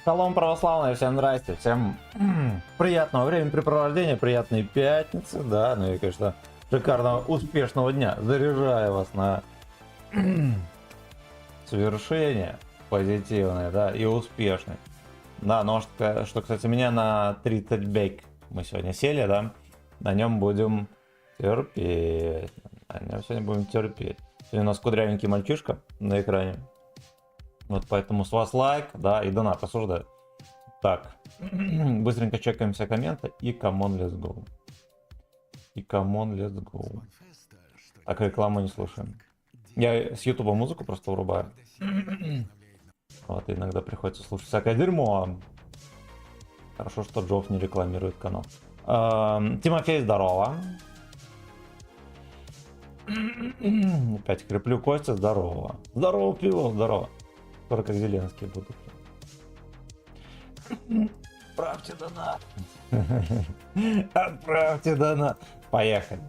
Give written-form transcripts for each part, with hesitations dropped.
Шалом православные, всем здрасте, всем приятного времяпрепровождения, приятной пятницы, да, ну и, конечно, шикарного, успешного дня. Заряжаю вас на совершение позитивное, да, и успешное. Да, ну что, кстати, меня на 30 бейк мы сегодня сели, да, на нем будем терпеть, Сегодня у нас кудрявенький мальчишка на экране. Вот поэтому с вас лайк, да, и донат осуждаю. Так, быстренько чекаемся комменты и камон, let's go. Так, рекламу не слушаем. Я с ютуба музыку просто врубаю. Вот, иногда приходится слушать всякое дерьмо. Хорошо, что Джофф не рекламирует канал. Тимофей, здорово. Опять креплю Костя, здорово. Здорово, пиво, здорово. Скоро как Зеленский будут. Отправьте донат. Отправьте донат. Поехали.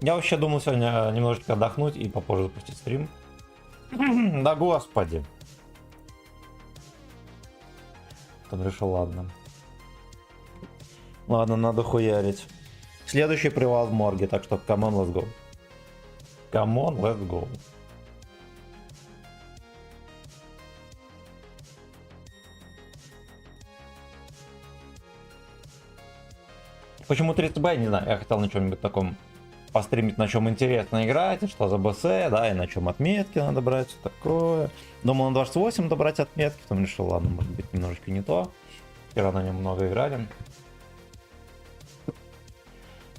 Я вообще думал сегодня немножечко отдохнуть и попозже запустить стрим. Да господи. Там решил, ладно. Ладно, надо хуярить. Следующий привал в морге, так что come on, let's go. Come on, let's go. Почему 30Б, не знаю, я хотел на чем-нибудь таком постримить, на чем интересно играть, и что за БС, да, и на чем отметки надо брать, все такое. Думал на 28 добрать отметки, потом решил, ладно, может быть немножечко не то. Вчера на нем много играли.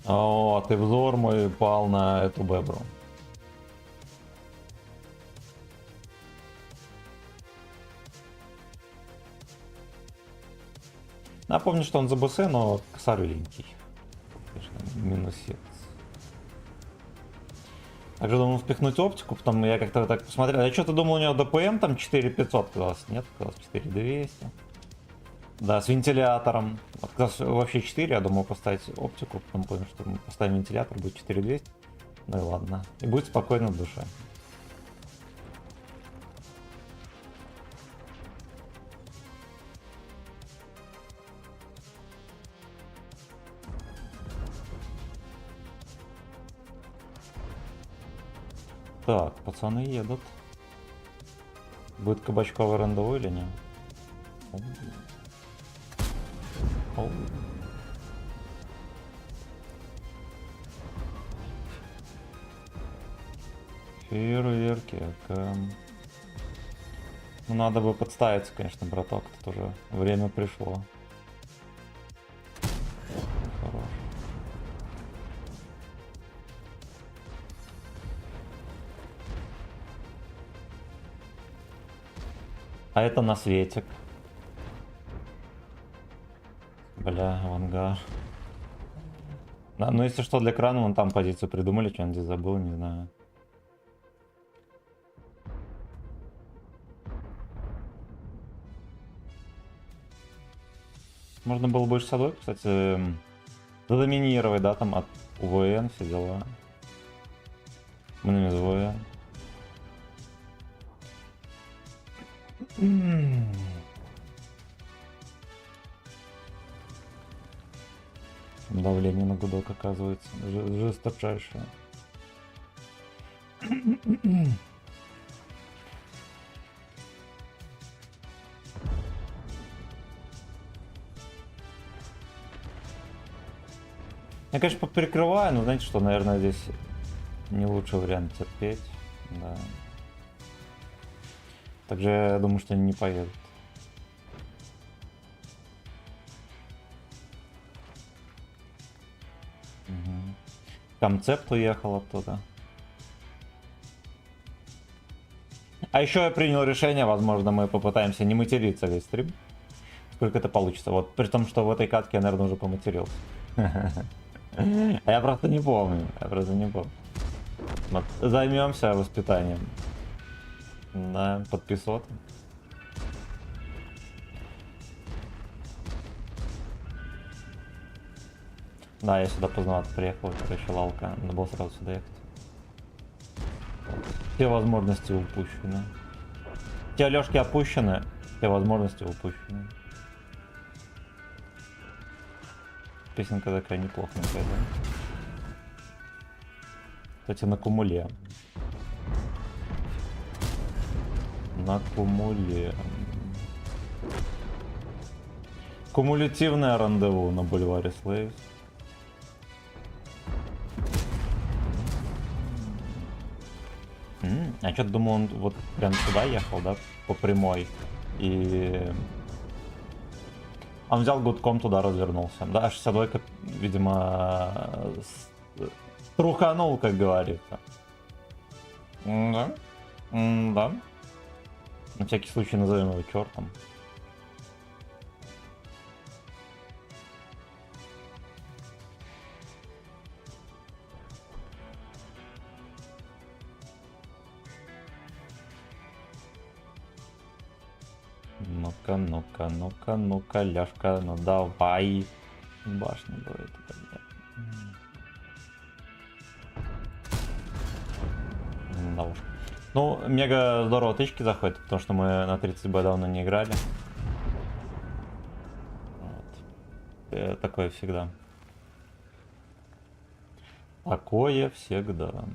О, ты взор мой пал на эту бебру. Напомню, что он за БС, но косорыленький. Конечно, минусец. Также думал впихнуть оптику, потом я как-то так посмотрел. Я что-то думал, у него ДПМ там 4500, казалось, нет, казалось 4200. Да, с вентилятором. Вот, казалось, вообще 4, я думал поставить оптику, потом понял, что мы поставим вентилятор, будет 4200. Ну и ладно. И будет спокойно в душе. Так, пацаны едут. Будет кабачковый рандеву или нет? Оу. Фейерверки, ну надо бы подставиться, конечно, браток, тут уже время пришло. Хорош. А это на светик. Бля, авангар. Да, ну если что, для крана вон там позицию придумали, что он здесь забыл, не знаю. Можно было больше собой, кстати, задоминировать, да, там от УВН, все дела. Мы ВВ. Давление на гудок оказывается жесточайшее. Я, конечно, перекрываю, но знаете что, наверное, здесь не лучший вариант терпеть. Да. Также я думаю, что они не поедут. Угу. Концепт уехал оттуда. А еще я принял решение, возможно, мы попытаемся не материться весь стрим. Сколько это получится. Вот при том, что в этой катке я, наверное, уже поматерился. А я просто не помню. Вот, займемся воспитанием. Да, под 500. Да, я сюда поздновато приехал, короче, лалка. Надо было сразу сюда ехать. Все возможности упущены. Те Алёшки опущены, все возможности упущены. Песенка такая неплохонькая, да? Кстати, на кумуле. На кумуле. Кумулятивное рандеву на бульваре Слейвс. А что-то думал, он вот прям сюда ехал, да, по прямой. И он взял гудком туда развернулся. Да, 62-ка, видимо, труханул, как говорится. Да. Да. На всякий случай назовем его чертом. Ну-ка, ну-ка, ну-ка, ну-ка, Ляшка, ну давай. Башня будет. Да уж. Ну, мега здорово тычки заходят, потому что мы на 30Б давно не играли. Вот. Такое всегда. Такое всегда.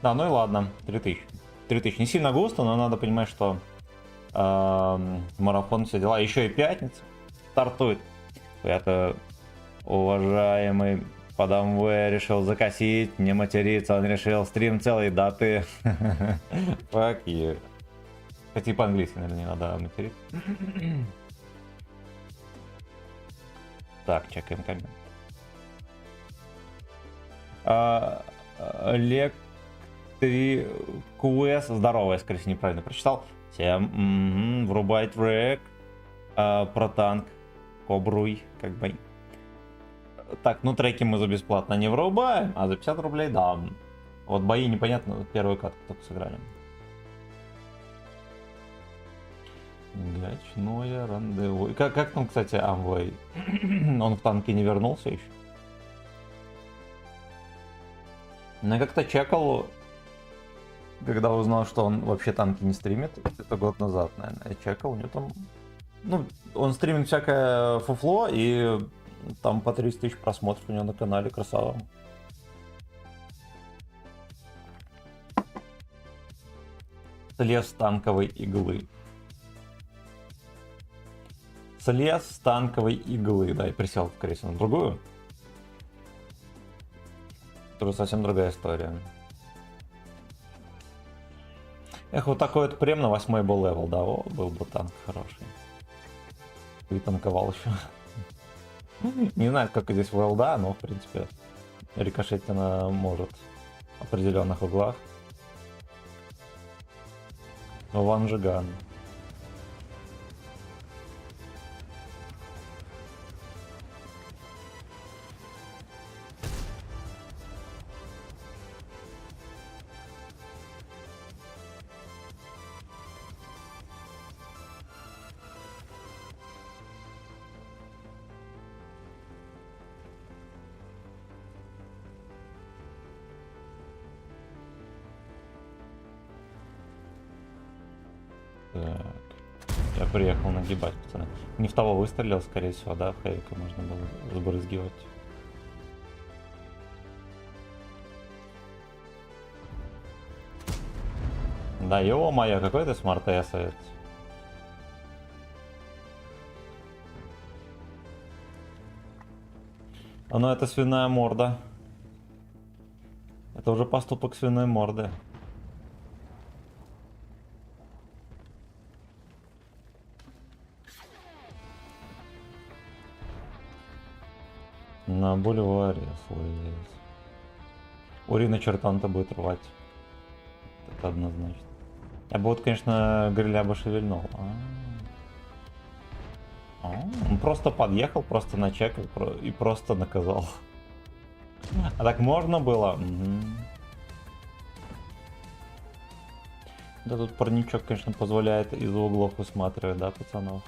Да, ну и ладно, 3000. 3000 не сильно густо, но надо понимать, что марафон, все дела. Еще и пятница стартует. Это уважаемый подам решил закосить, не материться, он решил стрим целый даты. Fuck you. Хотя и по-английски, наверное, не надо материть. Так, чекаем коммент. Олег 3 QS, здорово, я, скорее всего, неправильно прочитал. Всем врубает рэк про танк Кобруй, как бы. Так, ну треки мы за бесплатно не врубаем, а за 50 рублей, да. Вот бои непонятно, первую катку только сыграли. Гачное рандеву. Как там, кстати, Амвей? Он в танке не вернулся еще? Ну, я как-то чекал, когда узнал, что он вообще танки не стримит. Это год назад, наверное. Я чекал, у него там... Ну, он стримит всякое фуфло, и там по 30 тысяч просмотров у него на канале. Красава. Слез с танковой иглы. Слез с танковой иглы. Да, и присел в кресло на другую. Это совсем другая история. Эх, вот такой вот прем на 8-й был левел, да, о, был бы танк хороший. И танковал еще. Не знаю, как здесь ВЛД, но в принципе рикошетить она может в определенных углах. Ванжиган. Так. Я приехал нагибать, пацаны. Не в того выстрелил, скорее всего, да, в Хэвика можно было разбрызгивать. Да ё-моё, какой ты смарт-эсовец. А ну это свиная морда. Это уже поступок свиной морды. На бульваре Слейвс. Урина черта-то будет рвать. Это однозначно. Я бы вот, конечно, гриля бы шевельнул. Он просто подъехал, просто начекал и просто наказал. А так можно было? Да тут парничок, конечно, позволяет из углов высматривать, да, пацанов?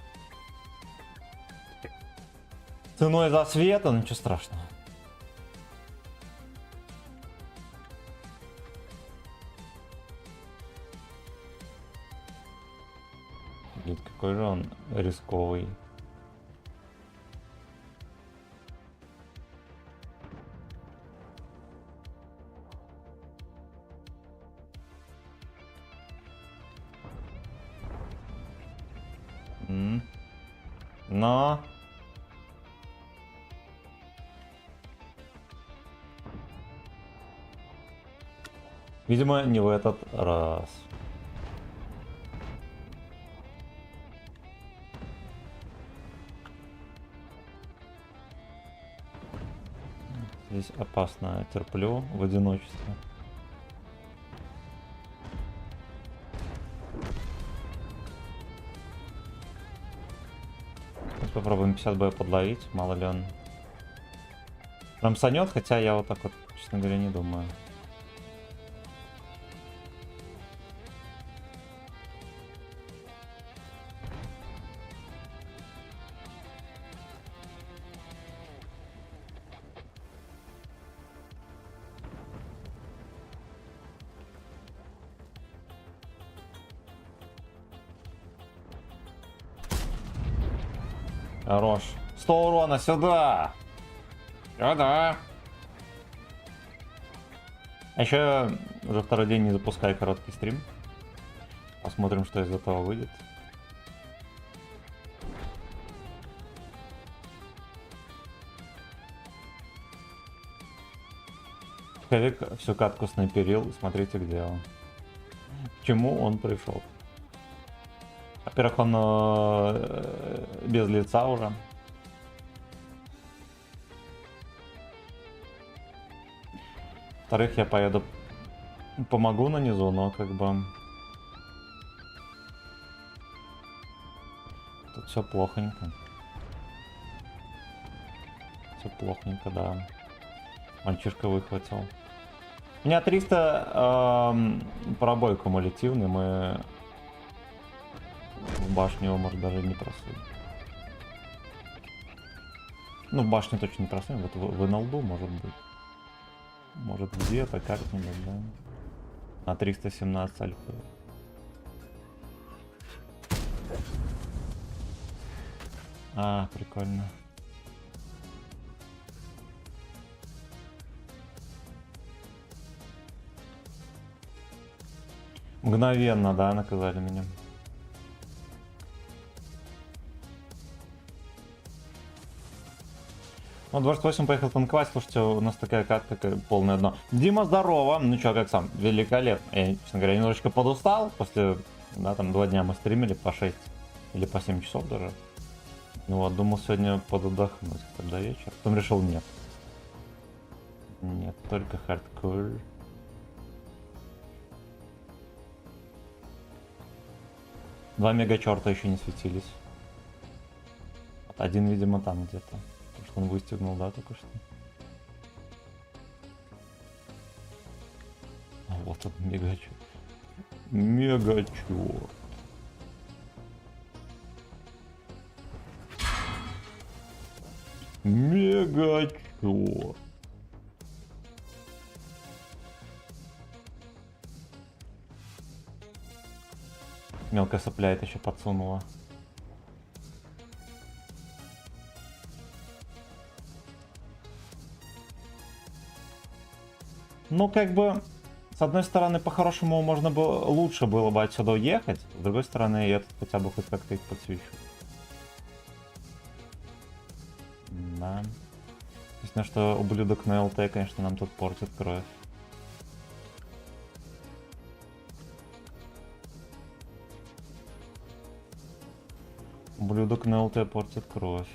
Ценой за света, ну ничего страшного. Блин, какой же он рисковый. Но... Видимо, не в этот раз. Здесь опасно, терплю в одиночестве. Сейчас попробуем 50 б подловить, мало ли он рамсанет, хотя я вот так вот, честно говоря, не думаю. Хорош. 100 урона сюда. Сюда. А еще уже второй день не запускаю короткий стрим. Посмотрим, что из этого выйдет. Человек всю катку снайперил. Смотрите, где он. К чему он пришел. Во-первых, он без лица уже. Во-вторых, я поеду помогу на низу, но как бы тут все плохонько. Все плохонько, да. Мальчишка выхватил. У меня 300 пробой кумулятивный, мы в башню его, может, даже не просунем. Ну, в башню точно не просунем, вот в НЛДу, может быть. Может, где-то как-нибудь, да. На 317 альфа. А, прикольно. Мгновенно, да, наказали меня. Ну, 28 поехал танковать. Слушайте, у нас такая катка полное дно. Дима, здорово. Ну чё, как сам? Великолепно. Я, честно говоря, немножечко подустал. После, да, там 2 дня мы стримили по 6 или по 7 часов даже. Ну вот, думал сегодня подотдохнуть до вечера. Потом решил нет. Нет, только хардкор. Два мега черта еще не светились. Один, видимо, там где-то. Он выстегнул, да, только что. А вот он, мегачет. Мегачет. Мегачет. Мелкая сопля это еще подсунула. Ну, как бы, с одной стороны, по-хорошему, можно было, лучше было бы отсюда уехать. С другой стороны, я тут хотя бы хоть как-то их подсвечу. Да. Единственное, что ублюдок на ЛТ, конечно, нам тут портит кровь. Ублюдок на ЛТ портит кровь.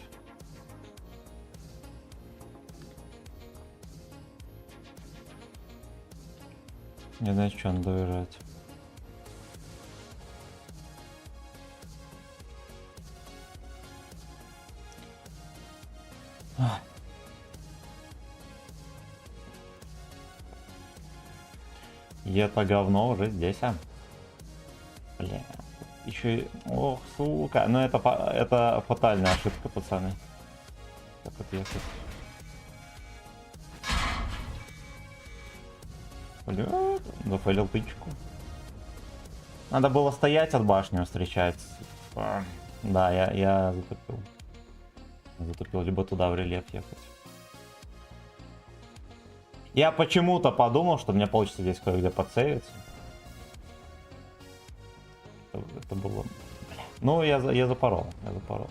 Не знаю, что надо доезжать. И это говно уже здесь, а? Бля. Еще и... Ох, сука. Ну это фатальная ошибка, пацаны. Так отъехать. Бля, зафейлил тычку. Надо было стоять от башни встречать. Да, я затупил. Затупил, либо туда в рельеф ехать. Я почему-то подумал, что мне получится здесь кое-где подсейвиться. Это было... Бля. Ну, я запорол. Я запорол.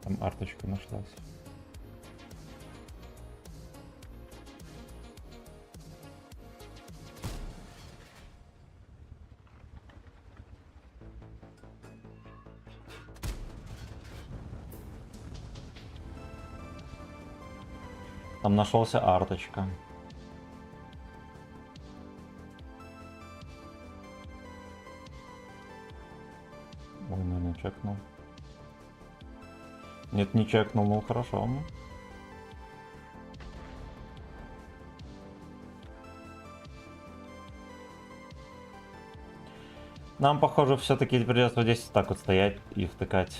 Там арточка нашлась. Там нашелся арточка. Ой, наверное, чекнул. Нет, не чекнул, ну хорошо. Нам, похоже, все-таки придется здесь так вот стоять и втыкать.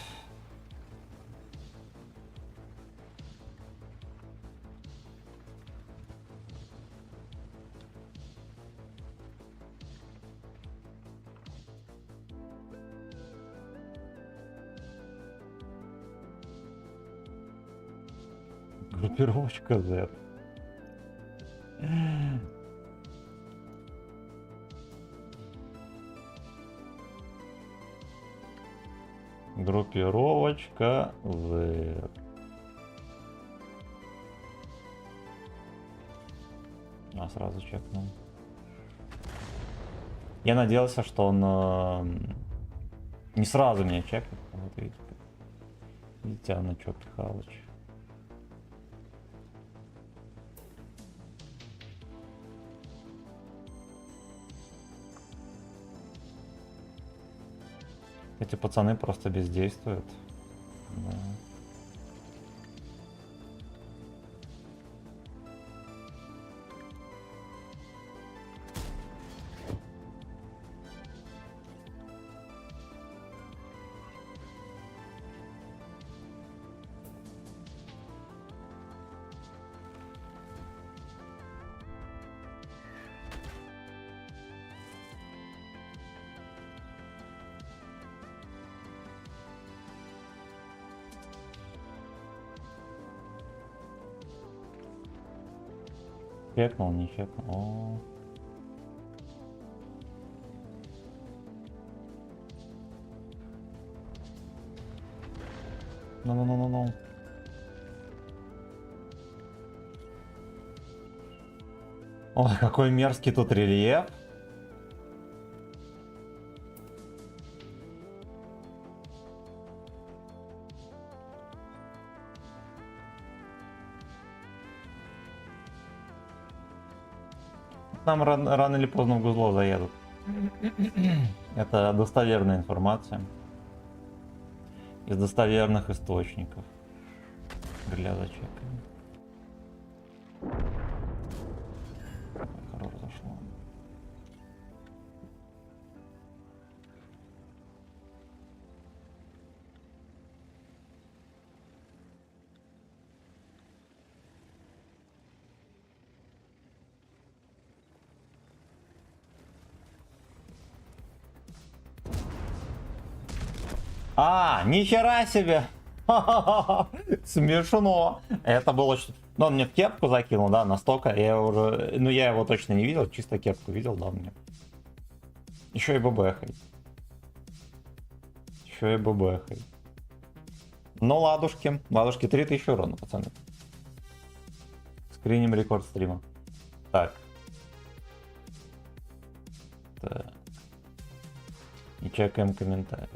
Группировочка Z. Группировочка Z. А, сразу чекнул. Я надеялся, что он не сразу меня чекнет. Вот видите, на чё, Пихалыч. Эти пацаны просто бездействуют. Да. Чекнул, не чекнул. О. Ну. Ой, какой мерзкий тут рельеф. Нам рано или поздно в Гузло заедут. Это достоверная информация. Из достоверных источников. Бля, зачекаем. Хорошо зашло. А, нихера себе! Смешно. Это было что... Ну, он мне в кепку закинул, да, настолько. Я уже... Ну, я его точно не видел, чисто кепку видел, да, мне. Еще и ББХай. Еще и ББХай. Ну, ладушки. Ладушки 3000 урона, пацаны. Скриним рекорд стрима. Так. Так. И чекаем комментарии.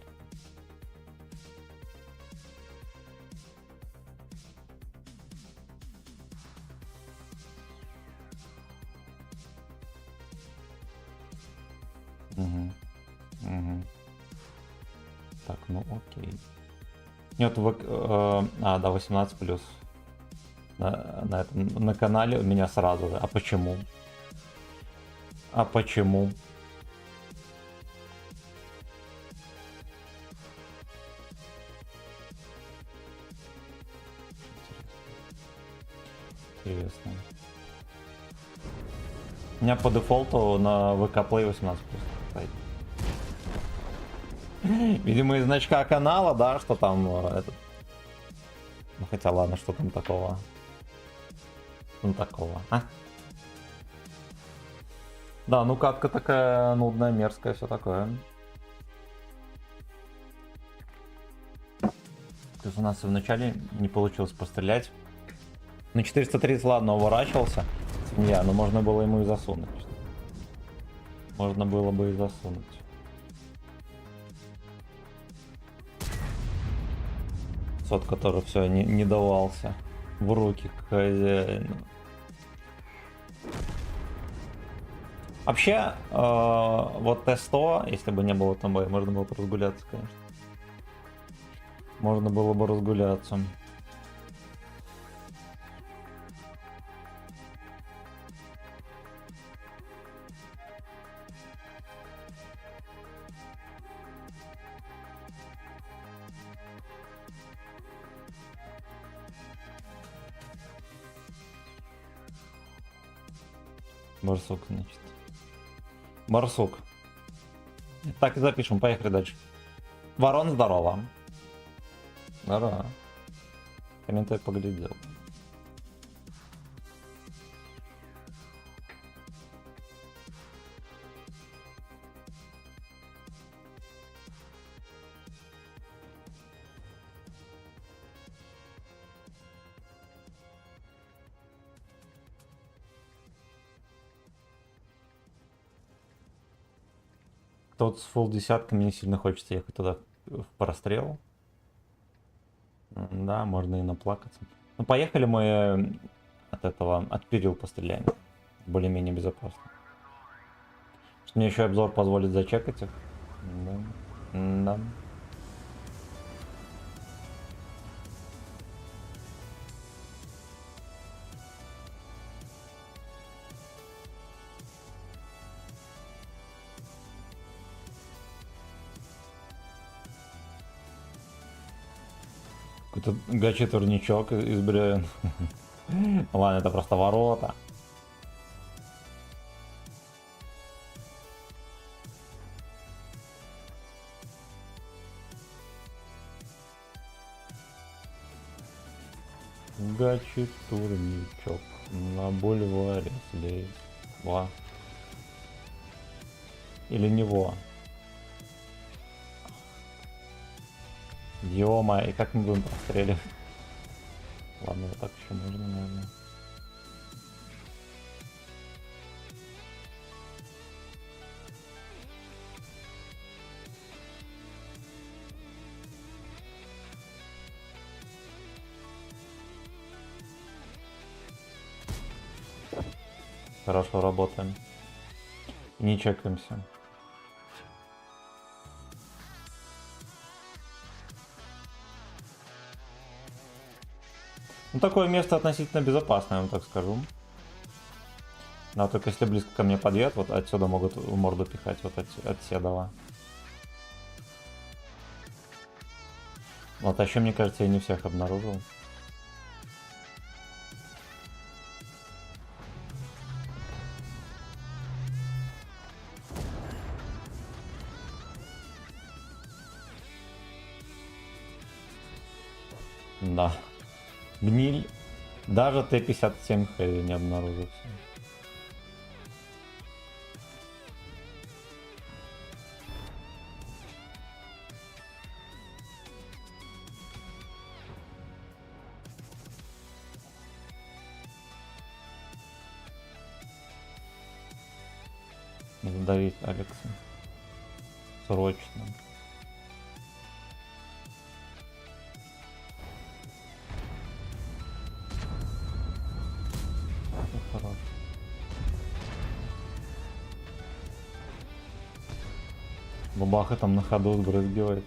Так, ну окей. Нет, да, 18 плюс. на канале у меня сразу же. А почему? А почему? Интересно. У меня по дефолту на ВК Play 18 стоит. Видимо, из значка канала, да, что там этот. Ну хотя ладно, что там такого? Ну такого, а? Да, ну катка такая нудная, мерзкая, все такое. То есть у нас и вначале не получилось пострелять. На 430, ладно, уворачивался. Свинья, но можно было ему и засунуть. Можно было бы и засунуть. Сот, который все не давался в руки к хозяину. Вообще, вот Т100, если бы не было там боя, можно было бы разгуляться, конечно. Можно было бы разгуляться. Барсук, значит. Барсук. Так и запишем, поехали дальше. Ворон, здорово. Здорово. Комментарий поглядел. Тот с фулл десятками не сильно хочется ехать туда в прострел. Да, можно и наплакаться. Ну, поехали мы от этого, от перил постреляем. Более-менее безопасно. Мне еще обзор позволит зачекать их. Да. Да. Какой-то гачи-турничок из бревен. Ладно, это просто ворота. Гачи-турничок на бульваре слева. Или него. Ё-мо, и как мы будем простреливать? Ладно, вот так еще можно, наверное. Хорошо работаем. Не чекаемся. Ну, такое место относительно безопасное, я вам так скажу. Да, только если близко ко мне подъедут, вот отсюда могут в морду пихать, вот от Седова. Вот, а еще, мне кажется, я не всех обнаружил. Да. Гниль. Даже Т-57 Хэви не обнаружился. Задавить Алекса. Срочно. Хорошо. Бабаха там на ходу сбрызгивает.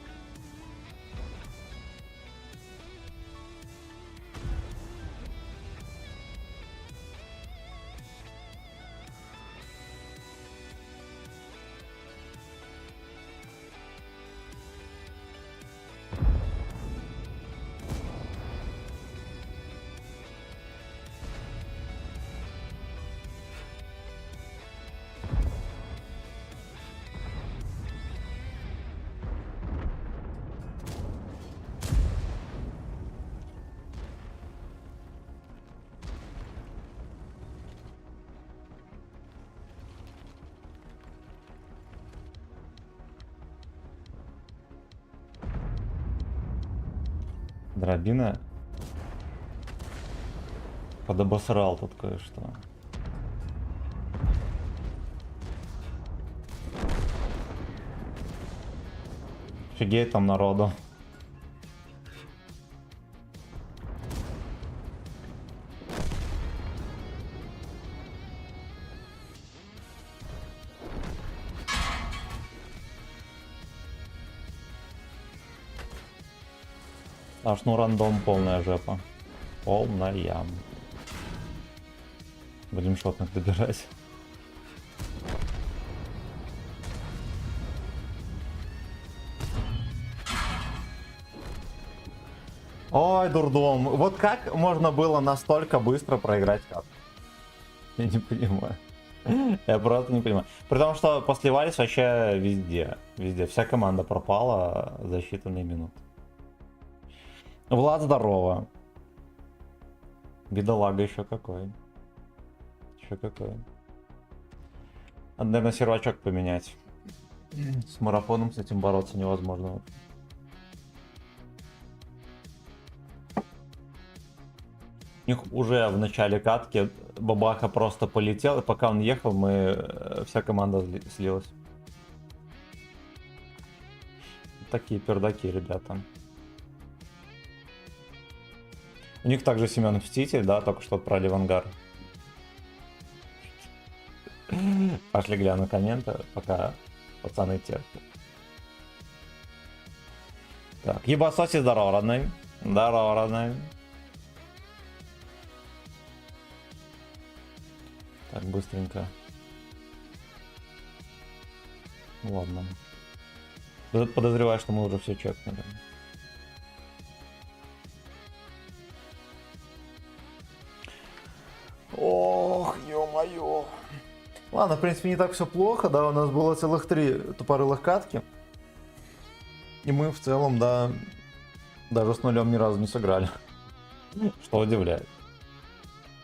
Дробина. Подобосрал тут кое-что. Офигеть там народу. Аж ну рандом полная жопа. Полная. Будем шотных добирать. Ой, дурдом. Вот как можно было настолько быстро проиграть катку? Я не понимаю. Я просто не понимаю. При том, что посливались вообще везде. Везде. Вся команда пропала за считанные минуты. Влад, здорово. Бедолага еще какой. Еще какой. Надо, наверное, сервачок поменять. С марафоном с этим бороться невозможно. У них уже в начале катки бабаха просто полетел, и пока он ехал, вся команда слилась. Такие пердаки, ребята. У них также Семен Мститель, да, только что отправили в ангар. Пошли гляну комменты, пока пацаны терпят. Так, ебасоси, здорово, родной. Здорово, родной. Так, быстренько. Ладно. Подозреваю, что мы уже все чекнули. Ох, ё-моё. Ладно, в принципе, не так все плохо, да, у нас было целых 3 тупорылых катки. И мы в целом, да, даже с нулем ни разу не сыграли. Что удивляет.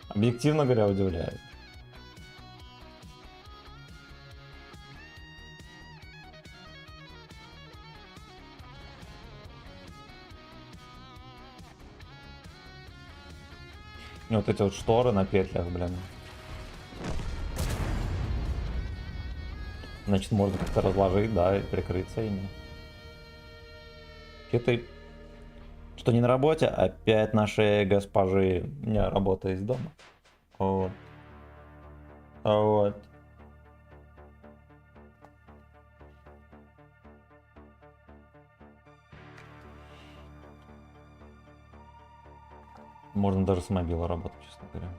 Объективно говоря, удивляет. И вот эти вот шторы на петлях, блин. Значит, можно как-то разложить, да, и прикрыться ими. Ты что, не на работе? Опять наши госпожи. У меня работа из дома. Вот. Вот. Можно даже с мобила работать, честно говоря.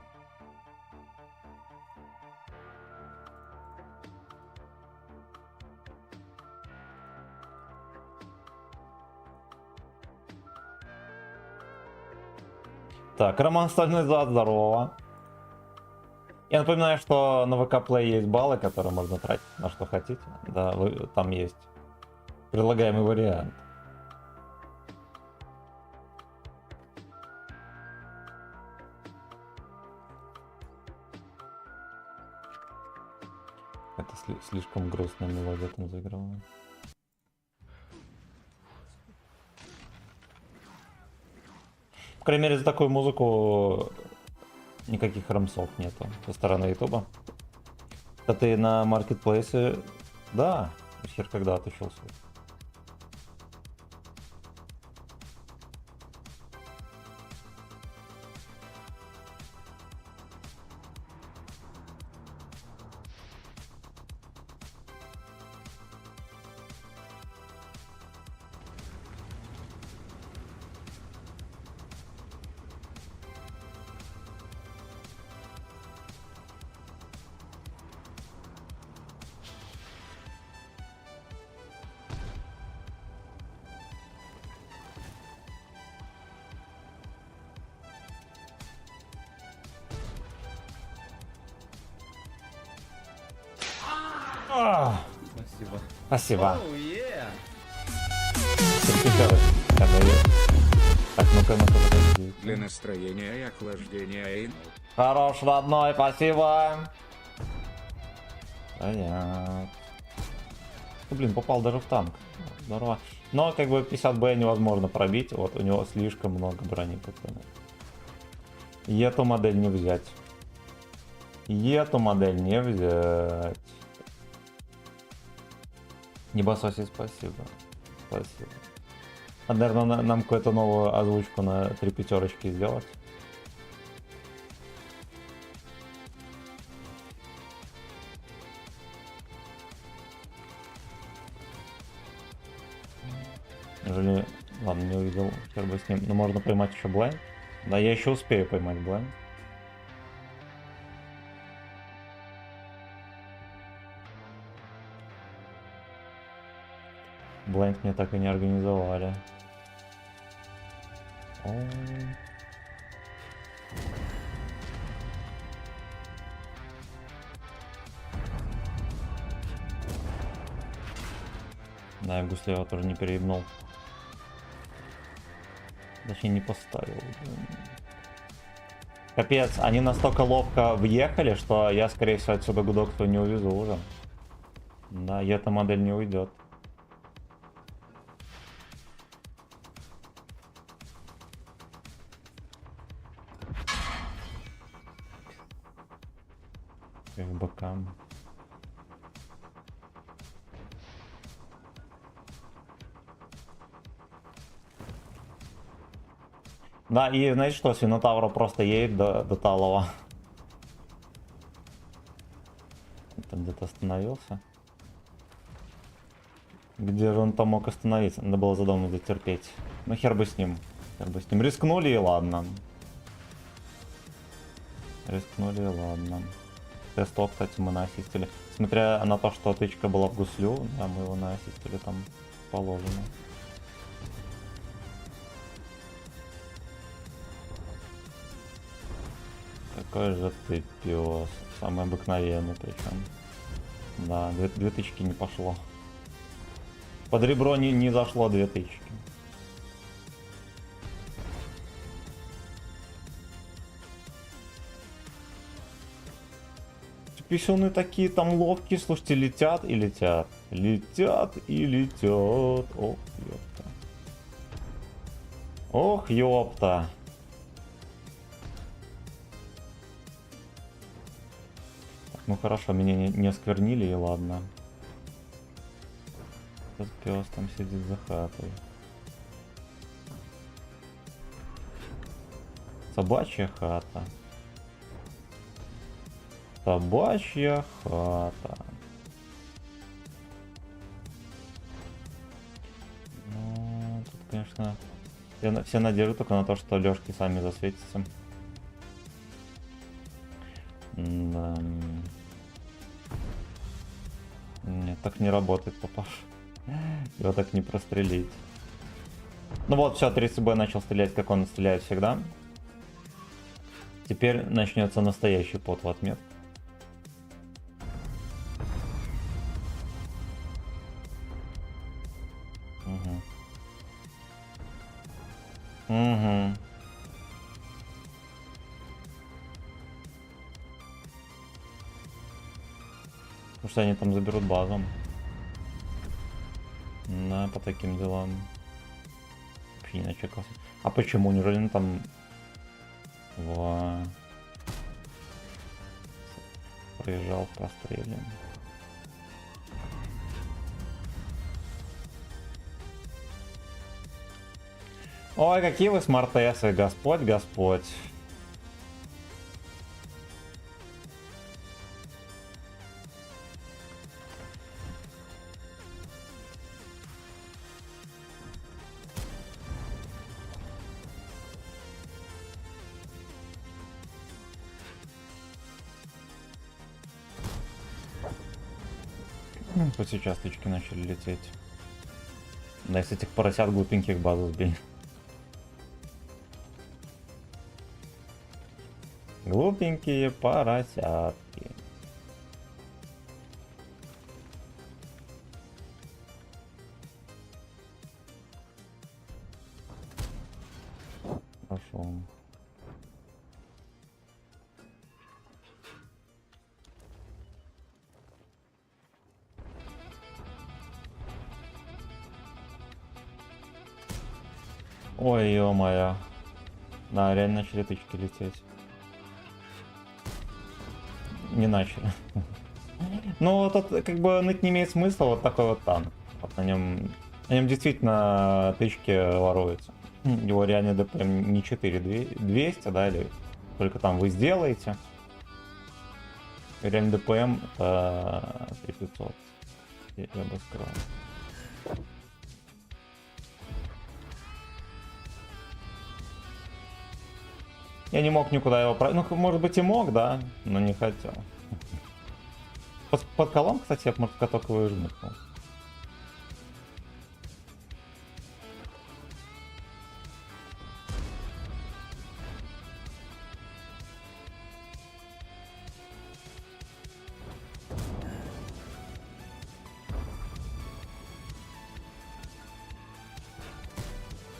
Так, Роман Стальной Зад, здорово. Я напоминаю, что на ВК Play есть баллы, которые можно тратить на что хотите. Да, там есть предлагаемый вариант. Это слишком грустная мелодия там заиграла. По крайней мере, за такую музыку никаких рамсов нету со стороны ютуба. А ты на маркетплейсе, да, хер когда отучился. Спасибо. Спасибо. Oh, yeah. Так, ну-ка, подожди. Для настроения и охлаждения. Хорош, родной, спасибо. Понятно. Блин, попал даже в танк. Здорово. Но как бы 50Б невозможно пробить. Вот у него слишком много брони, пацаны. И эту модель не взять. И эту модель не взять. Небососи, спасибо. Спасибо. А, наверное, нам какую-то новую озвучку на 3 пятерочки сделать. Неужели... Ладно, не увидел, хер бы с ним. Но можно поймать еще блайнд. Да, я еще успею поймать блайнд. Блайнд мне так и не организовали. Ой. Да, я Гуслева тоже не переебнул. Точнее, не поставил. Капец, они настолько ловко въехали, что я, скорее всего, отсюда гудок-то не увезу уже. Да, и эта модель не уйдет. К бокам. Да, и знаете что, Свинотавра просто едет до Талова. Там где-то остановился. Где же он там мог остановиться? Надо было задавно дотерпеть. Ну хер бы с ним. Хер бы с ним. Рискнули и ладно. Рискнули и ладно. Тест-то, кстати, мы наасистили. Смотря на то, что тычка была в гуслю, да, мы его наасистили там положено. Какой же ты пес. Самый обыкновенный причем. Да, две тычки не пошло. Под ребро не зашло 2 тычки. Писюны такие там ловкие, слушайте, летят и летят. Летят и летят. Ох, ёпта. Ох, ёпта. Так, ну хорошо, меня не осквернили, и ладно. Этот пес там сидит за хатой. Собачья хата. Собачья хата. Ну, тут, конечно, все надежды только на то, что Лёшки сами засветятся. Да. Нет, так не работает, папаш. Его так не прострелить. Ну вот, все, 30Б начал стрелять, как он стреляет всегда. Теперь начнется настоящий пот в отмет. Угу. Угу. Потому что они там заберут базу. Да, по таким делам. Вообще не начекался. А почему? Неужели он там... Проезжал в простреле. Ой, какие вы смарт-эсы, Господь, Господь. Вот сейчас тычки начали лететь. Да, из этих поросят глупеньких базу сбили. Глупенькие поросятки. Хорошо. Ой, ё-моё. Да, реально начали тычки лететь. Не начали. Ну, тут как бы ныть не имеет смысла, вот такой вот танк. Вот на нем действительно тычки воруются. Его реально ДПМ не 4200, да, или только там вы сделаете. Реально ДПМ это 3500. Я бы сказал. Я не мог никуда его ну, может быть и мог, да, но не хотел. Под колом, кстати, я, может, каток его и жмыкнул.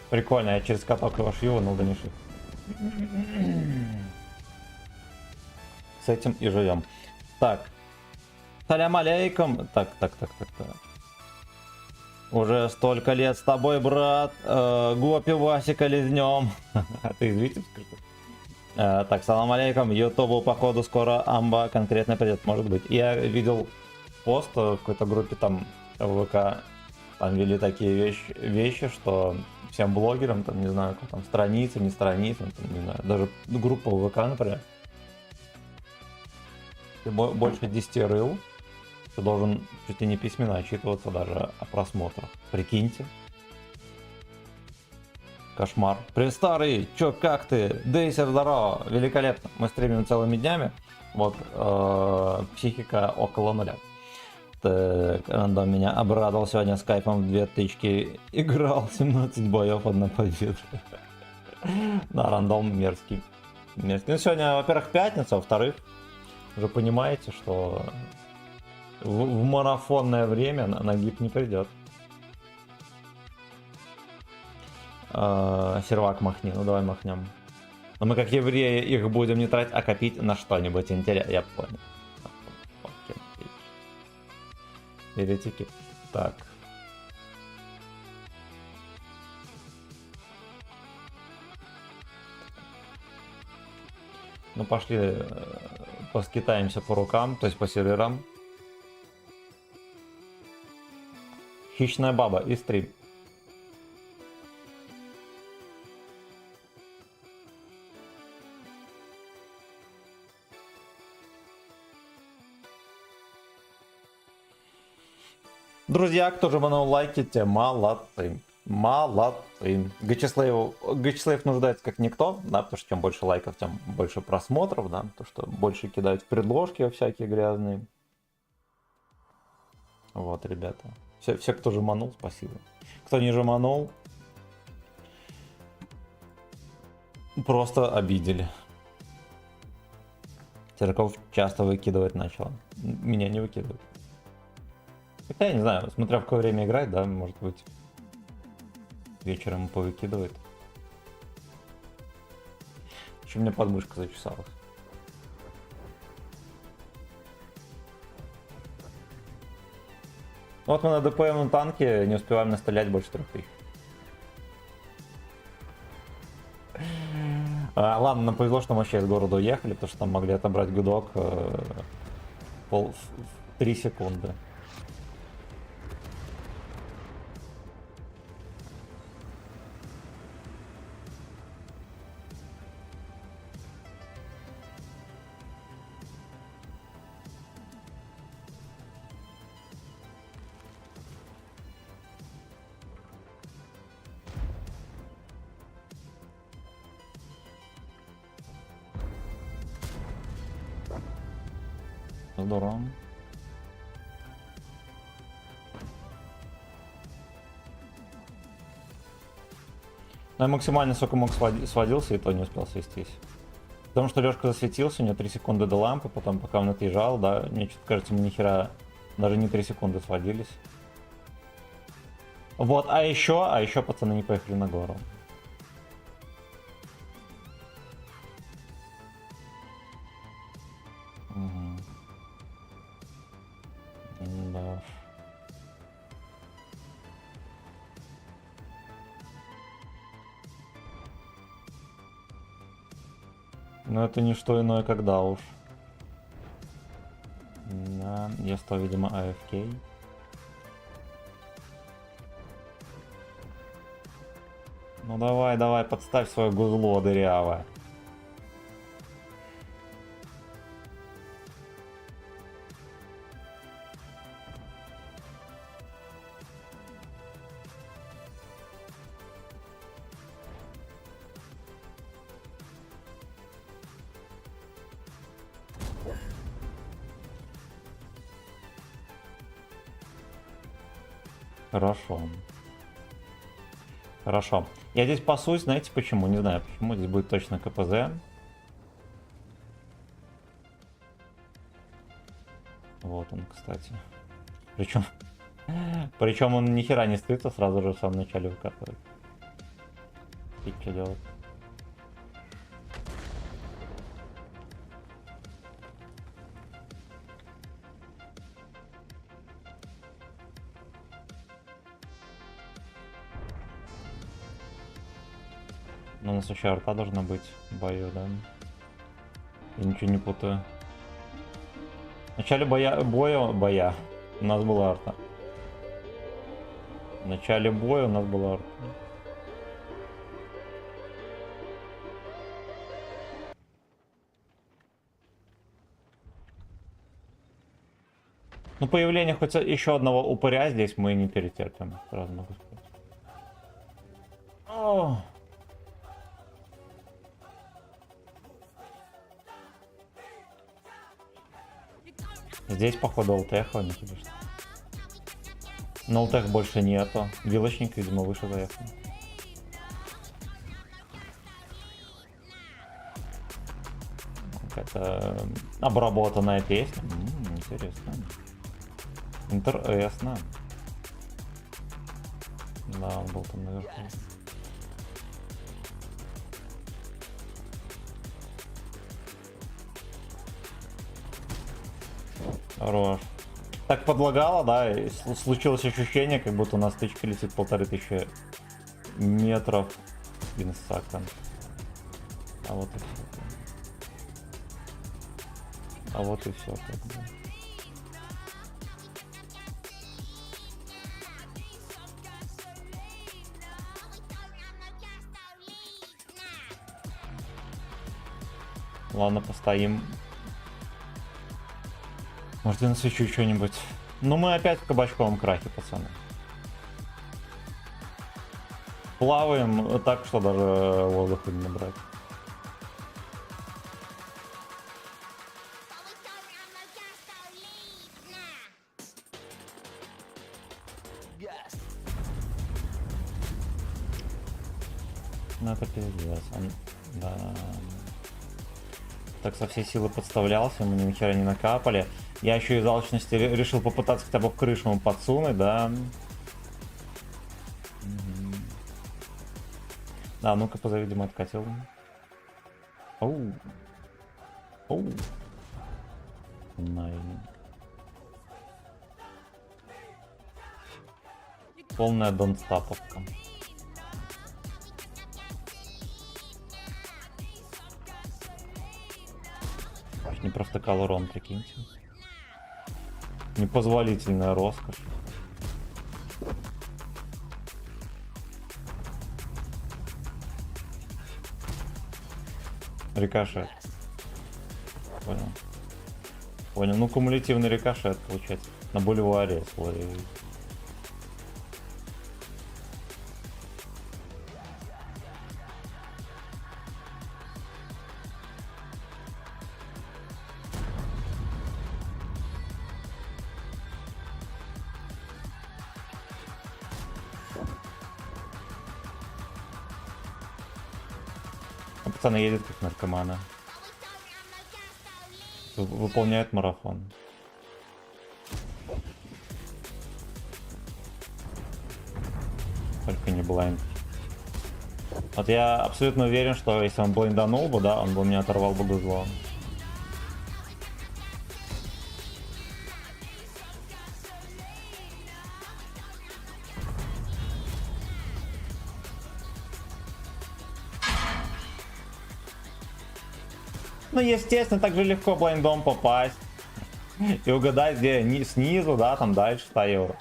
Прикольно, я через каток его шью, но да не шью. С этим и живем. Так. Салям алейкум. Так. Уже столько лет с тобой, брат. Гопи Васика лизнем. А ты из Витебска? Так, салам алейкум. Ютубу, походу, скоро амба конкретно придет, может быть. Я видел пост в какой-то группе там ВК. Там вели такие вещи, что всем блогерам, там, не знаю, как там, страницы, не страницы, там, не знаю, даже группа ВК, например. Ты больше 10 рыл, ты должен чуть ли не письменно отчитываться даже о просмотрах. Прикиньте. Кошмар. Привет, старый, чё, как ты? Дейсер, здорово, великолепно. Мы стримим целыми днями. Вот, психика около нуля. Так, рандом меня обрадовал сегодня скайпом в 2 тычки. Играл 17 боев, 1 победа. Да, рандом мерзкий. Ну, сегодня, во-первых, пятница, во-вторых, уже понимаете, что в марафонное время на гиб не придет. Сервак махни, ну давай махнем. Но мы как евреи их будем не тратить, а копить на что-нибудь интересное. Я понял. Еретики. Так. Ну пошли поскитаемся по рукам, то есть по серверам. Хищная баба и стрим. Друзья, кто же манул лайките, молодцы. Молодцы. Гачеслейв нуждается как никто, да, потому что чем больше лайков, тем больше просмотров, да, то что больше кидают в предложки всякие грязные. Вот, ребята. Все, кто же манул, спасибо. Кто не жеманул, просто обидели. Терков часто выкидывать начал. Меня не выкидывает. Хотя я не знаю, смотря в какое время играть, да, может быть, вечером повыкидывает. Еще у меня подмышка зачесалась. Вот мы на ДПМ танке не успеваем настрелять больше 3000. Ладно, нам повезло, что мы вообще из города уехали, потому что там могли отобрать гудок в 3 секунды. Здорово. Ну, я максимально сколько мог сводился, и то не успел свестись. Потому что Лёшка засветился, у него 3 секунды до лампы, потом пока он отъезжал, да, мне что-то кажется, мы нихера даже не 3 секунды сводились. Вот, а еще пацаны не поехали на гору. Угу. Да. Но это не что иное, когда уж. Да, я стал, видимо, AFK. Ну давай, давай, подставь свое гузло дырявое. Хорошо. Хорошо. Я здесь пасусь, знаете почему? Не знаю почему. Здесь будет точно КПЗ. Вот он, кстати. Причем он ни хера не стыдится, сразу же в самом начале выкатывает. И что делать? Ну, у нас еще арта должна быть в бою, да? Я ничего не путаю. В начале боя у нас была арта. В начале боя у нас была арта. Ну, появление хоть еще одного упыря здесь мы не перетерпим. Сразу могу сказать. О! Здесь, походу, ЛТХ не или что? Но ЛТХ больше нету. Вилочник, видимо, выше заехал. Какая-то обработанная песня. Интересно. Интересно. Да, он был там наверху. Хорош. Так подлагало, да, и случилось ощущение, как будто у нас тычка летит 1500 метров. Винсаком. А вот и все. А вот и все, как бы. Ладно, постоим. Может, я насвечу что-нибудь. Ну, мы опять в кабачковом крахе, пацаны. Плаваем так, что даже воздуха не набрать. Ну, это пиздец. Да. Так со всей силы подставлялся, мы ни хера не накапали. Я еще из алчности решил попытаться хотя бы в крышу ему подсунуть, да. Да, ну-ка, видимо, откатил. Оу. Оу. Полная донстаповка. Не просто урон, прикиньте. Непозволительная роскошь. Рикошет. Понял. Понял. Ну, кумулятивный рикошет получается. На бульваре свой. Пацаны едет как наркоманы. Выполняют марафон. Только не блайнд. Вот я абсолютно уверен, что если он блайнданул бы, да, он бы меня оторвал бы гузло. Ну, естественно, так же легко блайндом попасть. И угадать, где снизу, да, там дальше 100 евро.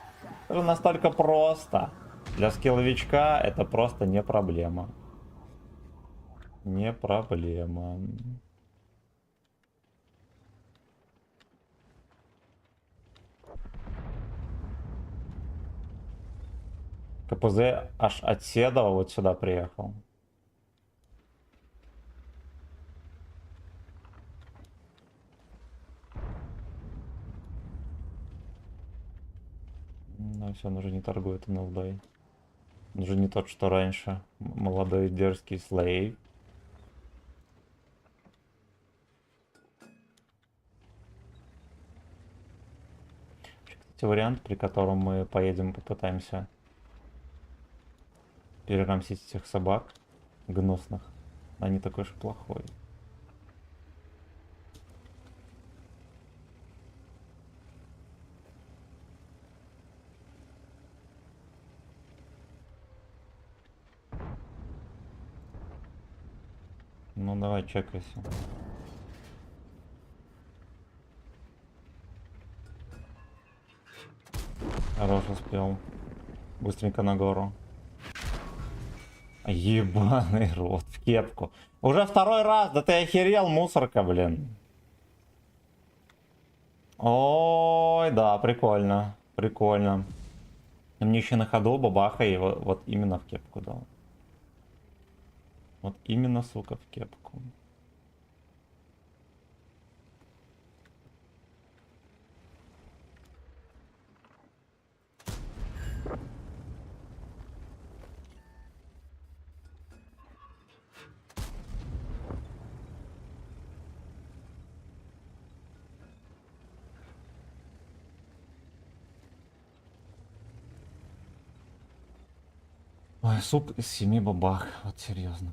Это настолько просто. Для скилловичка это просто не проблема. Не проблема. КПЗ аж от Седова вот сюда приехал. Ну все, он уже не торгует НЛД. Он уже не тот, что раньше. Молодой дерзкий слейв. Кстати, вариант, при котором мы поедем, попытаемся перерамсить этих собак гнусных, а не такой уж плохой. Ну давай, чекайся. Хорош успел. Быстренько на гору. Ебаный рот, в кепку. Уже второй раз, да ты охерел, мусорка, блин. Ой, да, прикольно, прикольно. Мне еще на ходу бабаха и вот именно в кепку дал. Вот именно, сука, в кепку. Ой, суп из 7 бабах, вот серьезно.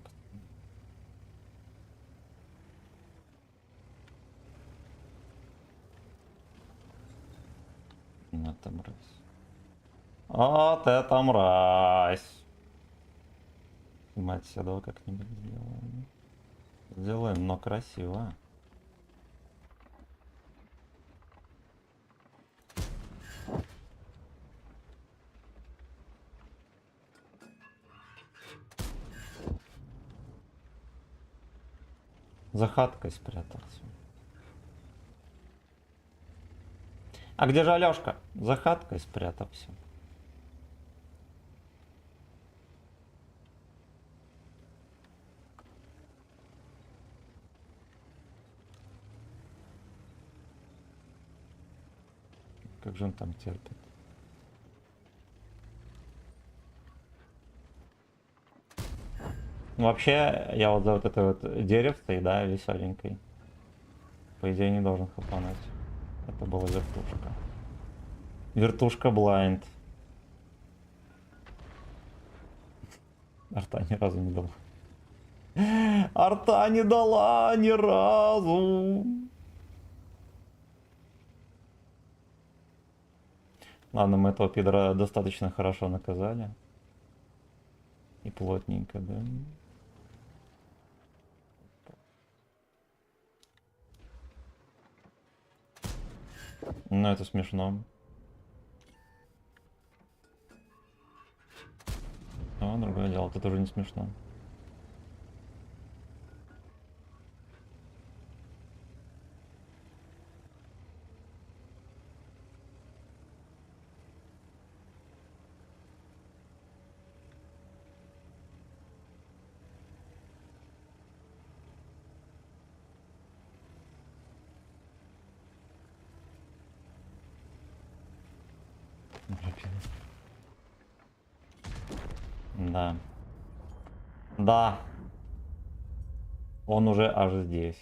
Это мразь. Вот это мразь. Мать седого как-нибудь сделаем. Сделаем, но красиво. За хаткой спрятался. А где же Алёшка? За хаткой спрятался. Как же он там терпит? Ну, вообще, я вот за вот этой вот деревцей, да, веселенькой. По идее, не должен хапануть. Это была вертушка. Вертушка блайнд. Арта ни разу не дала. Арта не дала ни разу. Ладно, мы этого пидора достаточно хорошо наказали. И плотненько, да. Ну, это смешно. А, другое дело, это тоже не смешно. Да. Да. Он уже аж здесь.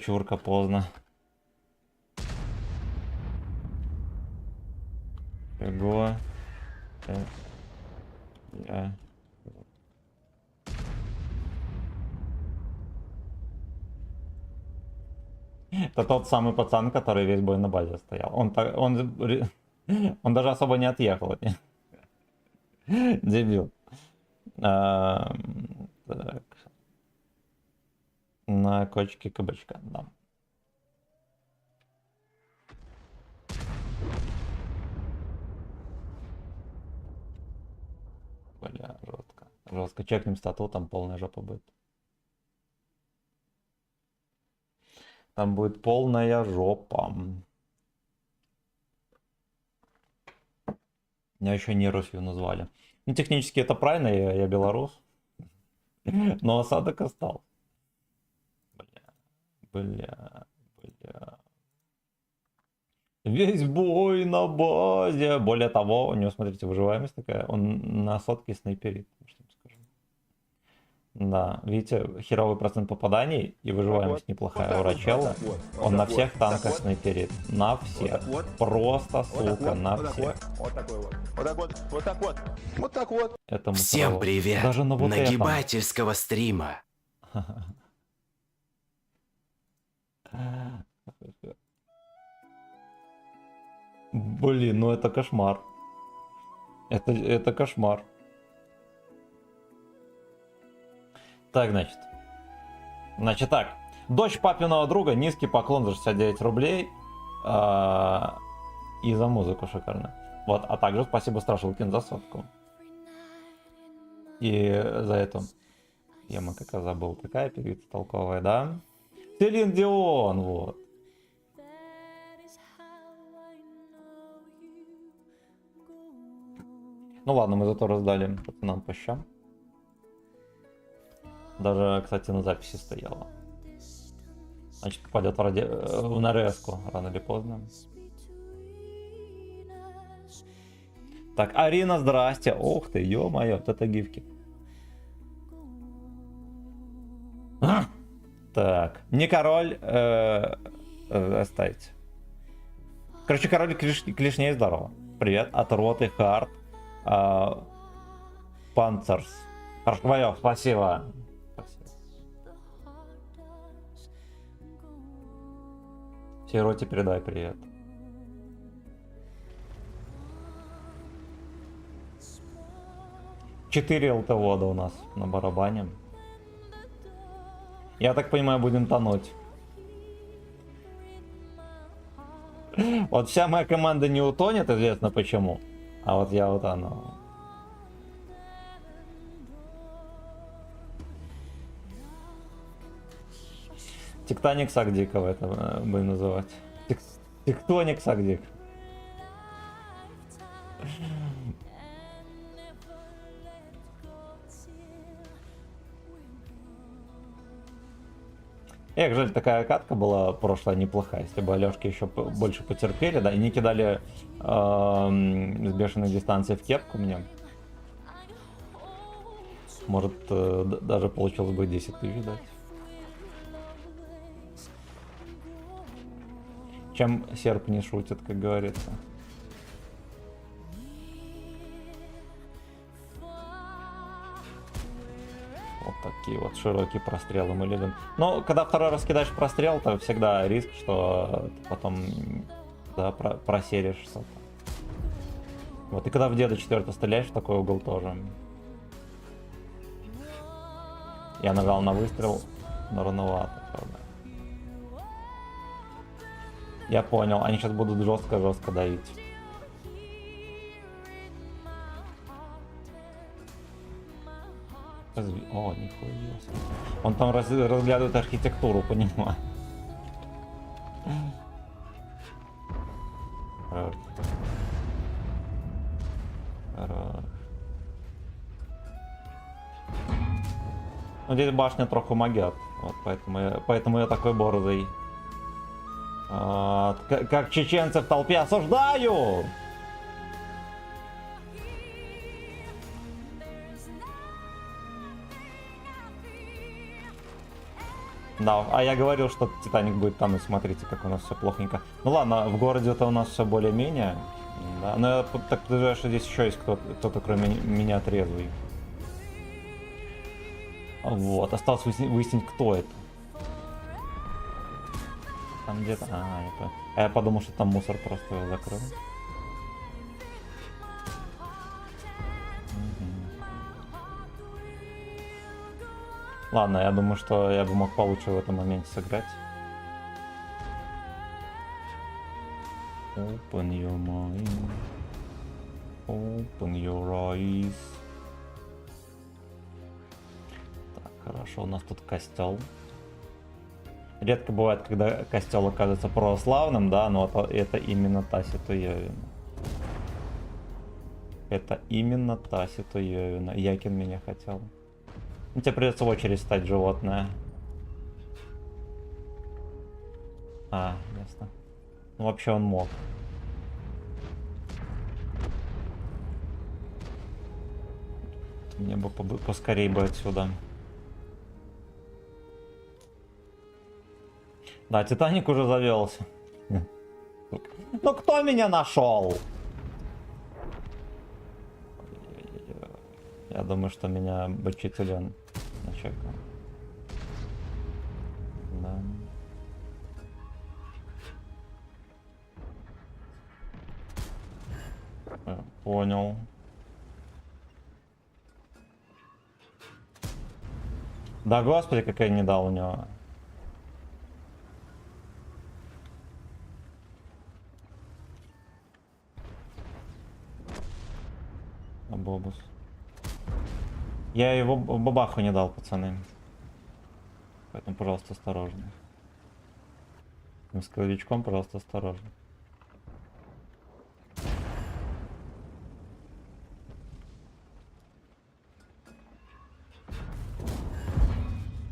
Чурка поздно. Ого. Я. Это тот самый пацан, который весь бой на базе стоял. Он даже особо не отъехал от них. Дебил. Так. На кочке кабачка, да. Бля, жестко. Жестко. Чекнем стату, там полная жопа будет. Там будет полная жопа. Меня еще не Русью назвали. Ну, технически это правильно, я белорус. Но осадок остался. Бля. Весь бой на базе. Более того, у него, смотрите, выживаемость такая. Он на сотке снайперит. Что вам скажу. Да, видите, херовый процент попаданий и выживаемость неплохая у Рачела. Он на всех танках снайперит. На всех. Просто, сука, на всех. Вот такой вот. Вот так вот. Вот так вот. Вот так вот. Это Всем мусоров. привет! Даже на вот этом. Нагибательского стрима. Блин, ну это кошмар. Это кошмар. Так, значит так. Дочь папиного друга, низкий поклон за 69 рублей. И за музыку шикарно. Вот, а также спасибо Страшилкин за сотку. И за эту... Я как раз забыл. Такая певица толковая, да? Селин Дион, вот. Ну ладно, мы зато раздали пацанам по щам. Даже, кстати, на записи стояло. Значит, попадет в нарезку рано или поздно. Так, Арина, здрасте. Ух ты, ё-моё, вот это гифки. Так, не король, оставить. Короче, король клешней, здорово. Привет, от роты Хард. Панцерс. Хорошо, спасибо. Всей роте передай привет. Четыре ЛТВода у нас на барабане. Я так понимаю, будем тонуть. Вот вся моя команда не утонет, известно почему. А вот я утону. Тектоник Сагдикова это будем называть. Тектоник Сагдик. Эх, жаль, такая катка была прошлая неплохая. Если бы Алешки еще больше потерпели, да, и не кидали с бешеной дистанции в кепку мне. Может, даже получилось бы 10 тысяч дать. Чем серп не шутит, как говорится. Вот такие вот широкие прострелы мы любим. Но когда второй раз кидаешь прострел, то всегда риск, что ты потом да, просеришь что-то. Вот, и когда в деда 4 стреляешь, в такой угол тоже. Я нажал на выстрел, но рановато, правда. Я понял, они сейчас будут жестко-жестко давить. О, нихуя. Он там разглядывает архитектуру, понимаю. Хорош. Ну, здесь башня трохи магиат. Вот поэтому я такой борзый. Как чеченцы в толпе осуждаю! Да, а я говорил, что Титаник будет тонуть. Смотрите, как у нас все плохенько. Ну ладно, в городе это у нас все более-менее. Да, но я так подозреваю, что здесь еще есть кто-то кроме меня трезвый. Вот, осталось выяснить, кто это. Там где-то... я подумал, что там мусор просто его закрыл. Ладно, я думаю, что я бы мог получше в этом моменте сыграть. Open your mind. Open your eyes. Так, хорошо, у нас тут костел. Редко бывает, когда костел оказывается православным, да, но это именно та ситуевина. Это именно та ситуевина. Якин меня хотел. Ну, тебе придется в очередь стать, животное. А, ясно. Ну, вообще он мог. Мне бы поскорей бы отсюда. Да, Титаник уже завелся. Ну кто меня нашел? Я думаю, что меня бочителен начекал. Да. Понял. Да господи, как я не дал у него. Бобус. Я его бабаху не дал, пацаны. Поэтому, пожалуйста, осторожно. С кровичком, пожалуйста, осторожно.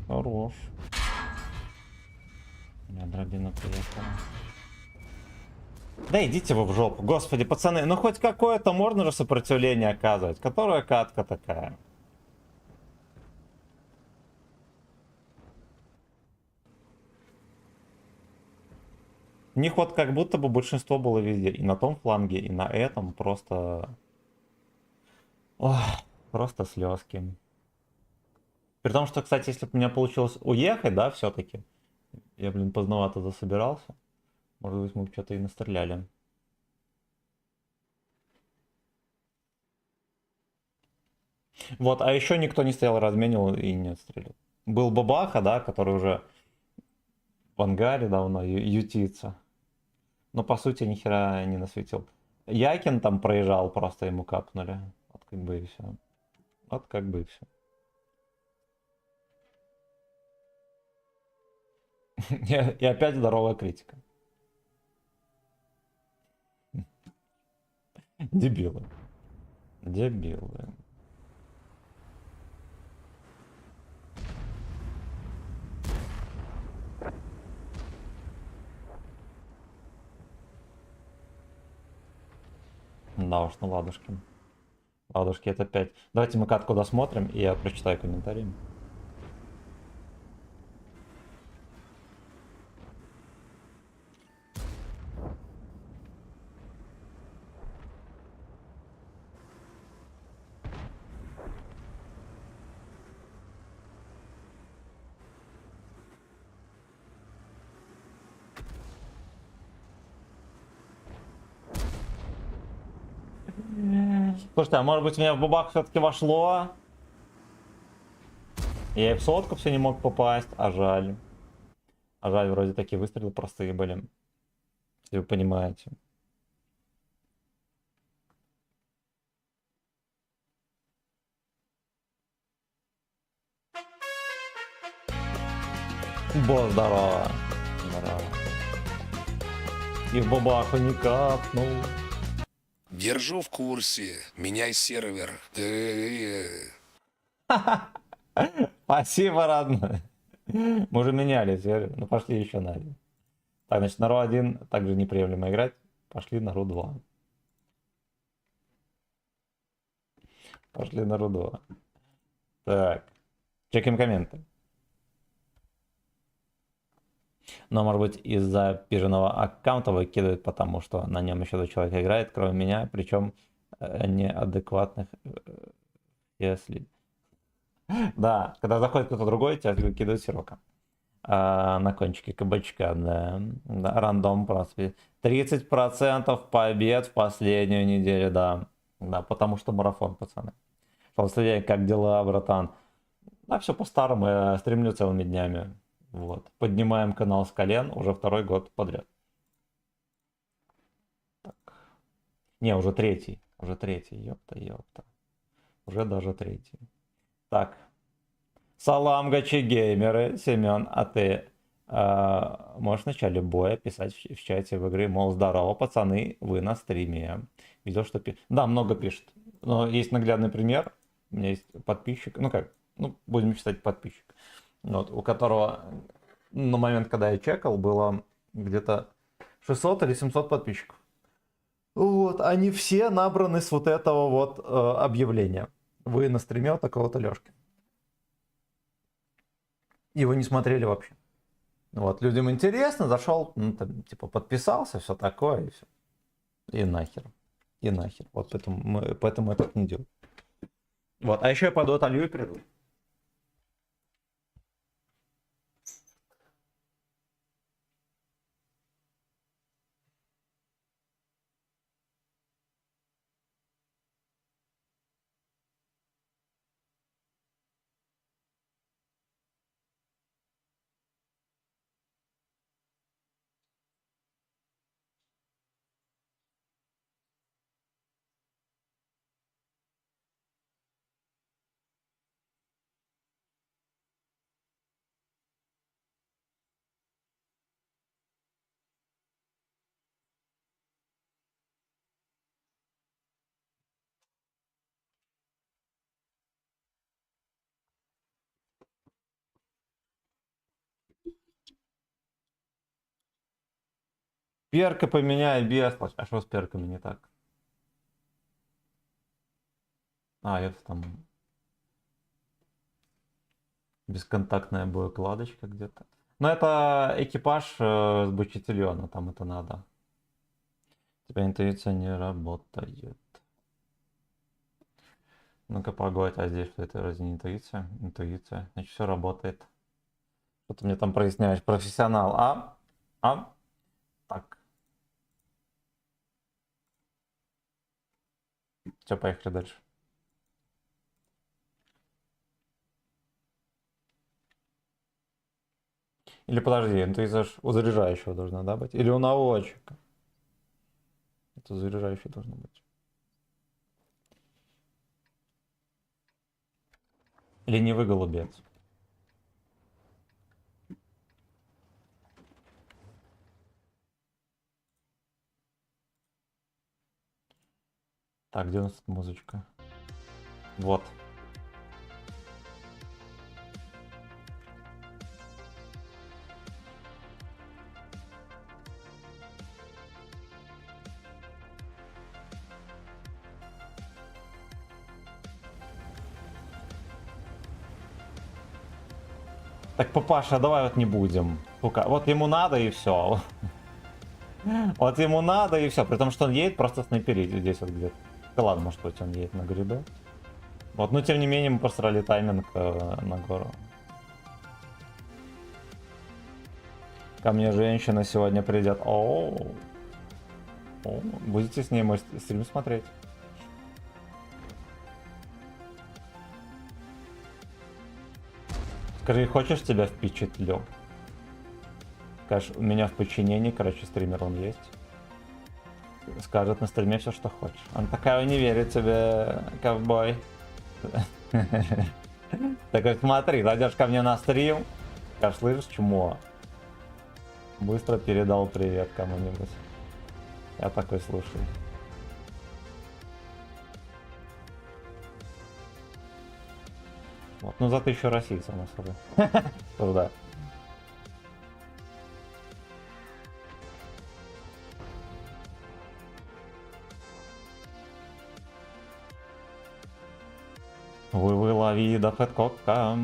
Хорош. У меня дробина приехала. Да идите вы в жопу, господи, пацаны, ну хоть какое-то можно же сопротивление оказывать. Которая катка такая? У них вот как будто бы большинство было везде. И на том фланге, и на этом просто... Ох, просто слезки. При том, что, кстати, если бы у меня получилось уехать, да, все-таки. Я, блин, поздновато засобирался. Может быть, мы что-то и настреляли. Вот, а еще никто не стоял, разменил и не отстрелил. Был Бабаха, да, который уже в ангаре давно ютится. Но по сути ни хера не насветил. Якин там проезжал, просто ему капнули. Вот как бы и все. Вот как бы и все. И опять здоровая критика. Дебилы. Дебилы. Да уж, ну ладушки. Ладушки, это 5. Давайте мы катку досмотрим, и я прочитаю комментарии. Слушайте, а может быть у меня в бабах все-таки вошло? Я и в сотку все не мог попасть, а жаль. А жаль, вроде такие выстрелы простые были. Если вы понимаете. Бо, здорово. Здорово. И в бабаху не капнул. Держу в курсе. Меняй сервер. Спасибо, родной. Мы уже меняли сервер. Ну пошли еще на один. Так, значит, на РУ-1 также неприемлемо играть. Пошли на РУ-2. Пошли на РУ-2. Так. Чекаем комменты. Но, может быть, из-за пиженного аккаунта выкидывают, потому что на нем еще 2 человека играет, кроме меня, причем неадекватных, если... Да, когда заходит кто-то другой, тебя выкидывают сирока. На кончике кабачка, да. Да, рандом просто. 30% побед в последнюю неделю, да. Да, потому что марафон, пацаны. Последнее, как дела, братан? Да, все по-старому, я стримлю целыми днями. Вот. Поднимаем канал с колен уже второй год подряд. Так. Не, уже третий. Уже третий, ёпта, ёпта. Уже даже третий. Так. Салам, гачи геймеры. Семен, а ты можешь в начале боя писать в чате в игре, мол, здорово, пацаны, вы на стриме. Видел, что пишет. Да, много пишет. Но есть наглядный пример. У меня есть подписчик, ну как, ну будем считать подписчик, вот, у которого на момент, когда я чекал, было где-то 600 или 700 подписчиков. Вот, они все набраны с вот этого вот объявления. Вы на стриме у такого-то Лёшки. Его не смотрели вообще. Вот, людям интересно, зашел, ну, там, типа, подписался, все такое, и все. И нахер. И нахер. Вот поэтому я так не делаю. Вот, а еще я пойду отолью и приду. Перка поменяй без... А что с перками не так? А, это там... Бесконтактная боекладочка где-то. Но это экипаж с Бочетильона, там это надо. У тебя интуиция не работает. Ну-ка погодь, а здесь что это разве не интуиция? Интуиция. Значит, все работает. Что ты мне там проясняешь? Профессионал. А? Так. Все, поехали дальше. Или подожди, интуиция ж у заряжающего должна, да, быть? Или у наводчика? Это заряжающий должно быть. Ленивый голубец. Так, где у нас тут музычка? Вот. Так, папаша, давай вот не будем. Вот ему надо и все. Вот ему надо и все. При том, что он едет просто снайперить здесь вот где-то. Да ладно, может быть он едет на грибы. Вот, но тем не менее мы посрали тайминг на гору. Ко мне женщина сегодня придет. Будете с ней мой стрим смотреть? Скажи, хочешь тебя впечатлю? Скажешь, у меня в подчинении, короче, стример он есть. Скажет на стриме все, что хочешь. Он такая не верит тебе, ковбой. Такой, смотри, зайдешь ко мне на стрим, скажешь, слышишь, чмо? Быстро передал привет кому-нибудь. Я такой слушаю. Вот, ну за 1000 России, само собой. Да. Вы лови до Хэдкока.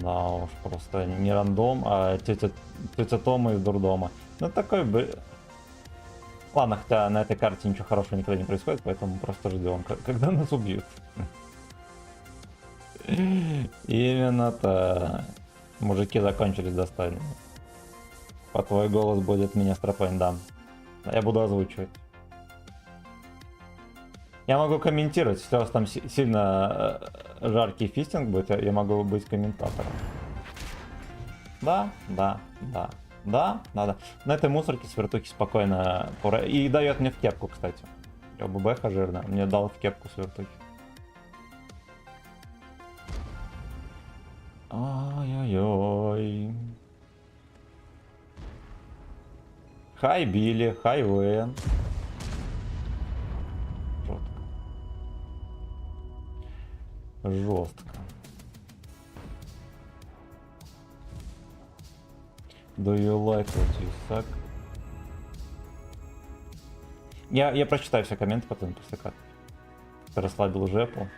Да уж, просто не рандом, а тетя Тома из дурдома. Ну такой бы... Ладно, хотя на этой карте ничего хорошего никогда не происходит, поэтому просто ждем, когда нас убьют. Именно так. Мужики закончились достойно. По твой голос будет меня стропань дам. Я буду озвучивать. Я могу комментировать, если у вас там сильно жаркий фистинг будет, я могу быть комментатором. Да. На этой мусорке свертухи спокойно... И дает мне в кепку, кстати. ББХ жирно, мне дал в кепку свертухи. Ай-яй-яй. Хай Билли, хай Вен. Жестко. Do you like what you suck? Я прочитаю все комменты потом после как. Ты расслабил жепу.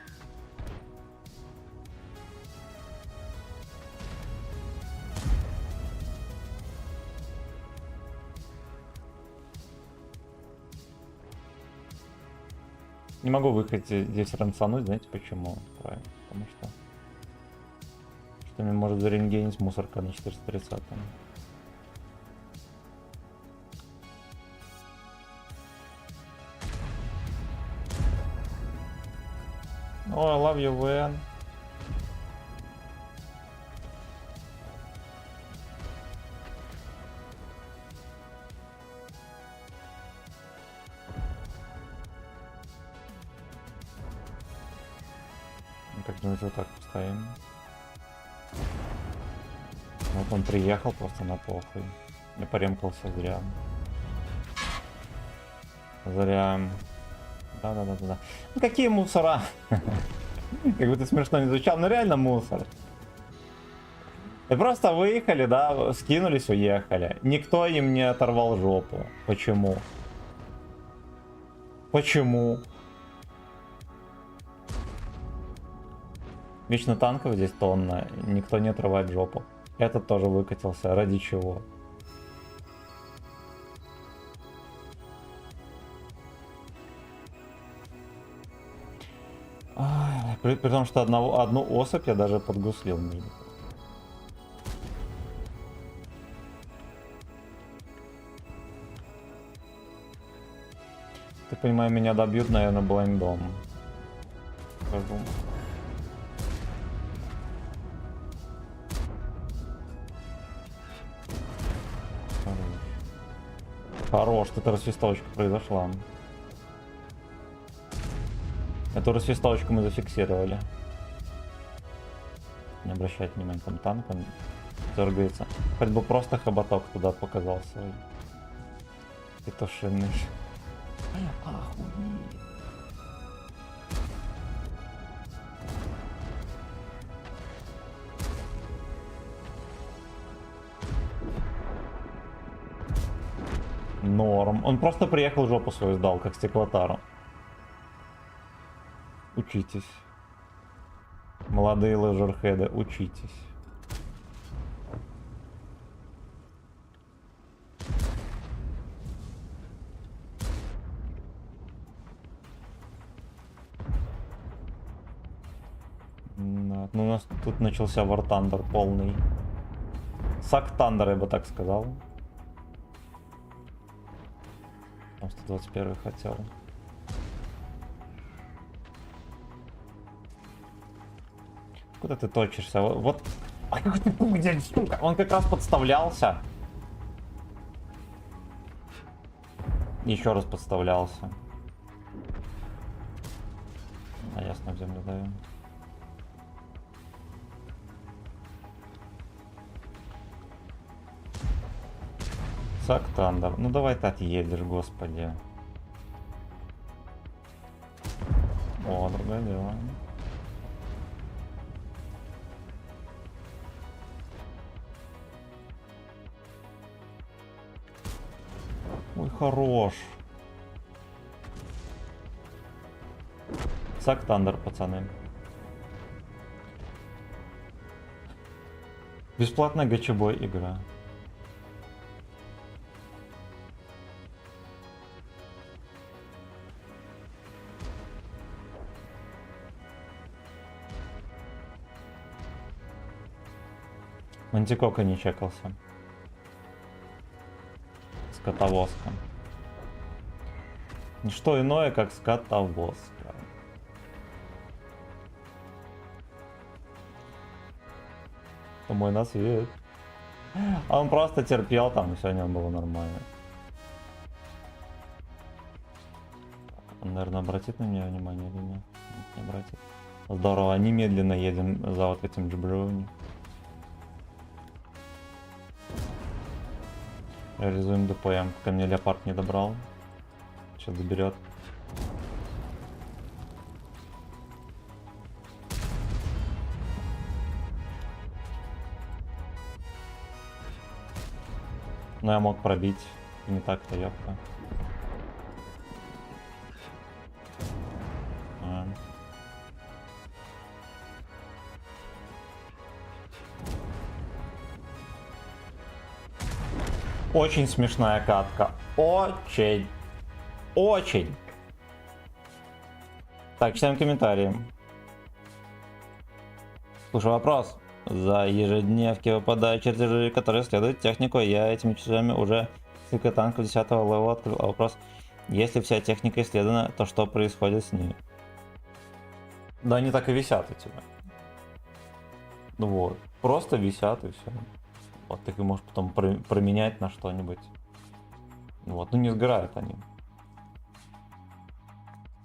Не могу выходить здесь рамсануть, знаете почему? Правильно, потому что мне может заренгенить мусорка на 430. Oh, I love you, Van. Как-нибудь вот так поставим. Вот он приехал просто на похуй. Я поремкался зря. Зря. Да. Ну какие мусора? Как бы ты смешно не звучал, но реально мусор. И просто выехали, да, скинулись, уехали. Никто им не оторвал жопу. Почему? Почему? Вечно танков здесь тонна, никто не отрывает жопу. Этот тоже выкатился, ради чего? При том, что одну особь я даже подгуслил. Ты понимаю, меня добьют, наверное, блайндом. Скажу. Хорош, что-то рассвистовочка произошла. Эту рассвистовочку мы зафиксировали. Не обращать внимания, там танк, он дергается. Хоть бы просто хоботок туда показался. Петушиный. Охуеть. Норм. Он просто приехал, жопу свою сдал, как стеклотару. Учитесь. Молодые лежерхеды, учитесь. Ну, у нас тут начался War Thunder полный. Сак Thunder, я бы так сказал. Там 121 хотел. Куда ты точишься? Вот. Ай, как ты пугнешь, сука! Он как раз подставлялся. Еще раз подставлялся. А ясно, в землю даю. Сак Тандер. Ну давай ты отъедешь, господи. О, другое дело. Ой, хорош. Сак Тандер, пацаны. Бесплатная гачебой игра. Антикока не чекался. Скотовозка. Ничто иное, как скотовозка. Это мой на свет. А он просто терпел там, и сегодня было нормально. Он, наверное, обратит на меня внимание или нет? Нет, не обратит. Здорово, немедленно едем за вот этим джиброуни. Реализуем ДПМ, пока мне леопард не добрал. Сейчас заберет. Но я мог пробить. Не так-то, ёпта. Очень смешная катка. Очень. Очень. Так, читаем комментарии. Слушай, вопрос. За ежедневки выпадают чертежи, которые следуют технику. Я этими чертежами уже несколько танков 10 левела открыл. А вопрос. Если вся техника исследована, то что происходит с ними? Да они так и висят у тебя. Ну вот. Просто висят и все. Вот ты их можешь потом променять на что-нибудь. Вот, ну не сгорают они.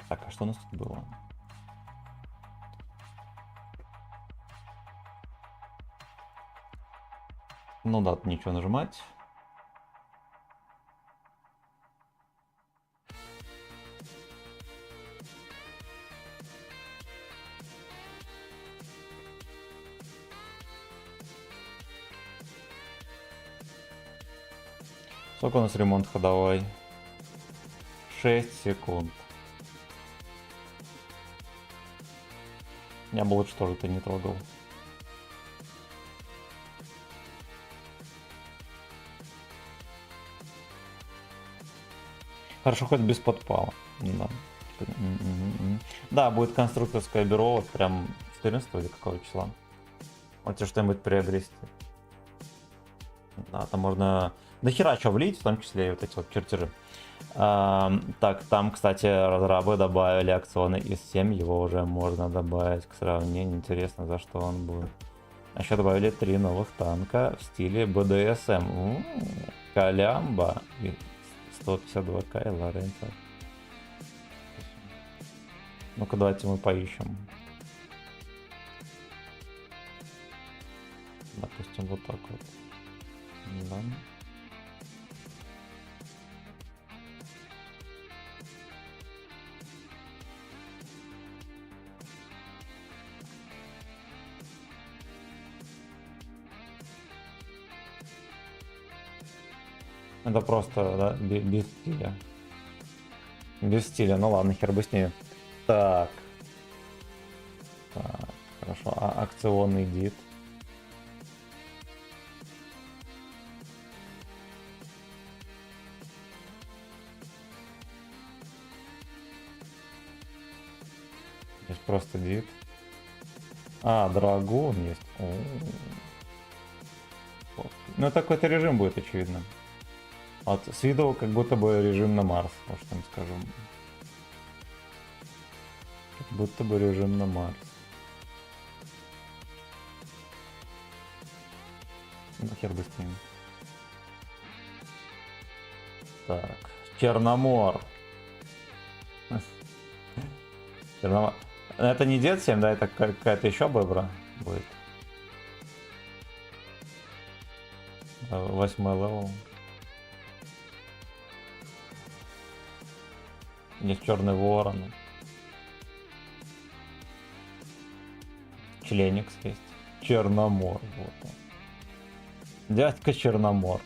Так, а что у нас тут было? Ну да, тут ничего нажимать. Сколько у нас ремонт ходовой? 6 секунд. Я бы лучше тоже это не трогал. Хорошо, хоть без подпала. Да. Да, будет конструкторское бюро, вот прям 14 или какого числа. Вот тебе что-нибудь приобрести. Да, там можно дохера что влить, в том числе и вот эти вот чертежи. Так, там, кстати, разрабы добавили акционный ИС-7, его уже можно добавить к сравнению. Интересно, за что он будет. А еще добавили 3 новых танка в стиле БДСМ. Колямба и 152К и Лоренцо. Ну-ка, давайте мы поищем. Допустим, вот так вот. Да. Это просто, да, без стиля. Без стиля, ну ладно, хер бы с ней. Так. Так, хорошо. А акционный дит. Здесь просто дит. А, драгун есть. Ну, такой-то режим будет, очевидно. Вот с виду как будто бы режим на Марс, вот что я скажу. Как будто бы режим на Марс. Ну, хер бы с ним. Так, Черномор. Черномор. Это не Дед 7, да, это какая-то еще бебра будет. 8-й левел. Есть черный ворон. Членикс есть. Черномор. Вот он. Дядька Черномор.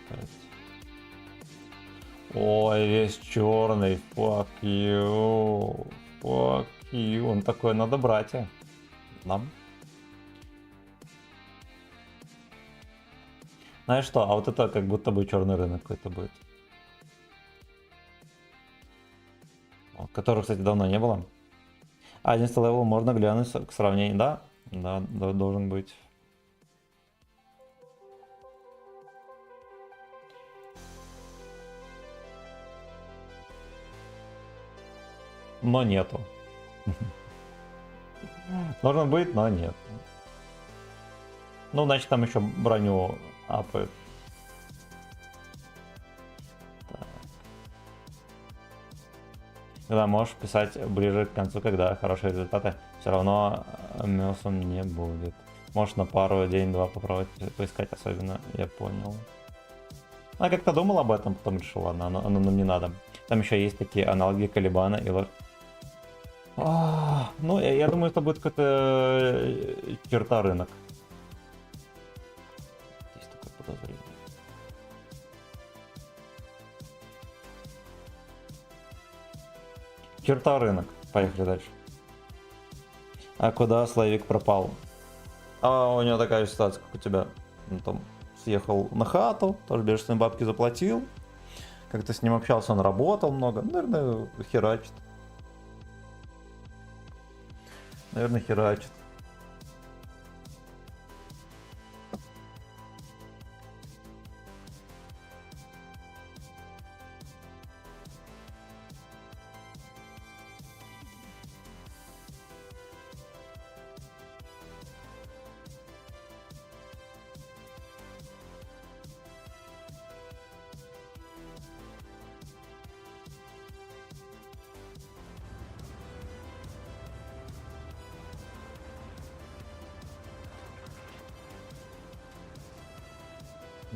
Так, ой, весь черный. Fuck you. Fuck you. Он такой, надо брать, а. Нам. Знаешь что, а вот это как будто бы черный рынок какой-то будет. Которых, кстати, давно не было. 11 левел можно глянуть к сравнению, да? Да, должен быть. Но нету. Должен быть, но нет. Ну, значит, там еще броню апает. Да, можешь писать ближе к концу, когда хорошие результаты. Все равно мясом не будет. Можешь на пару, день-два попробовать поискать, особенно, я понял. А как-то думал об этом, потом решил, ладно, оно нам не надо. Там еще есть такие аналоги Калибана и ну, я думаю, это будет какой-то черта рынок. Есть такое подозрение. Черта рынок. Поехали дальше. А куда Славик пропал? А у него такая же ситуация, как у тебя. Он там съехал на хату, тоже бешеные бабки заплатил. Как-то с ним общался, он работал много. Наверное, херачит. Наверное, херачит.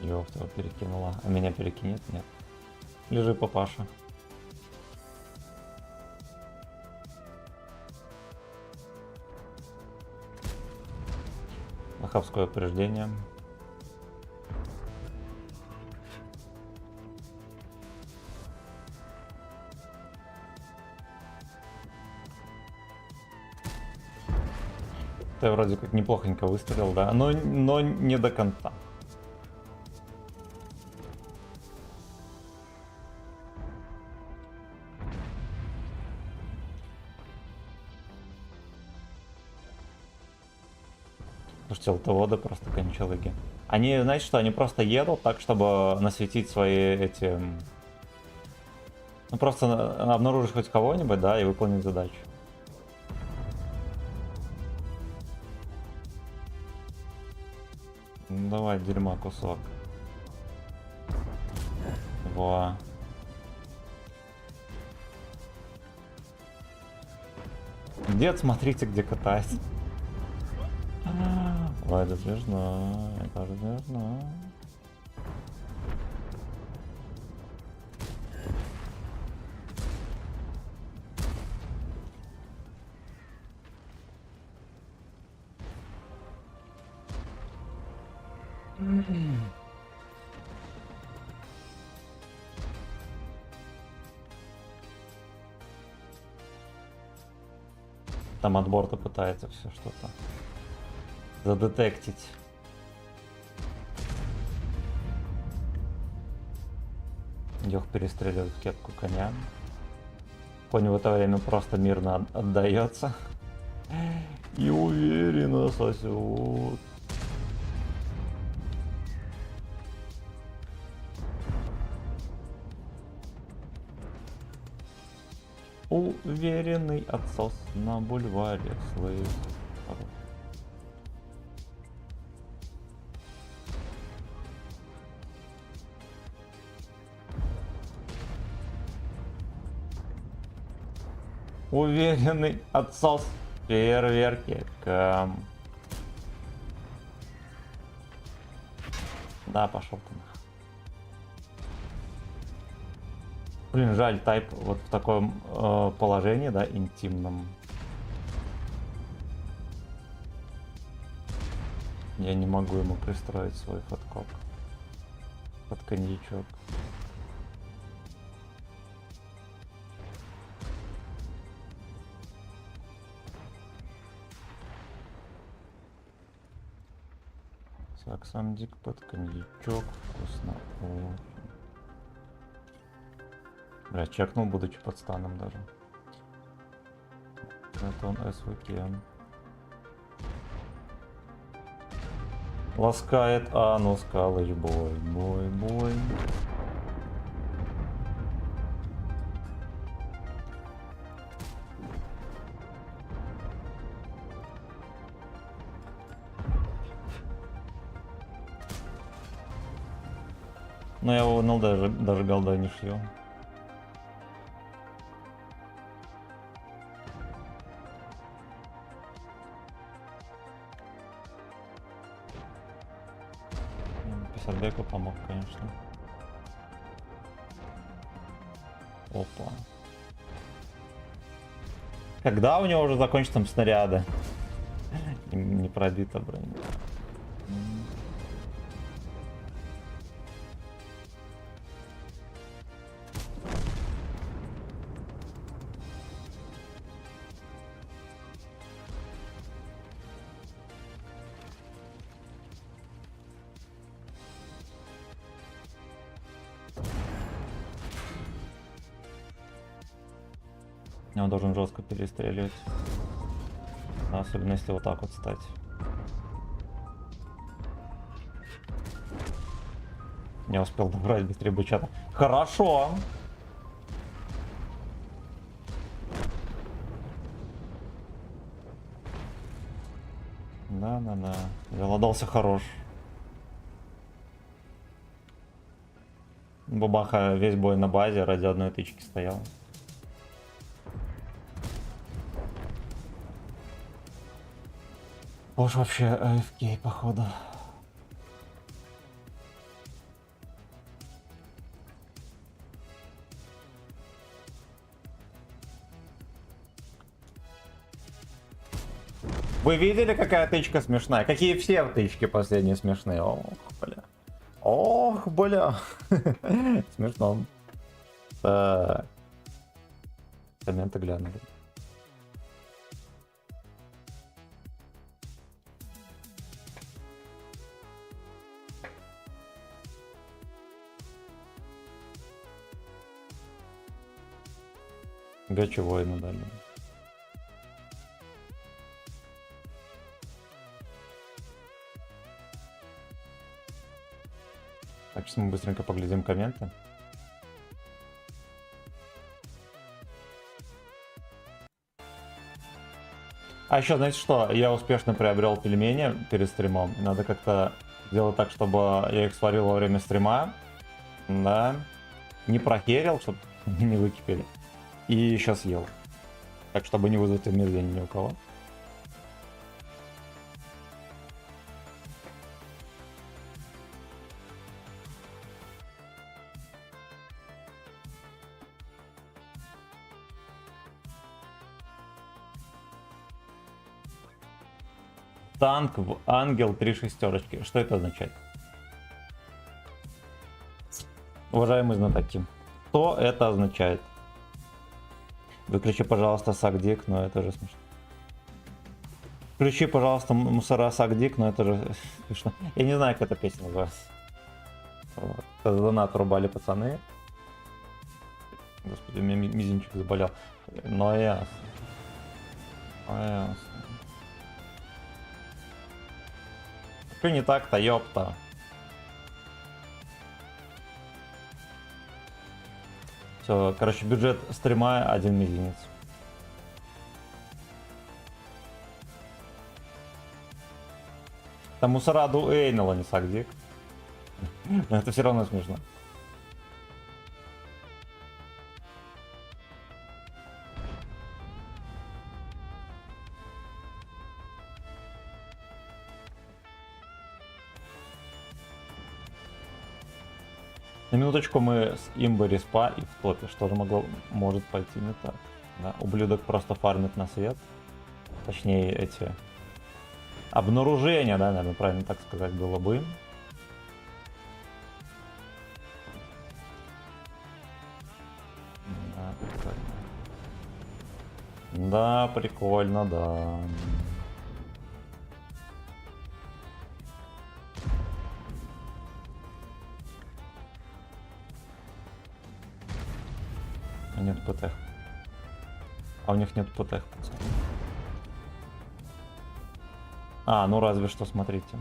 Ёпта, его перекинула. А меня перекинет? Нет. Лежи, папаша. Лоховское упреждение. Ты вроде как неплохонько выстрелил, да? Но не до конца. Слушайте, ЛТВоды просто кончалыги. Они, знаете что, они просто едут так, чтобы насветить свои эти... Ну просто обнаружить хоть кого-нибудь, да, и выполнить задачу. Ну, давай, дерьма кусок. Во. Дед, смотрите, где катается. Ой, это смешно, это смешно. Там от борта пытается все что-то задетектить. Йох перестреливает в кепку коня. Конь в это время просто мирно отдается. И уверенно сосет. Уверенный отсос на бульваре слышит. Уверенный отсос фейерверки. Да, пошел ты нахуй. Блин, жаль, тайп вот в таком положении, да, интимном. Я не могу ему пристроить свой фоткоп под коньячок. Саксандик под коньячок, вкусно. Очень. Бля, чекнул, будучи под станом даже. Это он СВК. Ласкает анус, Калыч бой, бой, бой. Но я его НЛ даже голдой не шью. Писарбеку помог, конечно. Опа. Когда у него уже закончатся там снаряды? Не пробита броня. Он должен жестко перестреливать. Особенно если вот так вот стать. Не успел добрать быстрее бычата. Хорошо! Да. Голодался хорош. Бабаха весь бой на базе ради одной тычки стоял. Уж вообще AFK, походу. Вы видели, какая тычка смешная? Какие все тычки последние смешные? Ох, бля. Ох, бля. Смешно. Так. Комменты глянули. Гачу войну дали. Так, сейчас мы быстренько поглядим комменты. А еще, знаете что? Я успешно приобрел пельмени перед стримом. Надо как-то сделать так, чтобы я их сварил во время стрима. Да. Не прохерил, чтобы не выкипели. И еще съел. Так, чтобы не вызвать омерзение ни у кого. Танк в ангел 3 шестерочки. Что это означает? Уважаемые знатоки, что это означает? Выключи, пожалуйста, Сагдик, но это же смешно. Включи, пожалуйста, мусора Сагдик, но это же смешно. Я не знаю, как эта песня называется. Вот. За донат рубали пацаны. Господи, у меня мизинчик заболел. Но ясно. Ясно. Что не так-то, ёпта. Все, короче, бюджет стрима 1 мизинец. Там мусораду Эйнела, не Сагдик. Но это все равно смешно. На минуточку мы с имбой респа и в топе. Что же может пойти не так? Да, ублюдок просто фармит на свет. Точнее, эти обнаружения, да, наверное, правильно так сказать было бы. Да, прикольно, да. Нет ПТ. А у них нет ПТ, пацаны. А, ну разве что, смотрите.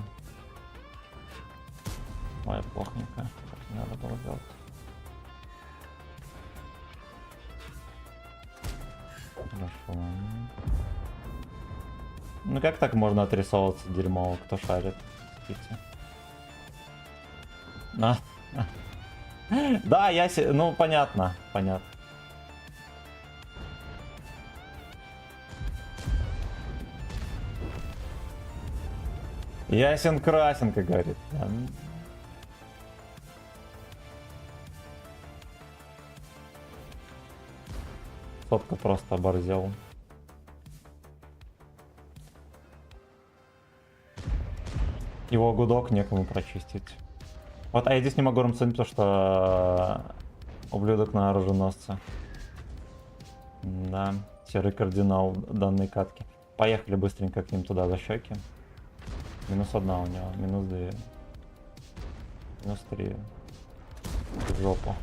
Ой, плохненько. Так не надо было делать. Хорошо. Ну как так можно отрисовываться дерьмово, кто шарит? Скажите. А. Да, ну понятно, понятно. Ясен красен, как говорит. Да. Сотка просто оборзел. Его гудок некому прочистить. Вот, а я здесь не могу рамценить, потому что ублюдок на оруженосце. Да, серый кардинал данной катки. Поехали быстренько к ним туда за щеки. -1 у него, -2. -3. В жопу.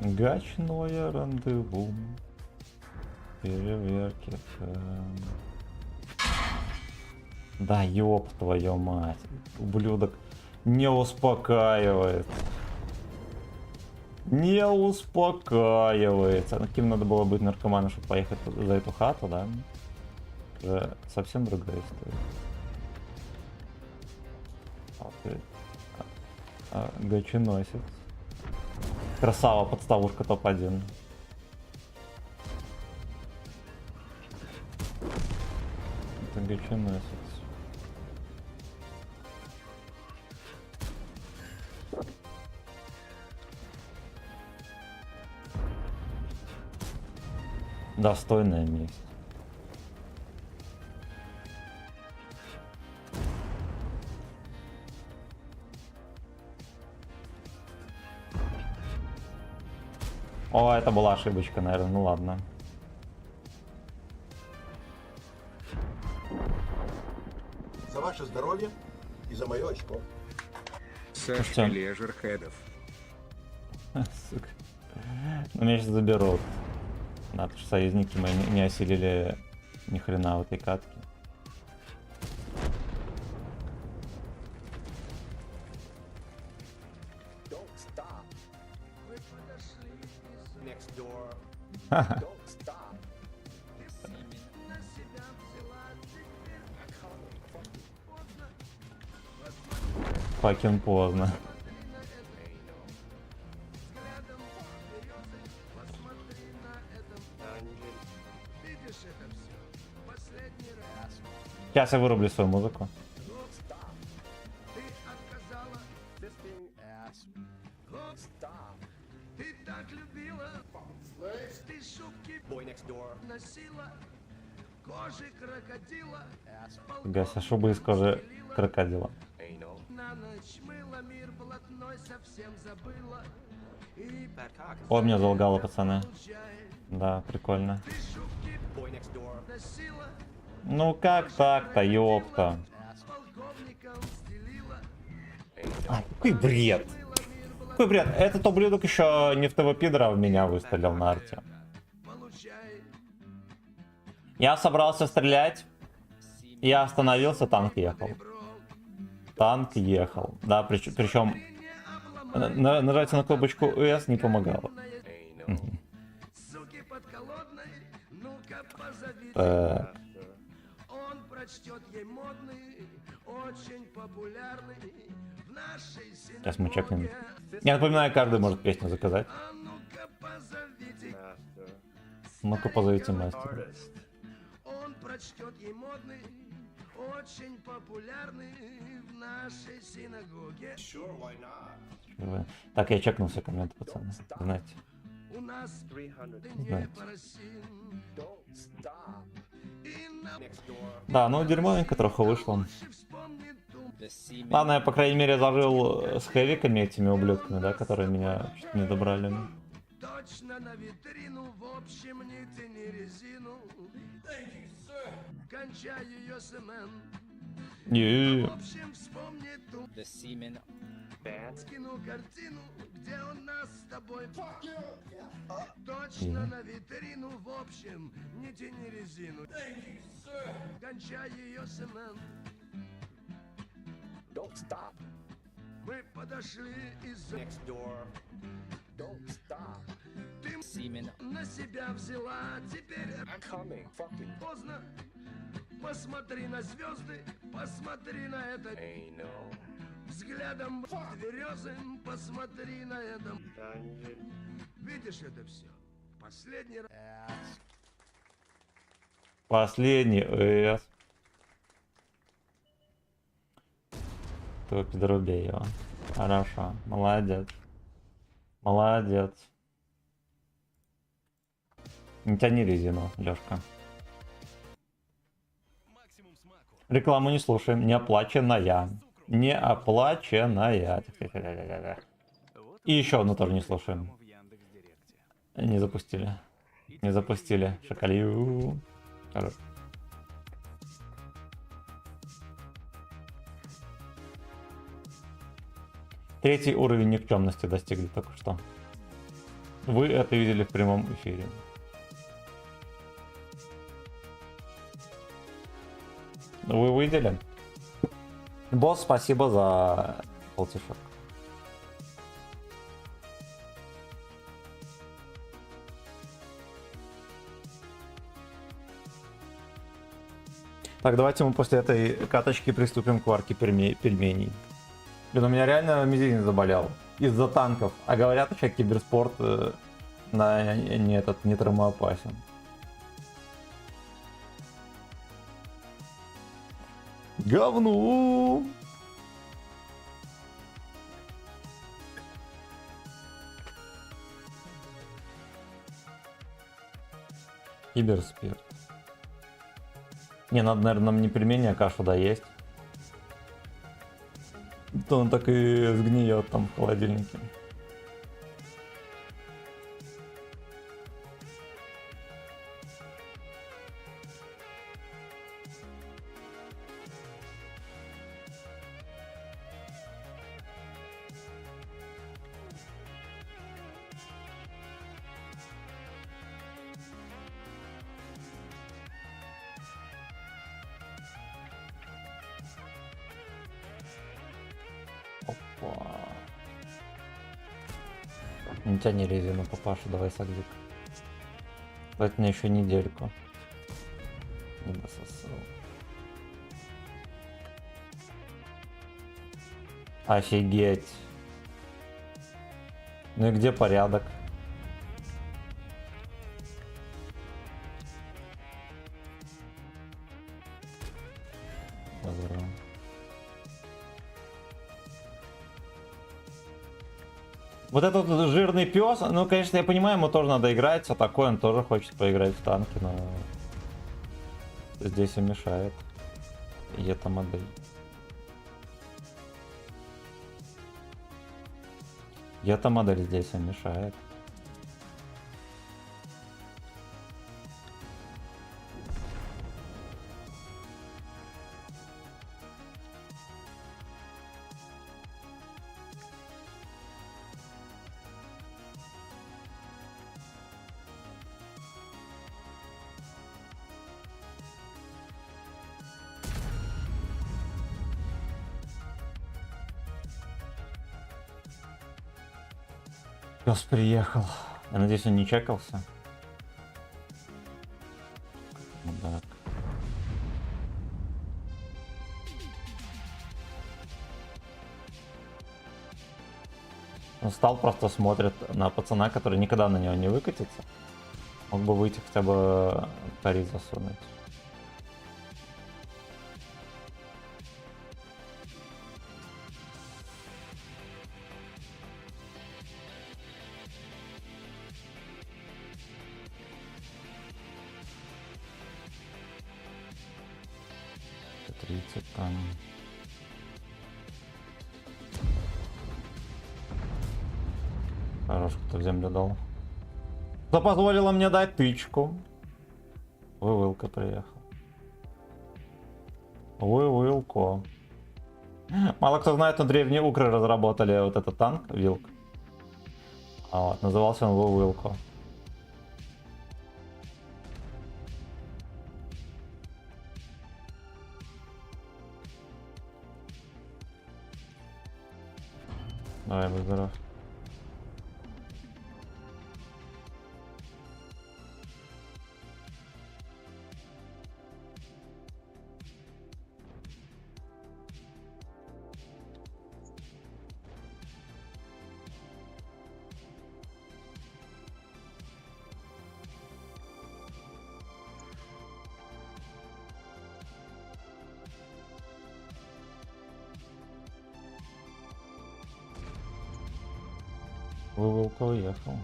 Гачное рандеву. Переверки. Да ёб твою мать. Ублюдок не успокаивает. Не успокаивается. Ну, кем надо было быть наркоманом, чтобы поехать за эту хату, да? Это совсем другая история. Гаченосец. Красава, подставушка топ-1. Это гаченосец. Достойная месть. О, это была ошибочка, наверное. Ну ладно. За ваше здоровье и за мое очко. Сашка Лежерхедов. Сука. Ну, меня сейчас заберут. Надо, что союзники мои не осилили ни хрена в этой катке. Факин поздно. Сейчас я вырублю свою музыку. Гася, шубы из кожи крокодила. О, меня залгало, пацаны. Да, прикольно. Ну как так-то, ёпта. А, какой бред. Какой бред. Этот ублюдок еще не в ТВ пидора в меня выстрелил на арте. Я собрался стрелять. Я остановился, танк ехал. Танк ехал. Да, причем нажатие на кнопочку S не помогало. Сейчас мы чекнем. Я напоминаю, каждый может песню заказать. Ну-ка позовите мастера. Он прочтет ей модный, очень популярный в нашей синагоге. Так, я чекнул все комменты, пацаны. Знаете. Знаете. Да, ну дерьмовенько трохи вышло. Ладно, я, по крайней мере, зажил с хэвиками этими ублюдками, да, которые меня чуть не добрали. Точно на витрину, в общем, не тяни резину. Кончай ее, Семен. Не. Скину картину, где он нас с тобой. Не. Точно на витрину, в общем, не тяни резину. Кончай ее семен. Don't stop. Мы подошли из-за... Next door. Don't stop. Ты на себя взяла, теперь I'm coming. Fucking. поздно. Посмотри на звезды, посмотри на это. Hey, no. Взглядом березы, посмотри на это. Видишь это все? Последний раз. Последний эс. Ты подруби его. Хорошо. Молодец. Молодец. Не тяни резину, Лёшка. Рекламу не слушаем. Не оплаченная. Не оплаченная. И еще одну тоже не слушаем. Не запустили. Не запустили. Шакалью. Хорошо. Третий уровень никчемности достигли только что. Вы это видели в прямом эфире. Вы видели? Босс, спасибо за полтишок. Так, давайте мы после этой каточки приступим к варке пельменей. Блин, у меня реально мизинец заболел из-за танков. А говорят, еще киберспорт не травмоопасен. Говно! Киберспирт. Не, надо, наверное, нам не пельмени, а кашу доесть. То он так и сгниет там в холодильнике. Опа. Не тяни резину, папаша, давай сагдик. Дать мне еще недельку. Не дососал. Офигеть. Ну и где порядок? Здорово. Вот этот вот жирный пес, ну, конечно, я понимаю, ему тоже надо играть, а такой он тоже хочет поиграть в танки, но здесь и мешает. И эта модель. И эта модель здесь и мешает. Пес приехал. Я надеюсь, он не чекался. Мудак. Он встал, просто смотрит на пацана, который никогда на него не выкатится. Мог бы выйти хотя бы пари засунуть. Там. Хорошо, кто в землю дал. Что позволило мне дать тычку. Вывылка приехал. Вывылка. Вилко. Мало кто знает, но древние укры разработали вот этот танк, Вилк. Вот, назывался он Вилко. Давай, будь здоров. Вилко уехал.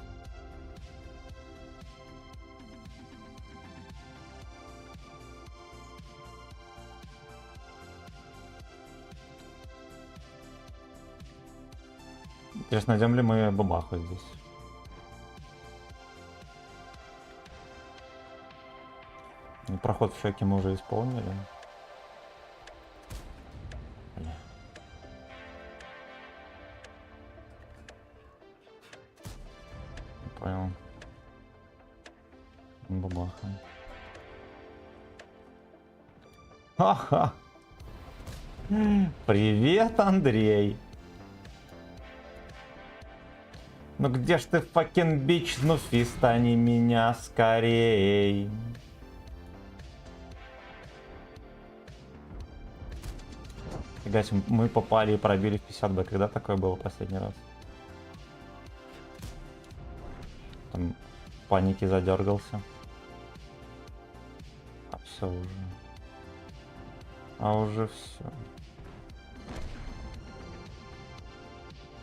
Интересно, найдем ли мы бабаху здесь? Ну, проход в шоке мы уже исполнили. Бля. Не понял. Бабаха. Ха-ха! Привет, Андрей! Ну где ж ты, факен бич, ну фистани меня скорей. Фига себе, мы попали и пробили в 50 Б. Когда такое было последний раз? Там в панике задергался. А все уже. А уже все.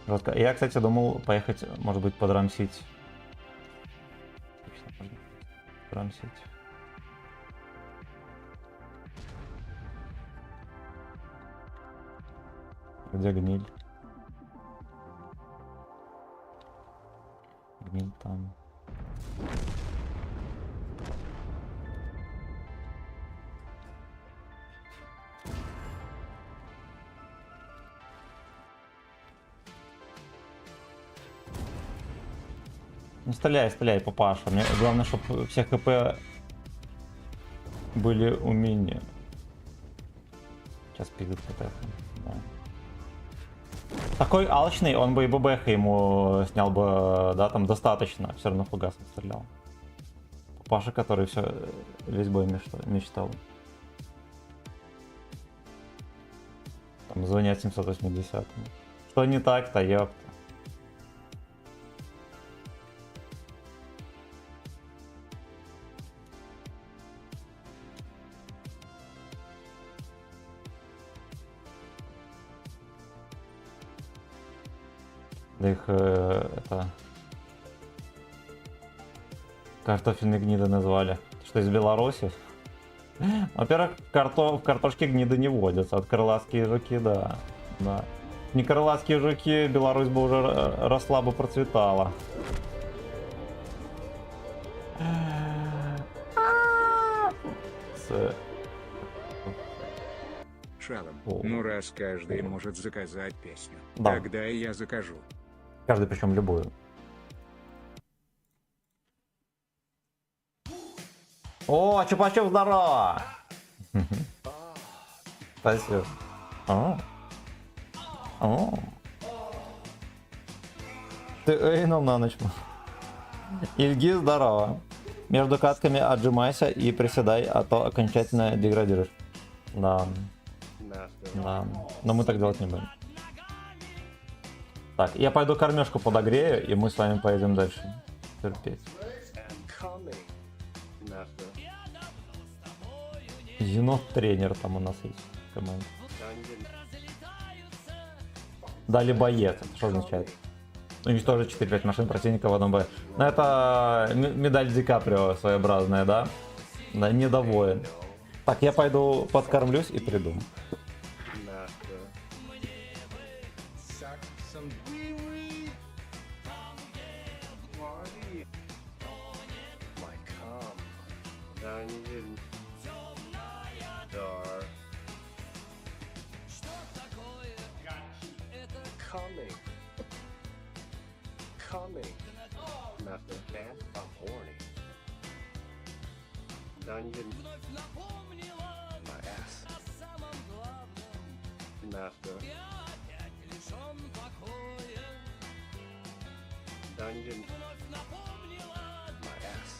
Жестко. Я, кстати, думал поехать, может быть, подрамсить. Подрамсить. Где гниль? Гниль там. Ну стреляй, стреляй, папаша. Мне главное, чтобы все КП были у меня. Сейчас пиздит вот это. Да. Такой алчный, он бы и ББХ ему снял бы, да, там достаточно. Все равно фугас стрелял. Папаша, который все весь бой мечтал. Там звонят 780. Что не так-то, ёпта. Да их это картофельные гниды назвали. Что из Беларуси? Во-первых, в картошке гниды не водятся. От крылатские жуки, да. Да. Не крылатские жуки, Беларусь бы уже росла бы, процветала. Шалом. О. Ну раз каждый может заказать песню, Да. тогда и я закажу. Каждый, причем любую. О, Чупа-Чуп, здорово! Спасибо. О. Ты эйнул на ночь. Ильги, здорово. Между катками отжимайся и приседай, а то окончательно деградируешь. Да. Да. Но мы так делать не будем. Так, я пойду кормежку подогрею, и мы с вами поедем дальше. Терпеть. Енот-тренер там у нас есть в команде. Дали боец. Это что означает? Уничтожить 4-5 машин противника в одном бою. Ну это медаль Ди Каприо своеобразная, да? Да, недоволен. Так, я пойду подкормлюсь и приду. Coming. Master fan, I'm horny. Dungeon. My ass. Master. Dungeon. My ass.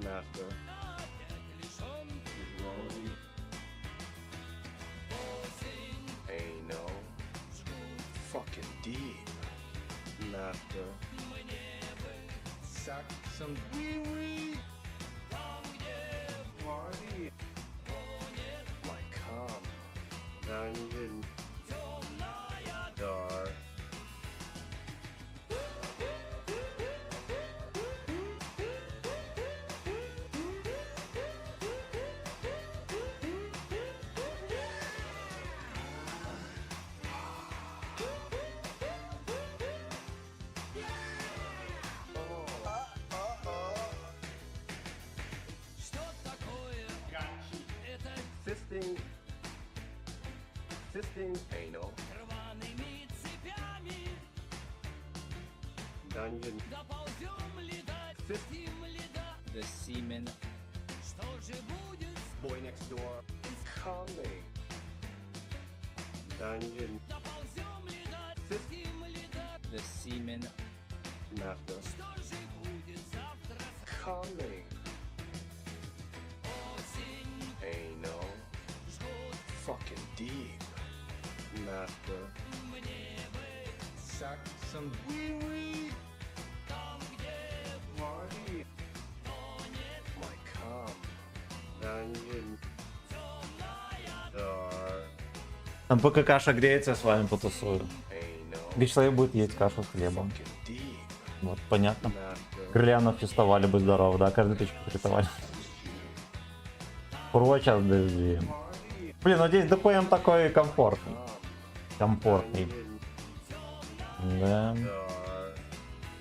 Master. Rolling. Ain't no. Fucking deep. Master. Suck some wee-wee. Party. My cum. Dungeon. Dark. Fisting. Fisting anal. Dungeon. Fist. The semen. Boy next door. Coming. Dungeon. Fist. The semen. Master. Coming. Ain't no. Fucking deep. Master. Suck some wee-wee. Party. My cum. Dungeon. Dark. Там пока каша греется, я с вами потусую. Ain't no. Где человек будет есть кашу с хлебом. Fucking deep. Вот, понятно. Master. Крыльянов фестивали, будь здоров, да, каждый точку рисовали. Прочь дожди. Блин, ну здесь ДПМ такой комфортный. Комфортный. Да, Dark.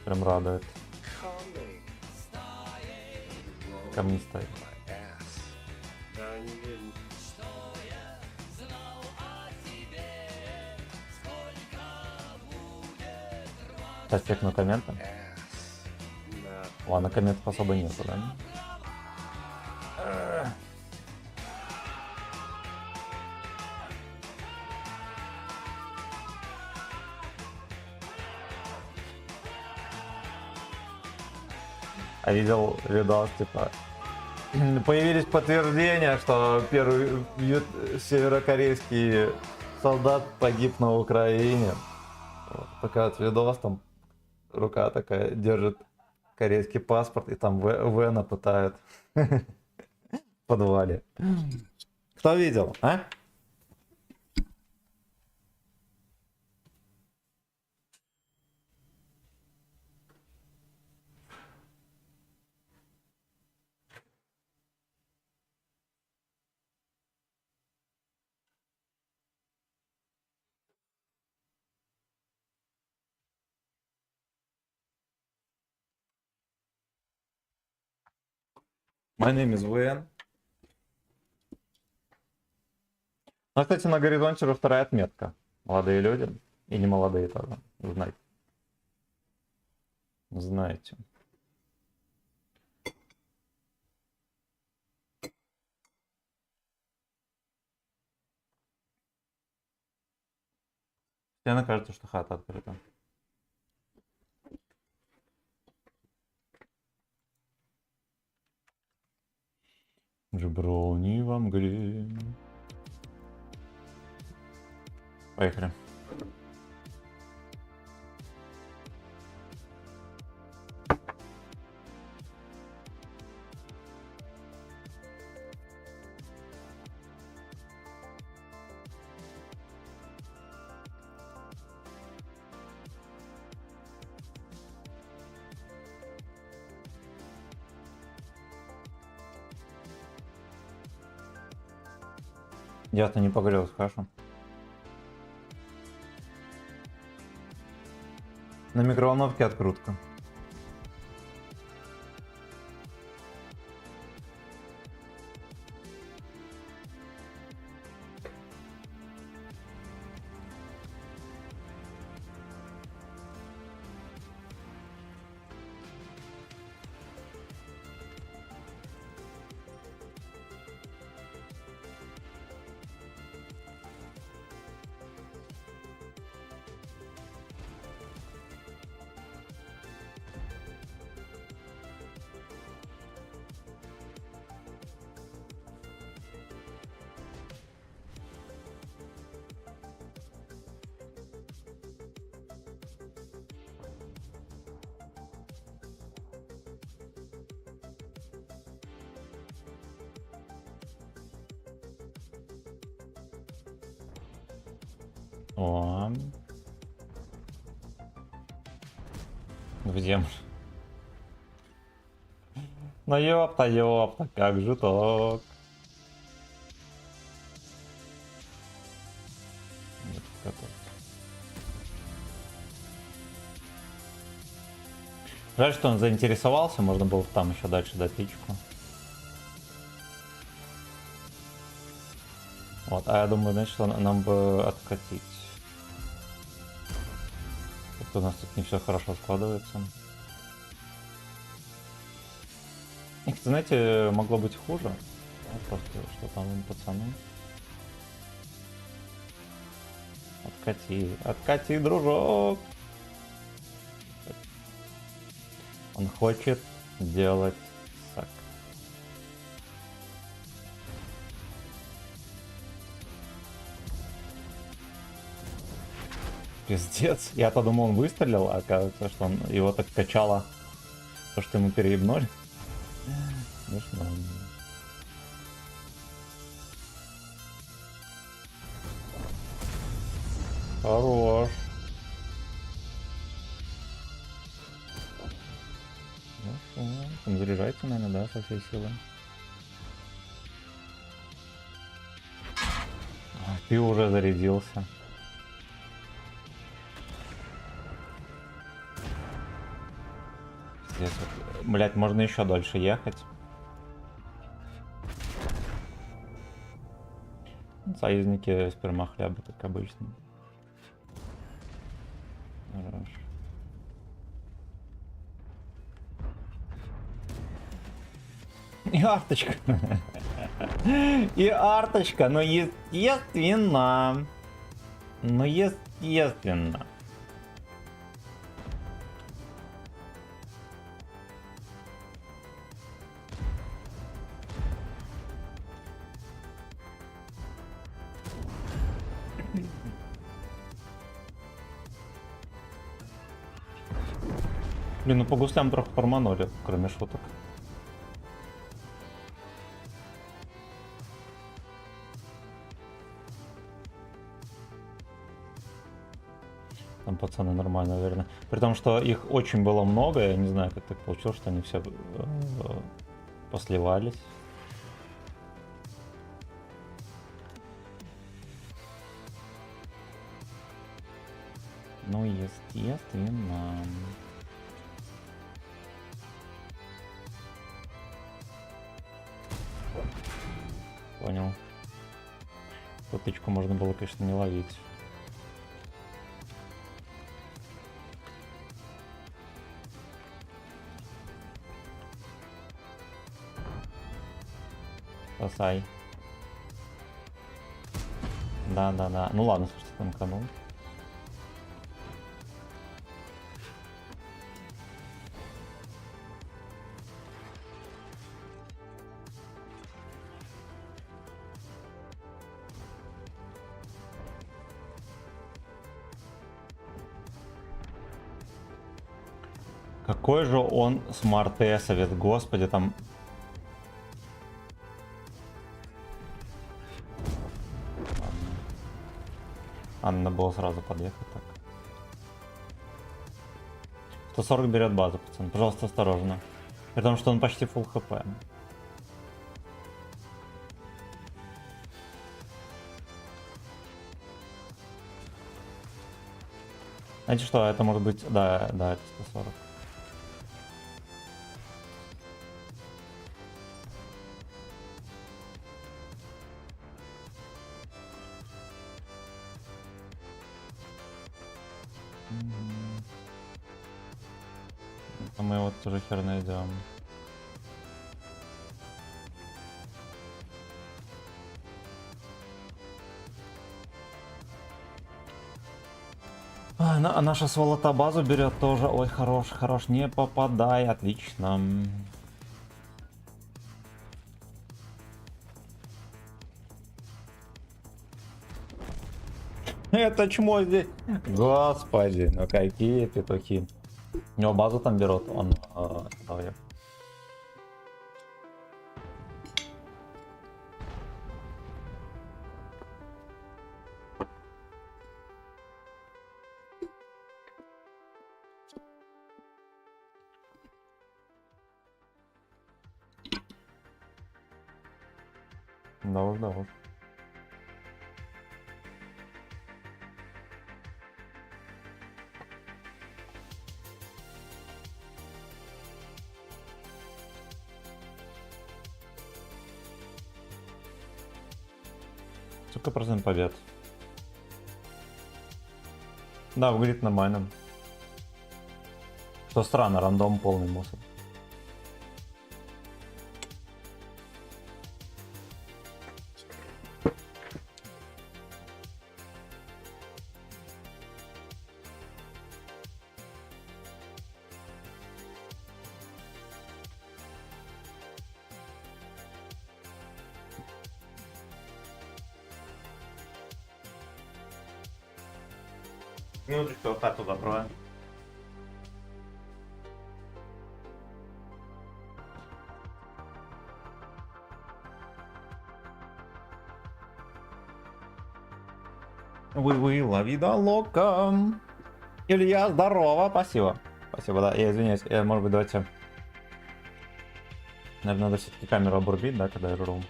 прям радует. Coming. Камнистый. My ass. Dungeon. Сейчас чекну комменты. Ass. Master. Ладно, комментов особо нету, да? А видел видос, типа, появились подтверждения, что первый северокорейский солдат погиб на Украине. Вот, такой вот видос, там рука такая держит корейский паспорт, и там Вена пытают в подвале. Кто видел, а? My name is Вен. Ну, кстати, на горизонте уже вторая отметка. Молодые люди. И не молодые тоже. Знаете. Знаете. Мне кажется, что хата открыта. Джеброни во мгле. Поехали. Ясно, не погрелась кашу. На микроволновке открутка. О. Где мы? Ну ёпта, как же так? Нет, готов. Жаль, что он заинтересовался, можно было там еще дальше дать личку. Вот, а я думаю, значит, что нам бы откатить. Как-то у нас тут не все хорошо складывается. И, кстати, знаете, могло быть хуже. Ну, просто что там пацаны. Откати, дружок. Он хочет делать сак. Пиздец. Я-то думал, он выстрелил, а оказывается, что он его так качало, то, что ему переебнули. Смешно. Хорош. Там заряжается, наверное, да, со всей силы. Ты уже зарядился. Здесь вот, блять, можно еще дольше ехать. Союзники сперма хляба, как обычно. Хорошо. И арточка. И арточка, но естественно. Ну естественно. Блин, ну по гуслям трохи порманули, кроме шуток. Там пацаны нормально, наверное. При том, что их очень было много, я не знаю, как так получилось, что они все посливались. Ну, естественно. Понял. Тычку можно было, конечно, не ловить. Спасай. Да. Ну ладно, слушайте, там канул. Какой же он смарт-эсовец, господи, там... Надо было сразу подъехать так. 140 берет базу, пацан. Пожалуйста, осторожно. Потому что он почти фулл хп. Знаете что, это может быть... Да, это 140. А мы вот тоже хер найдем. А наша сволота базу берет тоже. Ой, хорош, не попадай, отлично. Это чмо здесь. Господи, ну какие петухи. У него базу там берут, он человек. Да уж, да уж. Сколько процент побед? Да, выглядит нормально. Что странно, рандом полный мусор. Минуточку, карту закрою. Вы, лавида лока. Илья, здорово, спасибо. Спасибо, да, я извиняюсь, может быть, давайте... Наверное, надо все-таки камеру обрубить, да, когда я жру.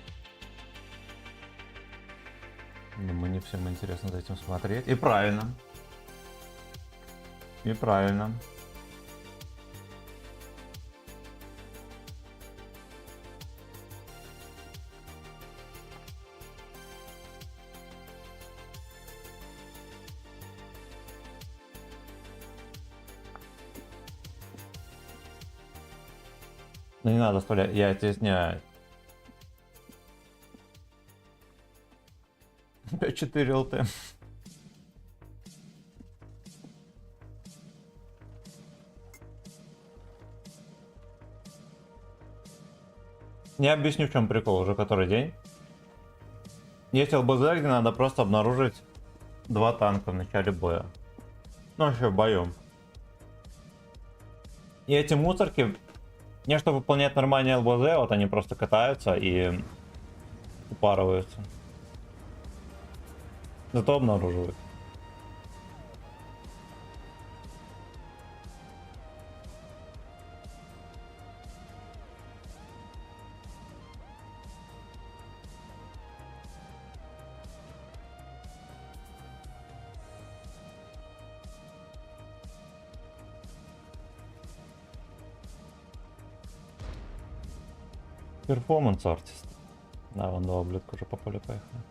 Думаю, не всем интересно за этим смотреть. И правильно. И правильно. Ну не надо оставлять, я тебя стесняюсь. 5-4 ЛТ. Я объясню, в чем прикол уже который день. Есть ЛБЗ, где надо просто обнаружить 2 танка в начале боя. Ну, вообще в бою. И эти мусорки, не чтобы выполнять нормальные ЛБЗ, вот они просто катаются и упарываются. Зато обнаруживают. Перформанс артист. Да, вон 2 ублюдка уже по полю поехали.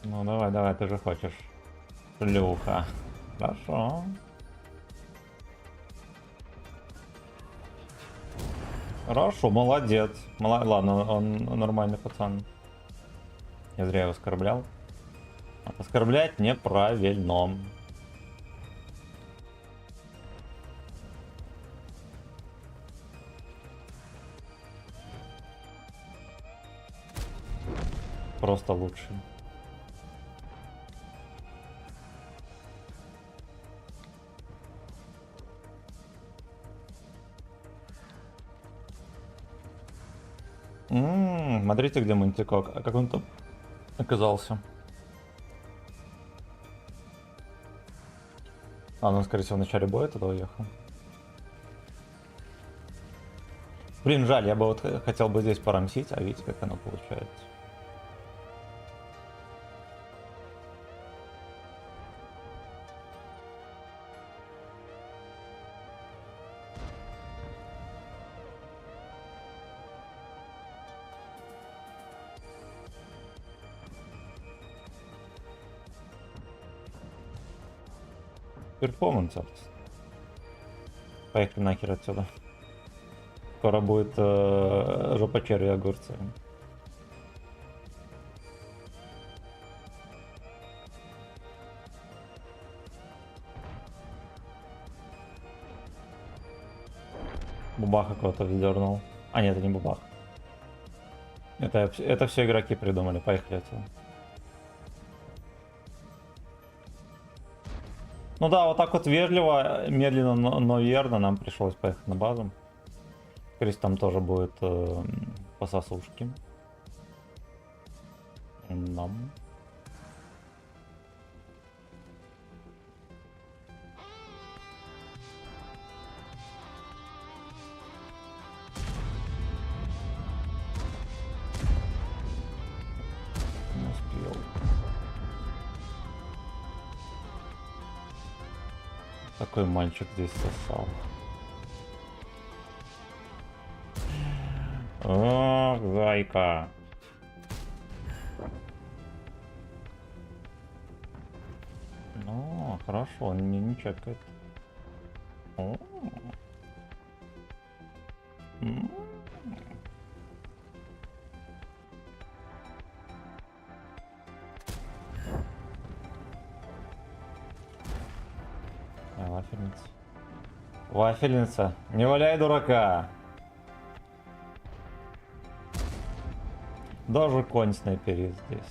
Ну давай, давай, ты же хочешь. Шлюха. Хорошо. Хорошо, молодец. Ладно, он нормальный пацан. Я зря его оскорблял. Оскорблять неправильно. Просто лучше. Смотрите, где Мантикок. А как он там оказался? А, ну, скорее всего, в начале боя туда уехал. Блин, жаль, я бы вот хотел бы здесь порамсить, а видите, как оно получается. Перформанс артист. Поехали нахер отсюда. Скоро будет жопа черви огурцы. Бубаха кого-то вздернул. А нет, это не бубах. Это все игроки придумали. Поехали отсюда. Ну да, вот так вот вежливо, медленно, но верно нам пришлось поехать на базу. Скорее всего, там тоже будет по сосушке. Нам. Такой мальчик здесь сосал. Ох, зайка. Ну, хорошо, он меня не чекает. О. М. Вафельница. Вафельница, не валяй дурака. Даже конь снайперит здесь.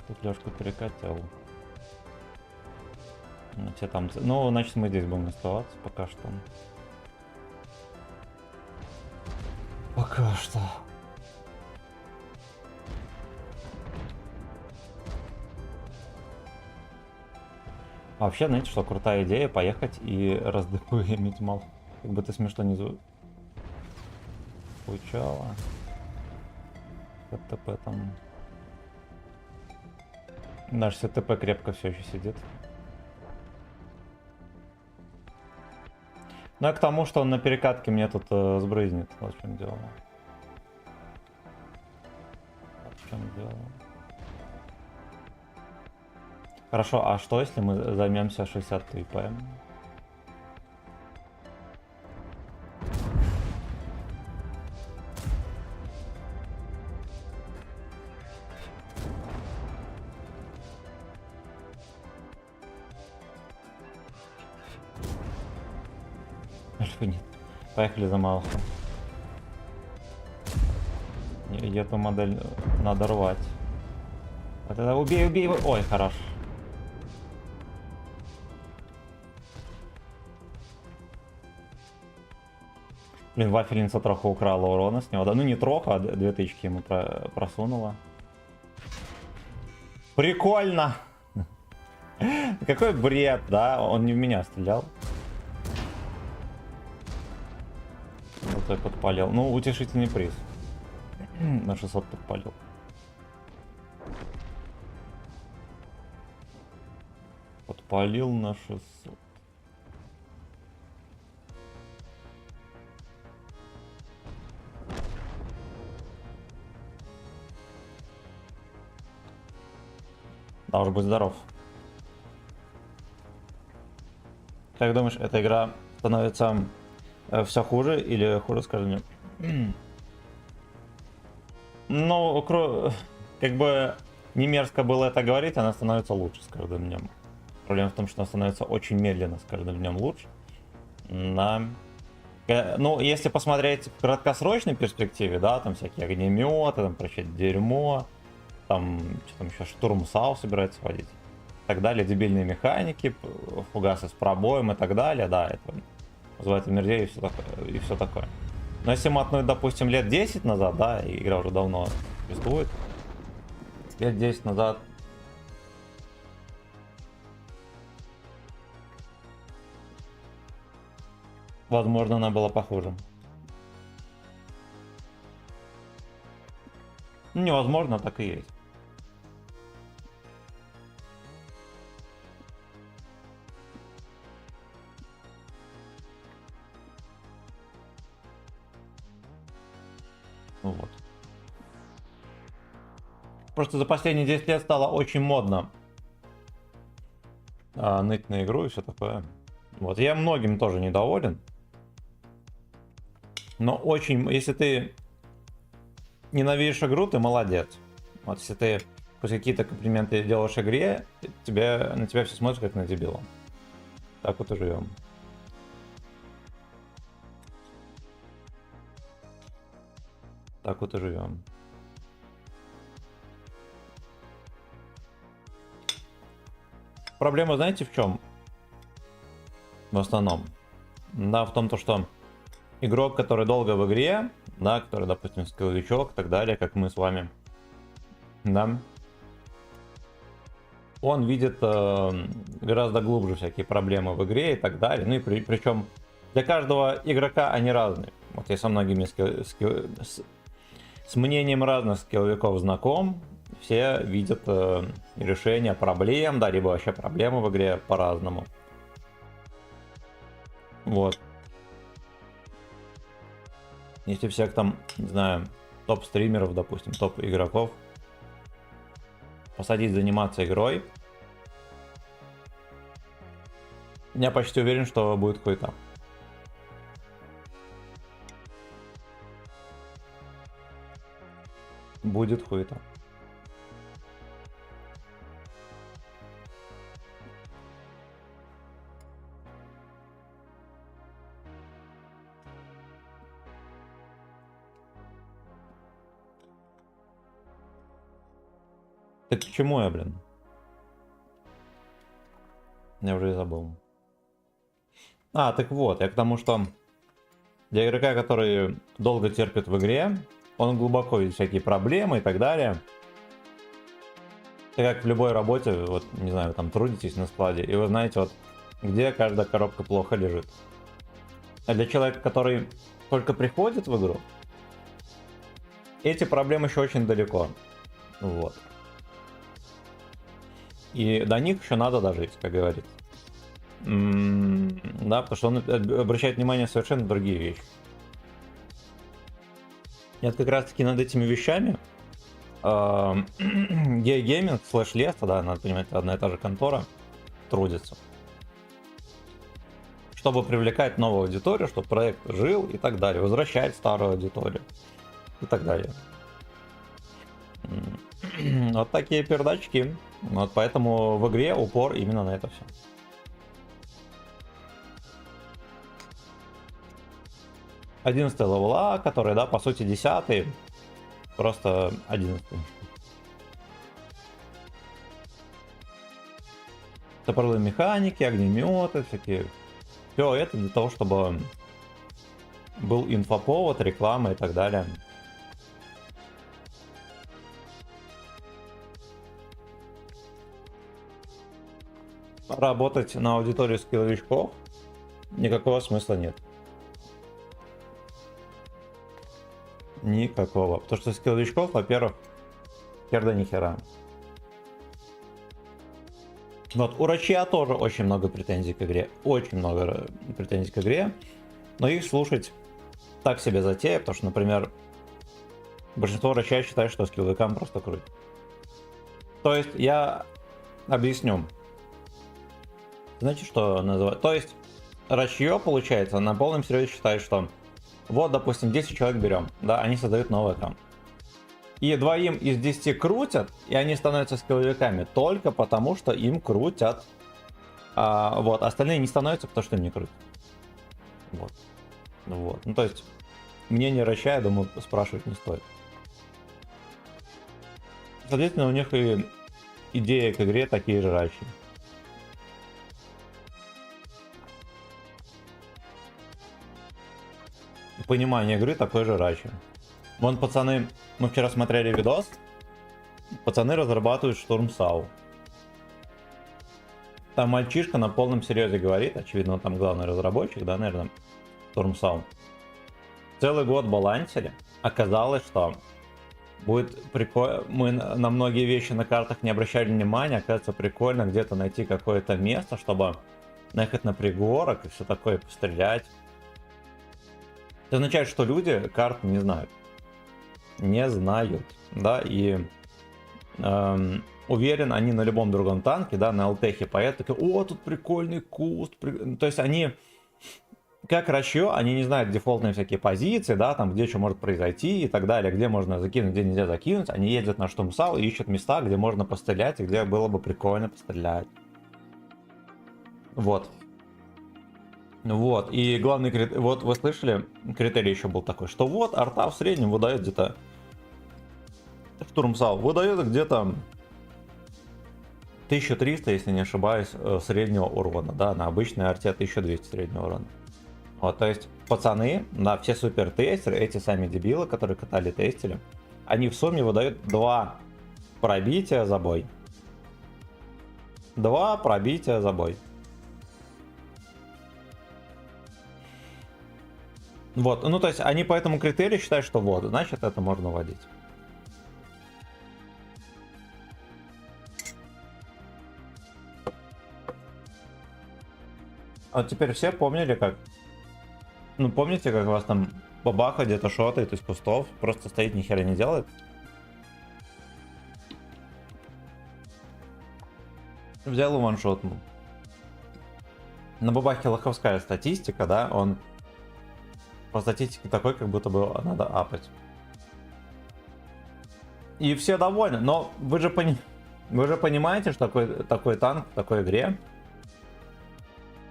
Тут Лёшку перекатил. Ну, те там... Ну, значит, мы здесь будем оставаться пока что. Пока что. А вообще, знаете, что крутая идея поехать и раздепуемить мал. Как бы ты смешно не звучало. ТП там. Наш ТП крепко все еще сидит. Ну, а к тому, что он на перекатке мне тут сбрызнет. Вот в чем дело. Вот в чем дело. Хорошо, а что если мы займемся 60 ТП? Нет. Поехали за Малфа. И эту модель надо рвать. Вот это убей, убей его. Ой, хорош. Блин, вафельница троху украла урона с него. Да, ну не троху, а 2000 ему просунула. Прикольно! Какой бред, да? Он не в меня стрелял. Вот я подпалил. Ну, утешительный приз. На 600 подпалил. Подпалил на 600. Да уж, будь здоров. Как думаешь, эта игра становится все хуже или хуже, скажи мне? Ну, как бы не мерзко было это говорить, она становится лучше с каждым днем. Проблема в том, что она становится очень медленно с каждым днем лучше. Ну, если посмотреть в краткосрочной перспективе, да, там всякие огнеметы, там прочее дерьмо, там, что там еще, штурм САУ собирается вводить, и так далее, дебильные механики, фугасы с пробоем и так далее, да, это вызывает омерзение и все такое. Но если мотнуть, допустим, лет 10 назад, да, и игра уже давно существует, лет 10 назад возможно, она была похуже. Ну, невозможно, так и есть. Ну вот. Просто за последние 10 лет стало очень модно ныть на игру и все такое. Вот, я многим тоже недоволен. Но очень, если ты ненавидишь игру, ты молодец. Вот если ты хоть какие-то комплименты делаешь игре, на тебя все смотрят как на дебила. Так вот и живем. Так вот и живем. Проблема, знаете, в чем? В основном. Да, в том, что игрок, который долго в игре, да, который, допустим, скилловичок и так далее, как мы с вами, да, он видит гораздо глубже всякие проблемы в игре и так далее. Ну и причем для каждого игрока они разные. Вот я со многими с мнением разных скилловиков знаком. все видят решение проблем, да, либо вообще проблемы в игре по-разному. Вот. Если всех там, не знаю, топ-стримеров, допустим, топ-игроков посадить заниматься игрой, я почти уверен, что будет хуета. Будет хуета. Так к чему я, блин? Я уже и забыл. А, так вот, я к тому, что для игрока, который долго терпит в игре, он глубоко видит всякие проблемы и так далее. Это как в любой работе, вот, не знаю, вы там трудитесь на складе, и вы знаете, вот, где каждая коробка плохо лежит. А для человека, который только приходит в игру, эти проблемы еще очень далеко. Вот. И до них еще надо дожить, как говорится. Да, потому что он обращает внимание на совершенно другие вещи. И вот как раз таки над этими вещами Гейминг слэш Леста, да, надо понимать, одна и та же контора, трудится. Чтобы привлекать новую аудиторию, чтобы проект жил и так далее. Возвращать старую аудиторию и так далее. Вот такие передачки. Вот поэтому в игре упор именно на это все. Одиннадцатый левела, который, да, по сути 10-й, просто 11-й. Топорлы механики, огнеметы, всякие. Все это для того, чтобы был инфоповод, реклама и так далее. Работать на аудиторию скилловичков никакого смысла нет. Никакого. Потому что скилловичков, во-первых, хер да ни хера. Вот, у Рачья тоже очень много претензий к игре. Очень много претензий к игре. Но их слушать так себе затея, потому что, например, большинство Рачья считает, что скилловикам просто круть. То есть, я объясню. Знаете, что называют? То есть, Рачье, получается, на полном серьезе считает, что вот, допустим, 10 человек берем, да, они создают новый аккаунт. И двоим из 10 крутят, и они становятся скилловиками только потому, что им крутят. Вот, остальные не становятся, потому что им не крутят. Вот. Вот. Ну, то есть, мнение Рачья, я думаю, спрашивать не стоит. Соответственно, у них и идеи к игре такие же Рачьи. Понимание игры такой же Рачи. Вон, пацаны, мы вчера смотрели видос. Пацаны разрабатывают Штурм САУ. Там мальчишка на полном серьезе говорит, очевидно, он там главный разработчик, да, наверное, Штурм САУ. Целый год балансили. Оказалось, что будет прикольно. Мы на многие вещи на картах не обращали внимания. Оказывается, прикольно где-то найти какое-то место, чтобы наехать на пригорок и все такое, пострелять. Это означает, что люди карт не знают. Не знают, да, и уверен, они на любом другом танке, да, на ЛТХе поедут, такие, о, тут прикольный куст. То есть они, как Рачье, они не знают дефолтные всякие позиции, да, там, где что может произойти и так далее, где можно закинуть, где нельзя закинуть. Они ездят на Штурм САУ и ищут места, где можно пострелять и где было бы прикольно пострелять. Вот. Вот, и главный критерий, вот вы слышали, критерий еще был такой, что вот арта в среднем выдает где-то, Штурм САУ выдает где-то 1300, если не ошибаюсь, среднего урона, да, на обычной арте 1200 среднего урона. Вот, то есть пацаны, да, все супер тестеры, эти сами дебилы, которые катали тестили, они в сумме выдают 2 пробития за бой. 2 пробития за бой. Вот, ну то есть они по этому критерию считают, что вот, значит это можно вводить. А вот теперь все помнили, как... Ну, помните, как вас там бабаха где-то шотает из кустов, просто стоит, ни хера не делает? Взял и ваншотнул. На бабахе лоховская статистика, да, он по статистике такой, как будто бы надо апать. И все довольны, но вы же понимаете, что такой танк в такой игре,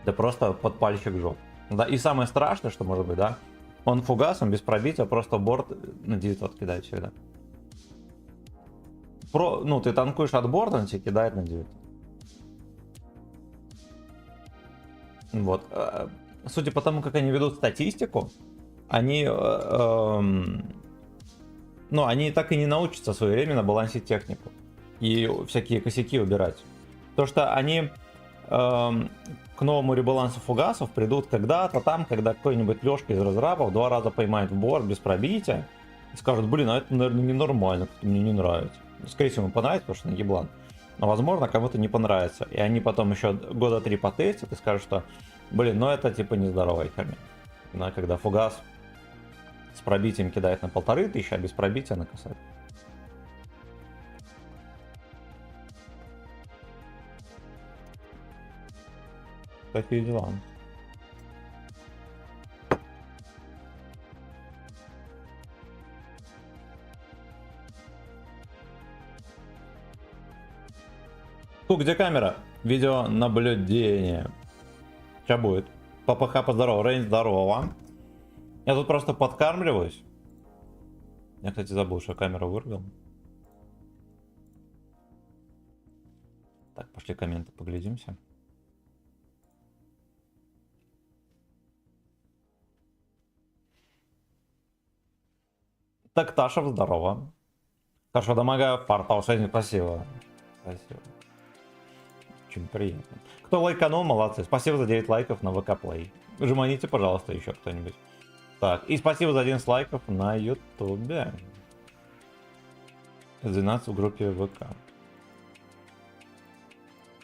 да просто подпальщик жоп. Да, и самое страшное, что может быть, да, он фугасом без пробития просто борт на 900 кидает всегда. Ну, ты танкуешь от борта, он тебе кидает на 900. Вот. Судя по тому, как они ведут статистику, они, ну, они так и не научатся своевременно балансить технику и всякие косяки убирать. То, что они к новому ребалансу фугасов придут когда-то там, когда какой-нибудь Лёшка из разрабов 2 раза поймает в борт без пробития и скажет: блин, а это, наверное, ненормально, как-то мне не нравится. Скорее всего, ему понравится, потому что на еблан. Но, возможно, кому-то не понравится. И они потом еще года 3 потестят и скажут, что, блин, ну это типа нездоровая херня. Да, когда фугас с пробитием кидает на 1500, а без пробития на касатель. Такие дела. Где камера? Видеонаблюдение. Сейчас будет. ППХ, поздорово. Рейн, здорово. Я тут просто подкармливаюсь. Я, кстати, забыл, что камеру вырубил. Так, пошли комменты поглядимся. Так, Ташев, здорово. Хорошо, дамага, портал, спасибо. Спасибо. Очень приятно. Кто лайканул, молодцы. Спасибо за 9 лайков на ВК Play. Жманите, пожалуйста, еще кто-нибудь. Так, и спасибо за 11 лайков на Ютубе. 12 в группе ВК.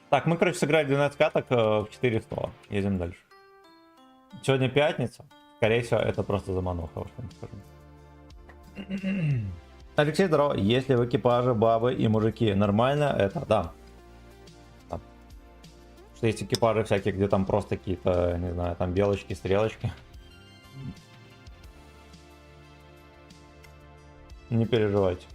Так, мы, короче, сыграли 12 каток в 400. Едем дальше. Сегодня пятница. Скорее всего, это просто замануха, вот что скажу. Алексей, здорово. Если в экипаже бабы и мужики нормально, это да. Что есть экипажи всякие, где там просто какие-то, не знаю, там белочки, стрелочки. Не переживайте.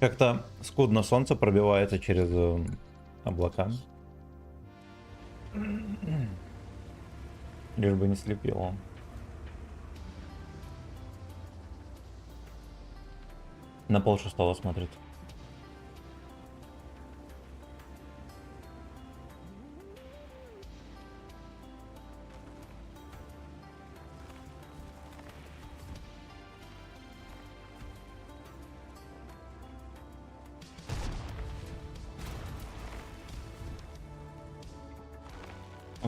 Как-то скудно солнце пробивается через облака. Лишь бы не слепило. На 5:30 смотрит.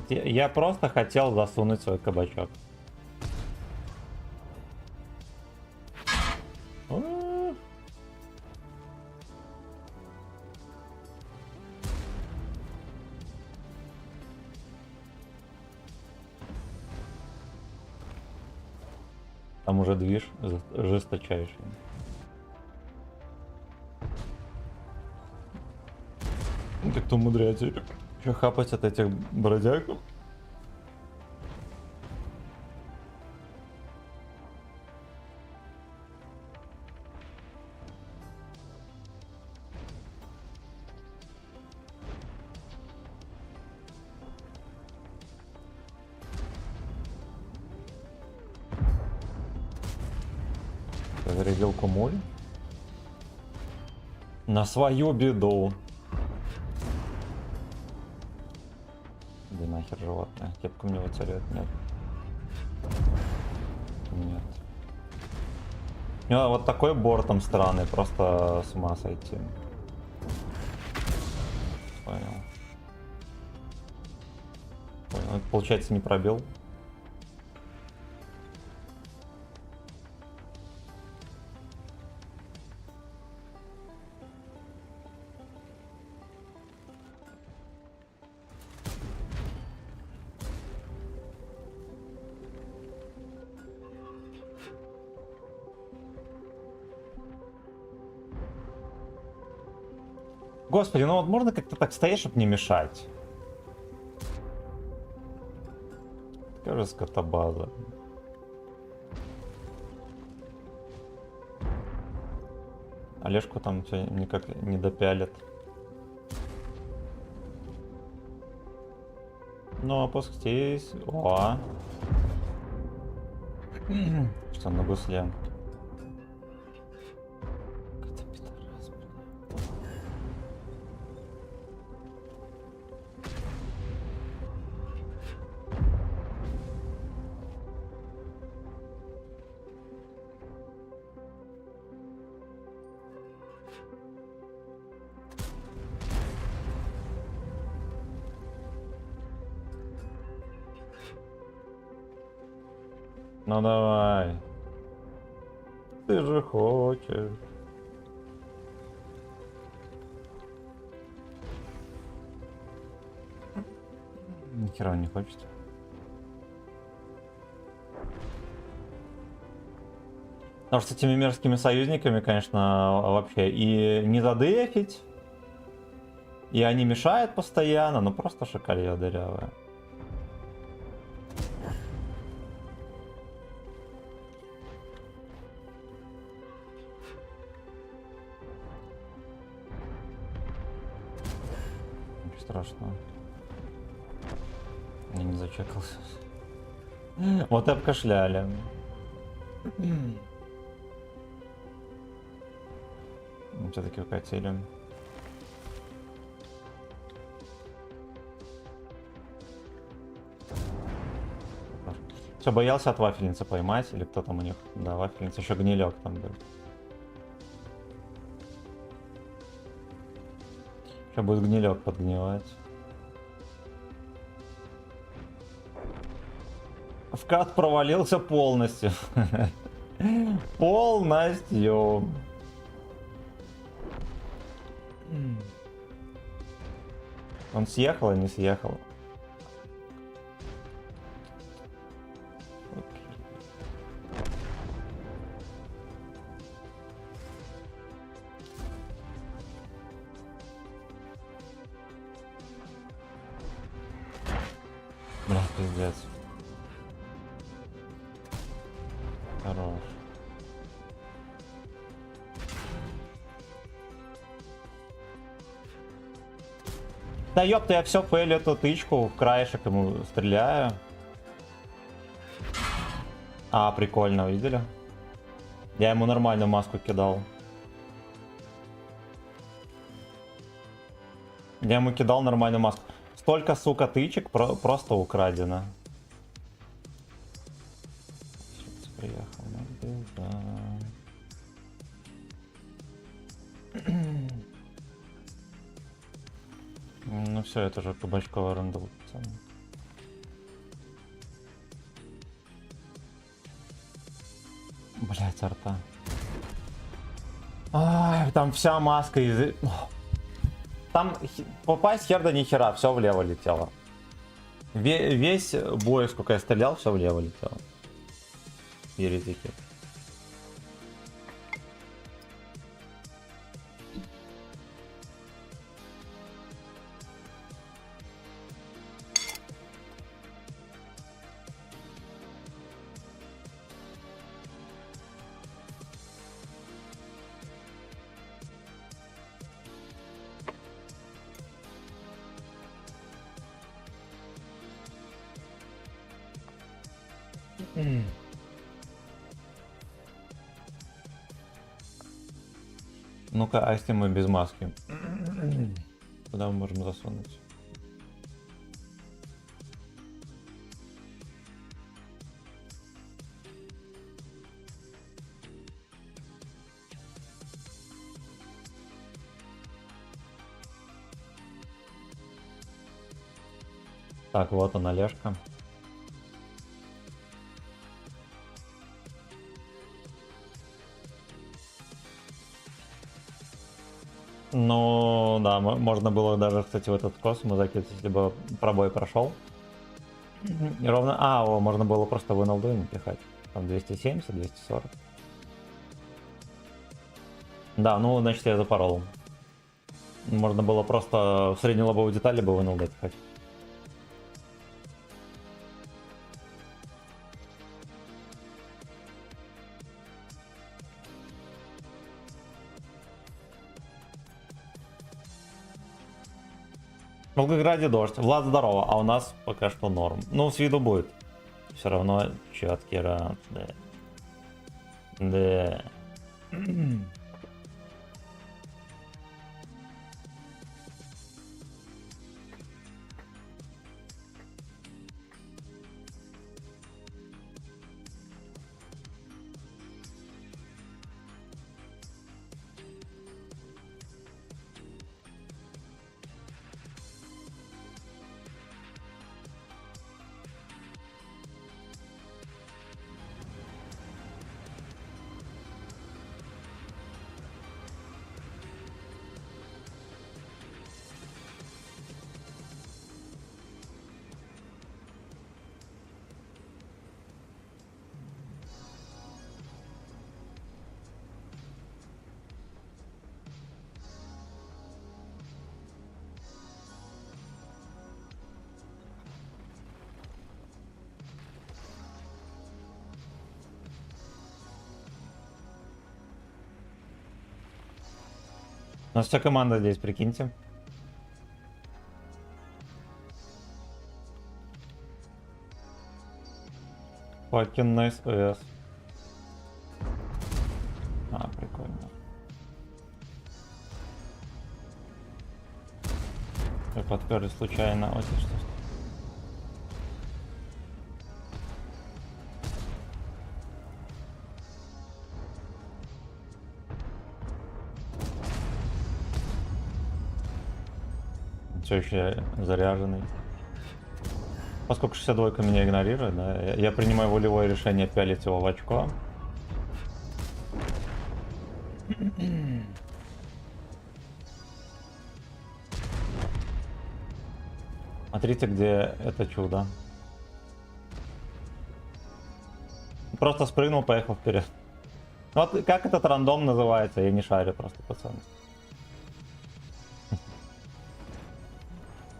Я просто хотел засунуть свой кабачок. Там уже движ жесточайший. Как-то умудряется еще хапать от этих бродяг. Зарядил кумуль. На свою беду. Да нахер животное. Кепку мне выцарят. Нет. Нет. У него вот такой бортом странный. Просто с ума сойти. Понял. Понял. Это, получается, не пробил. Господи, ну вот можно как-то так стоять, чтобы не мешать? Какая же скотобаза. Олежку там все никак не допялит. Ну, опустись. О. Что на гусле? Какой-то пидорас, блин. Ну давай. Ты же хочешь. Нихера он не хочет. Потому что с этими мерзкими союзниками, конечно, вообще и не задефить, и они мешают постоянно, ну просто шоколье дырявое. Ничего страшного. Я не зачекался. Вот и обкашляли. Все-таки укатили. Все, боялся от вафельницы поймать, или кто там у них? Да, вафельница, еще гнилек там был. Сейчас будет гнилек подгнивать. Вкат провалился полностью. Полностью. Он съехал и не съехал. Бля, пиздец. Хорош. Да ёпта, я все фейлю эту тычку, в краешек ему стреляю. А, прикольно, видели? Я ему нормальную маску кидал. Я ему кидал нормальную маску. Столько, сука, тычек просто украдено. Приехал, ну все, это же кабачковая рандол, пацаны. Блять, арта. Ай, там вся маска из... Там попасть хер да ни хера, все влево летело. Весь бой, сколько я стрелял, все влево летело. Еретики. Ну-ка, а если мы без маски? Куда мы можем засунуть? Так, вот он, Олежка. Ну, да, можно было даже, кстати, в этот космос закинуть, если бы пробой прошел. И ровно... можно было просто в НЛД напихать. Там 270, 240. Да, ну, значит, я запорол. Можно было просто в среднелобовой детали бы в НЛД пихать. В Волгограде дождь. Влад, здорово, а у нас пока что норм. Ну, с виду будет. Все равно четкий раунд, да. Да. У нас вся команда здесь, прикиньте. Fucking nice OS. Прикольно. Вы подперли случайно. Вот и что. Все еще заряженный. Поскольку 62 меня игнорирует, да, я принимаю волевое решение пялить его в очко. Смотрите, где это чудо. Просто спрыгнул, поехал вперед. Вот как этот рандом называется, я не шарю просто, пацаны.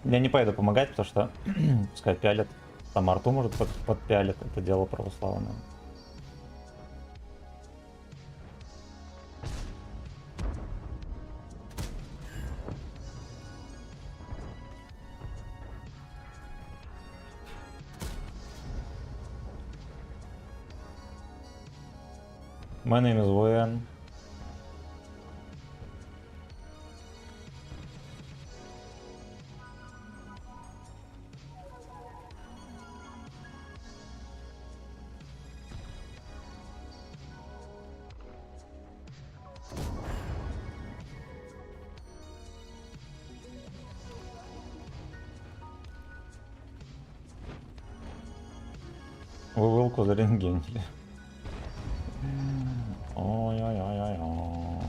Я не поеду помогать, потому что пускай пялят. Там арту может подпялит, это дело православное. My name is Voyan. Вывылку зарентгенили. Ой-ой-ой-ой-ой.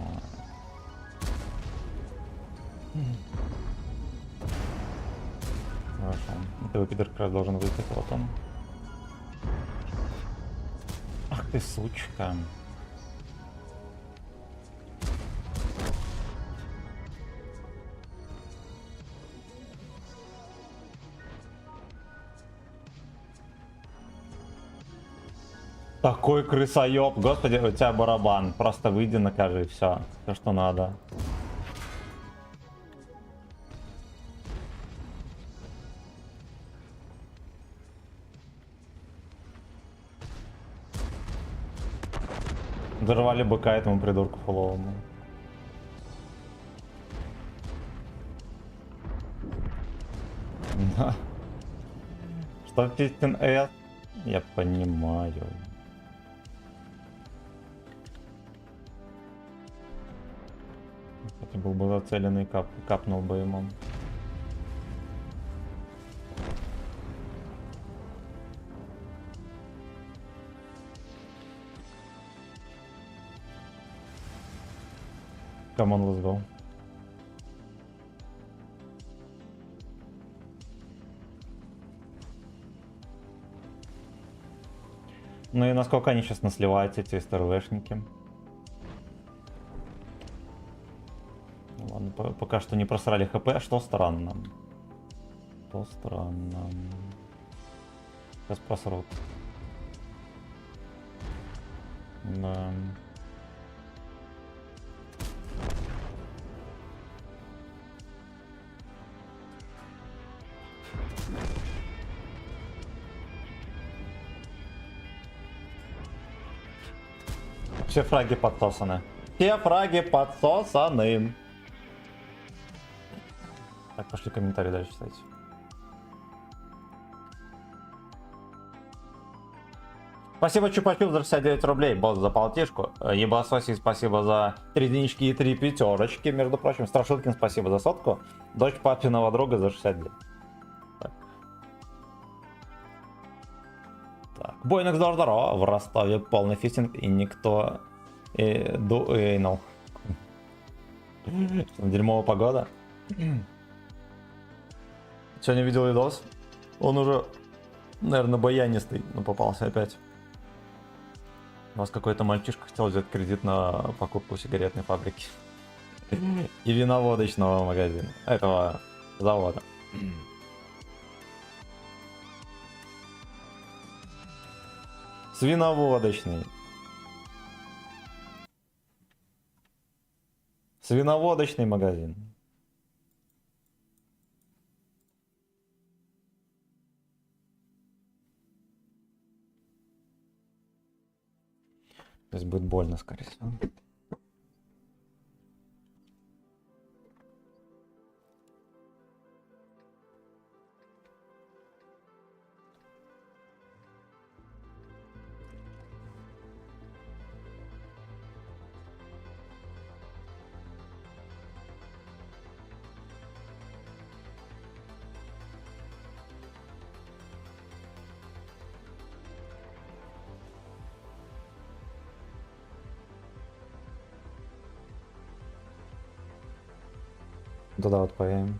Хорошо. Этого пидор как раз должен выйти, вот он. Ах ты сучка. Такой крысоёб, господи, у тебя барабан. Просто выйди, накажи, все, что надо. Взорвали быка этому придурку фуловому. Да. Что 15S? Я понимаю. Кстати, был бы зацеленный капнул бы ему. Come on, let's go. Ну и насколько они сейчас насливаются, эти СТРВшники. Ладно, пока что не просрали ХП, что странно. Что странно. Сейчас просрут. Да. Все фраги подсосаны. Все фраги подсосаны. Так, пошли комментарии дальше читать. Спасибо, Чупа-Чуп, за 69 рублей. Бот за полтишку. Ебасоси, спасибо за 3 единички и 3 пятерочки. Между прочим, Страшилкин, спасибо за сотку. Дочь папиного друга за 60 лет. Так. Бойнекс, здорово. В Ростове полный фистинг и никто... ну. Дерьмовая погода. Сегодня видел видос. Он уже, наверное, баянистый, но попался опять. У вас какой-то мальчишка хотел взять кредит на покупку сигаретной фабрики. И виноводочного магазина. Этого завода. Свиноводочный. Свиноводочный магазин. Здесь будет больно, скорее всего. Туда вот поедем.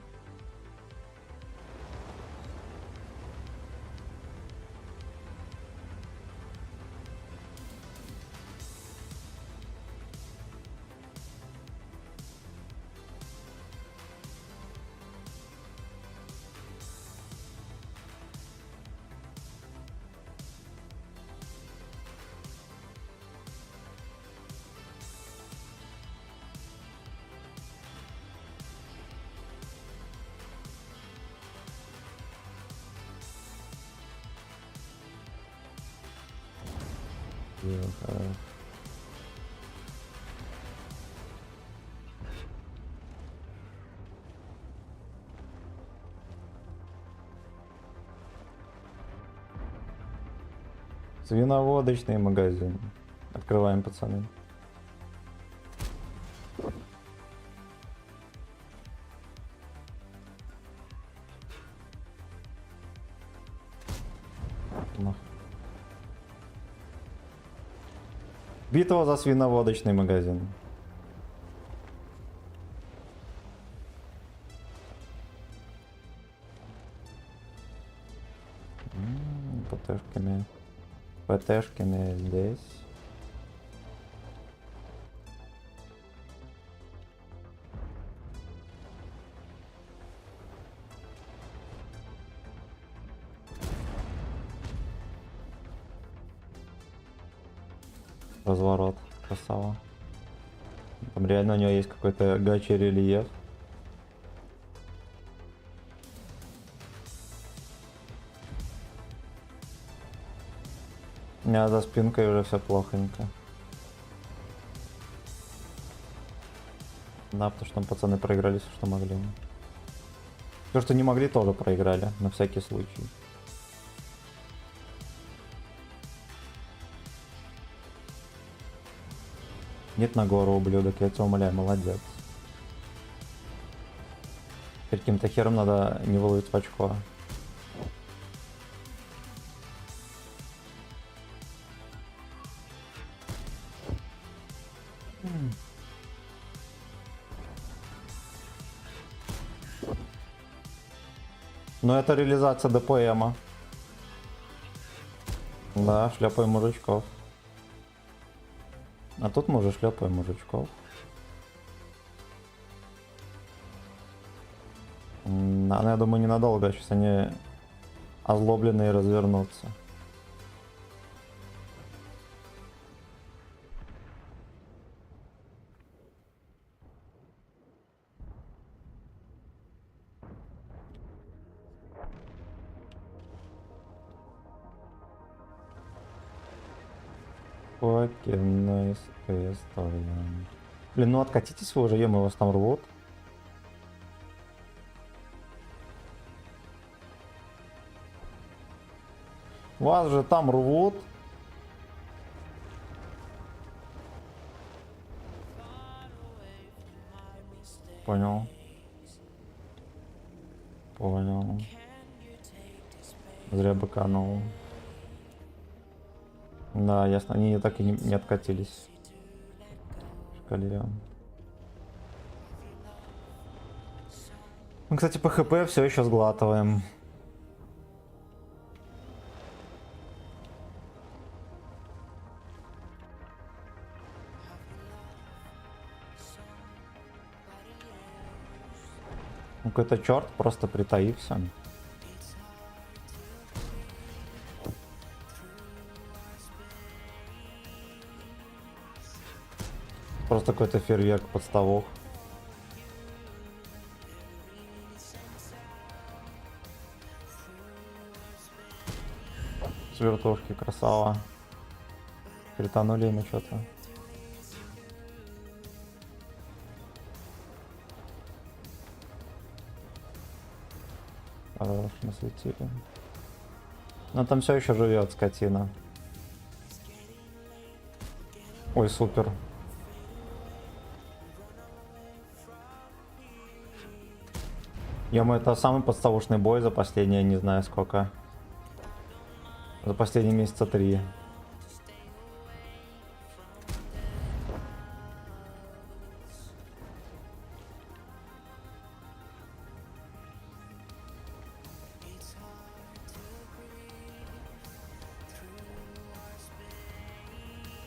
Свиноводочный магазин. Открываем, пацаны. Битва за свиноводочный магазин. ПТшками здесь. Разворот. Красава. Там реально у него есть какой-то гачи рельеф. У меня за спинкой уже все плохонько. Да, потому что там пацаны проиграли все, что могли. Все, что не могли, тоже проиграли, на всякий случай. Нет на гору, ублюдок, я тебя умоляю, молодец. Каким-то хером надо не выловить в очко. Но это реализация ДПМа. Да, шлепаем мужичков. А тут мы уже шлепаем мужичков. Да, но я думаю, ненадолго. Сейчас они озлобленные развернутся. Покинная история. Блин, ну откатитесь вы уже, ем, вас там рвут. Вас же там рвут. Понял. Понял. Зря быканул. Да, ясно, они так и не откатились. Шкале. Мы, кстати, по ХП все еще сглатываем. Ну, какой-то черт просто притаился. Просто какой-то фейерверк подставок. С вертушки, красава. Кританули ему что-то. Хорошо, насветили. Но там все еще живет скотина. Ой, супер. Ё-моё, это самый подставочный бой за последние, не знаю сколько. За последние месяца 3.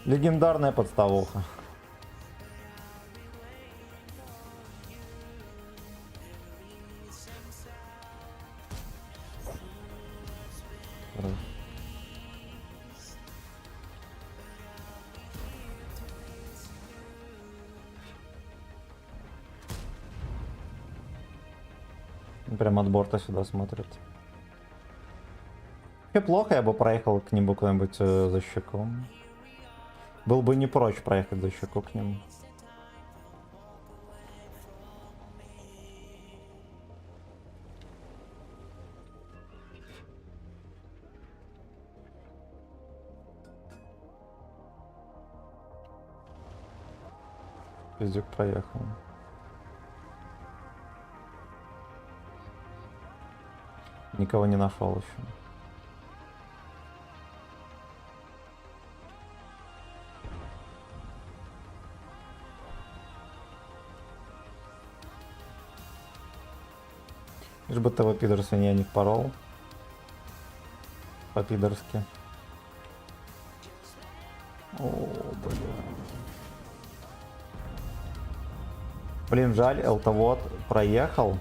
Легендарная подставуха. Прям от борта сюда смотрит. Неплохо, я бы проехал к нему куда-нибудь за щеку. Был бы не прочь проехать за щеку к нему. Пиздюк проехал. Никого не нашел еще. Лишь бы того пидор свинья не порол. По-пидорски. О, блин. Блин, жаль, Элтовод проехал.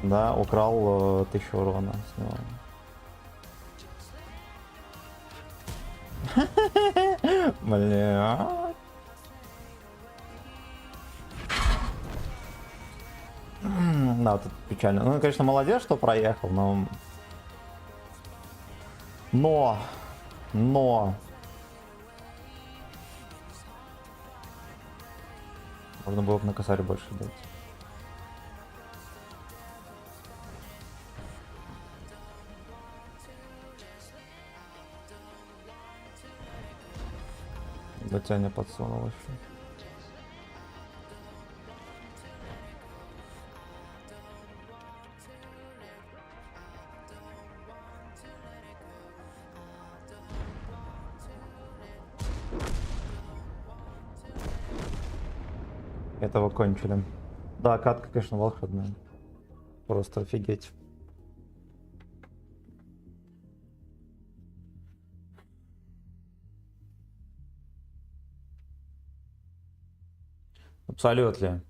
Да, украл 1000 урона с него. Бля. Да, вот это печально. Ну, конечно, молодец, что проехал, но... Но... Можно было бы на косарь больше дать. Батяня подсунул еще. Этого кончили. Да, катка, конечно, волшебная. Просто офигеть. Абсолютно.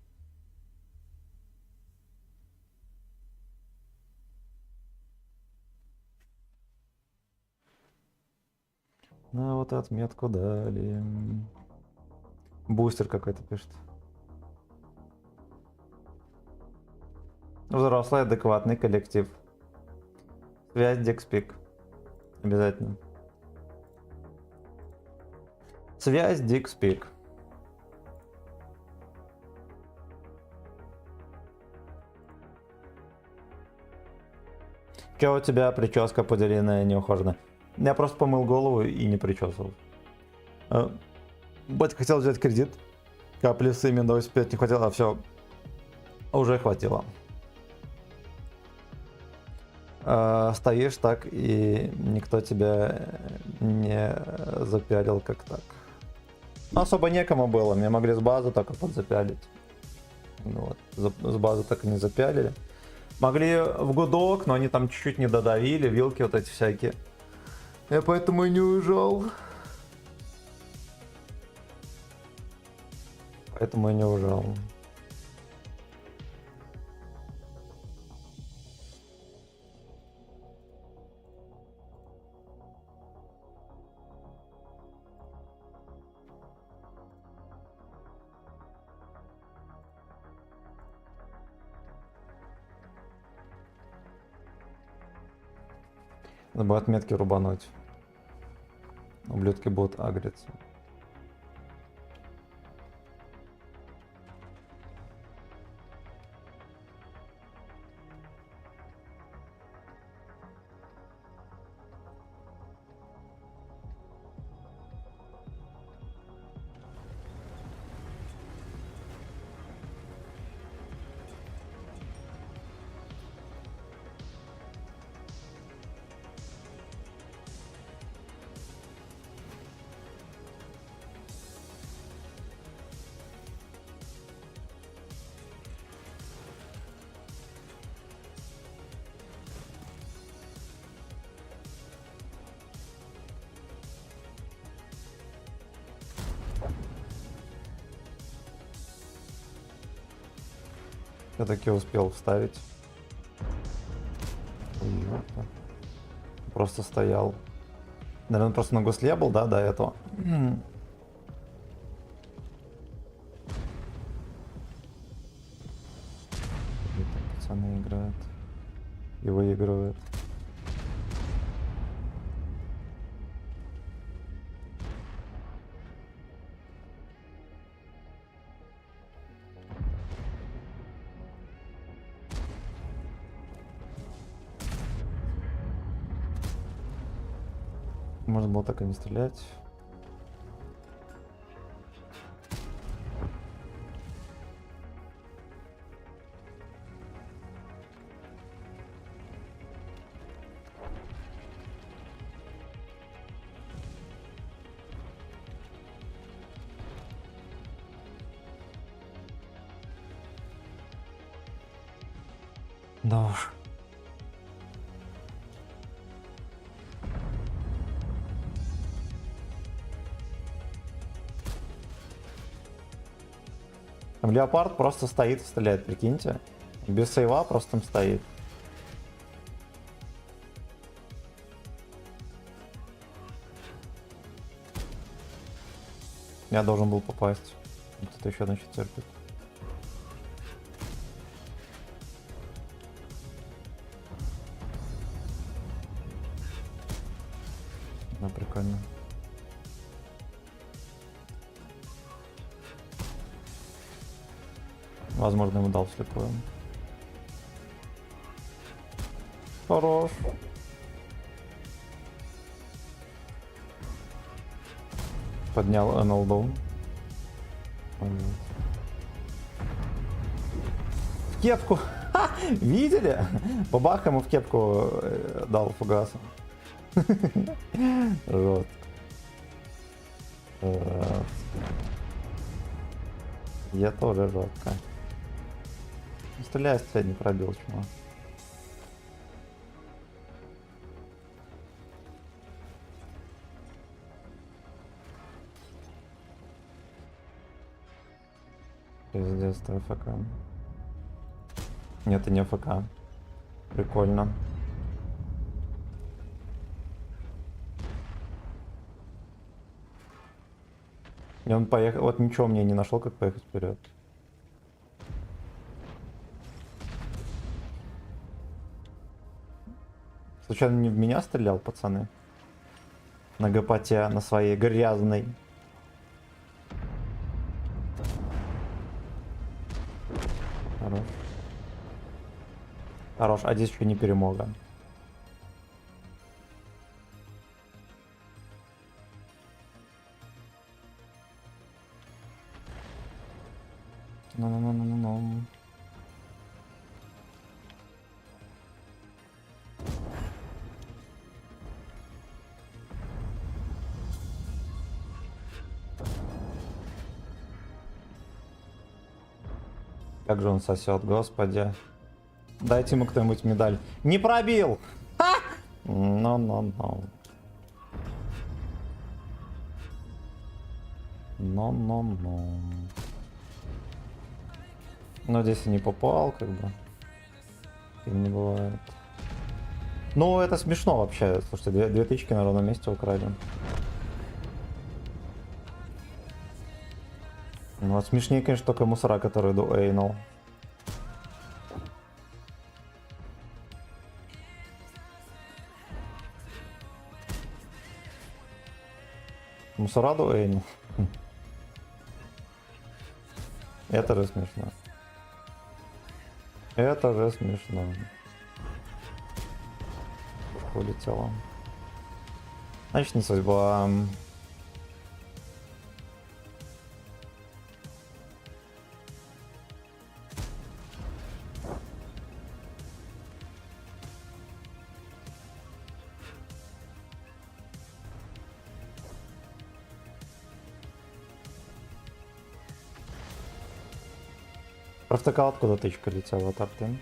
Ну вот отметку дали. Бустер какой-то пишет. Взрослый, адекватный коллектив. Связь Дикспик. Обязательно. Связь Дикспик. Че у тебя прическа поделенная, неухоженная? Я просто помыл голову и не причесывал. Батя хотел взять кредит. Капли с именно 85 не хватило, а все. Уже хватило. Стоишь так, и никто тебя не запялил как так. Особо некому было, меня могли с базы только подзапялить. Ну вот, с базы так и не запялили. Могли в гудок, но они там чуть-чуть не додавили, вилки вот эти всякие. Я поэтому и не уезжал. Поэтому и не уезжал. Надо бы отметки рубануть. Ублюдки будут агриться. Я таки успел вставить. Ёпта. Просто стоял. Наверное, просто на гусле был, да, до этого. Пацаны играют. И выигрывают. Можно было так и не стрелять. Да уж. Там леопард просто стоит и стреляет, прикиньте. Без сейва просто там стоит. Я должен был попасть. Вот это еще, значит, терпит. Ну, прикольно. Возможно, ему дал слепую. Хорош. Поднял НЛД. В кепку. Ха! Видели? Бабах ему в кепку дал фугасом. Жестко. Я тоже жестко. Стреляй, не пробил, чмо. Пиздец, ты АФК. Нет, это не АФК. Прикольно. И он поехал. Вот ничего мне не нашел, как поехать вперед. Случайно не в меня стрелял, пацаны? На гопоте, на своей грязной. Хорош. Хорош, а здесь еще не перемога. Ну-ну-ну-ну-ну. Как же он сосет, господи. Дайте ему кто-нибудь медаль. Не пробил! Но. Но. Но здесь и не попал, как бы. И не бывает. Ну, это смешно вообще. Слушайте, две тычки на ровном месте украли. Ну, а смешнее, конечно, только мусора, которые дуэйнул. Мусора дуэйнул. Это же смешно. Это же смешно. Улетело. Значит, не судьба. Провтыкал, откуда тычка летела, Тартын.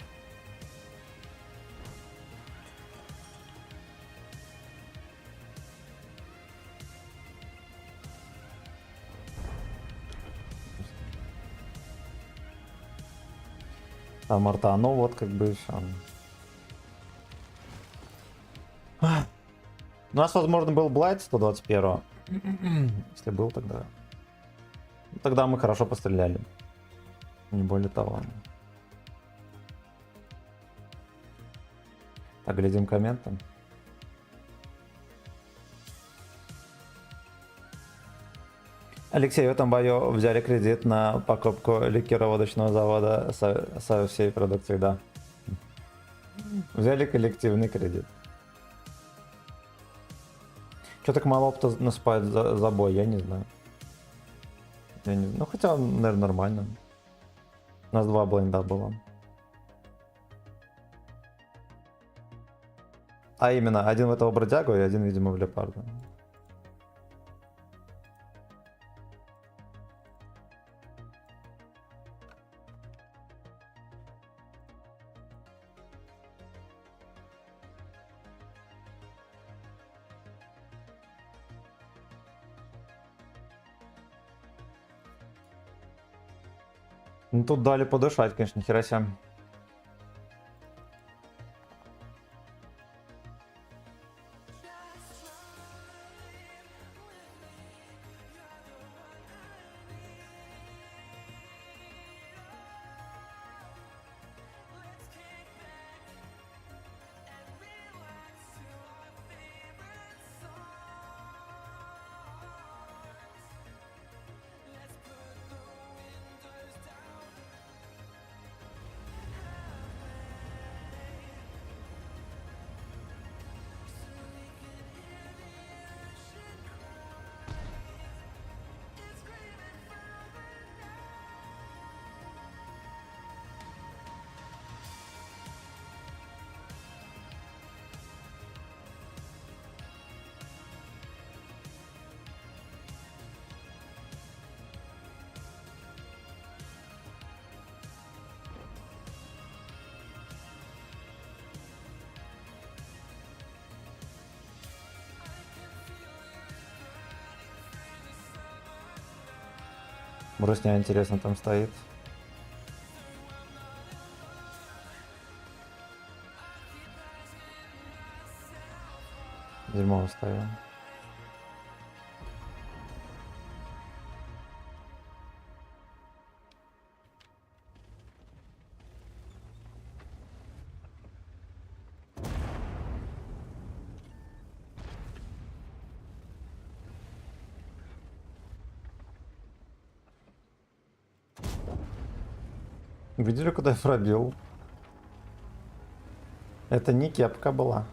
А Марта, ну вот как бы все. У нас, возможно, был Блайт 121. Если был тогда. Тогда мы хорошо постреляли. Не более того. Так, глядим комменты. Алексей, в этом бою взяли кредит на покупку ликероводочного завода со всей продукцией, да. Взяли коллективный кредит. Что так мало опыта насыпает за бой, я не знаю. Ну хотя, наверное, нормально. У нас 2 бленда было. А именно, один в этого бродягу и один, видимо, в леопарда. Ну тут дали подышать, конечно, хера себе. Брусня, интересно, там стоит. Дерьмово ставил. Видели, куда я пробил? Это не кепка была.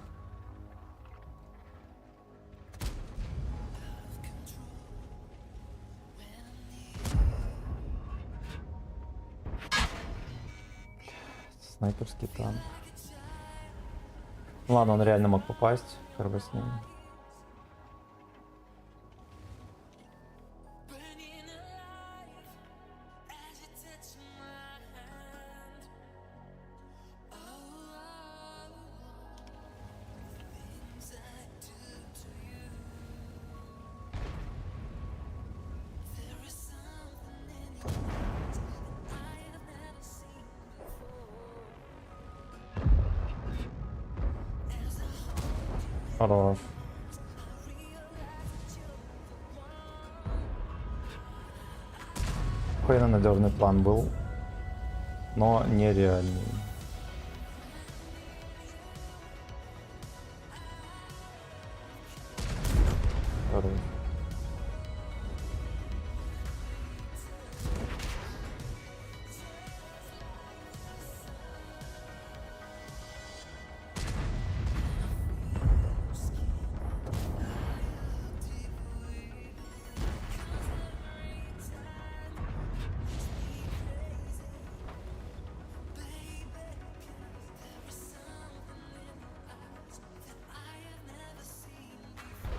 Снайперский танк. Ладно, он реально мог попасть. Хер бы с ним. Хорош. Какой надежный план был, но нереальный. Хорош.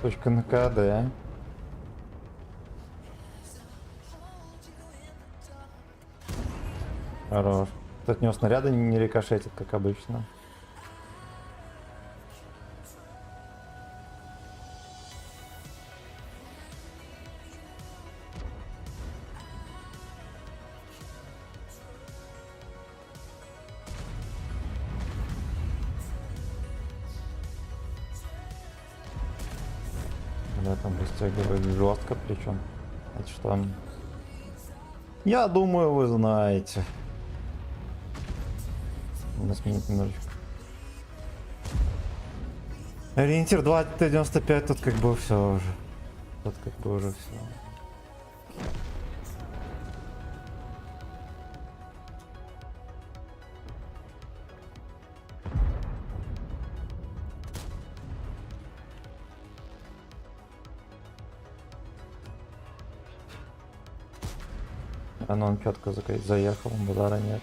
Точка на КД. Хорош. От него снаряды не рикошетят, как обычно. Да, там растягивает жестко, причем. Это что? Я думаю, вы знаете. Надо сменить немножечко. Ориентир 2 Т-95, тут как бы все уже. Тут как бы уже все. А ну он четко заехал, базара нет.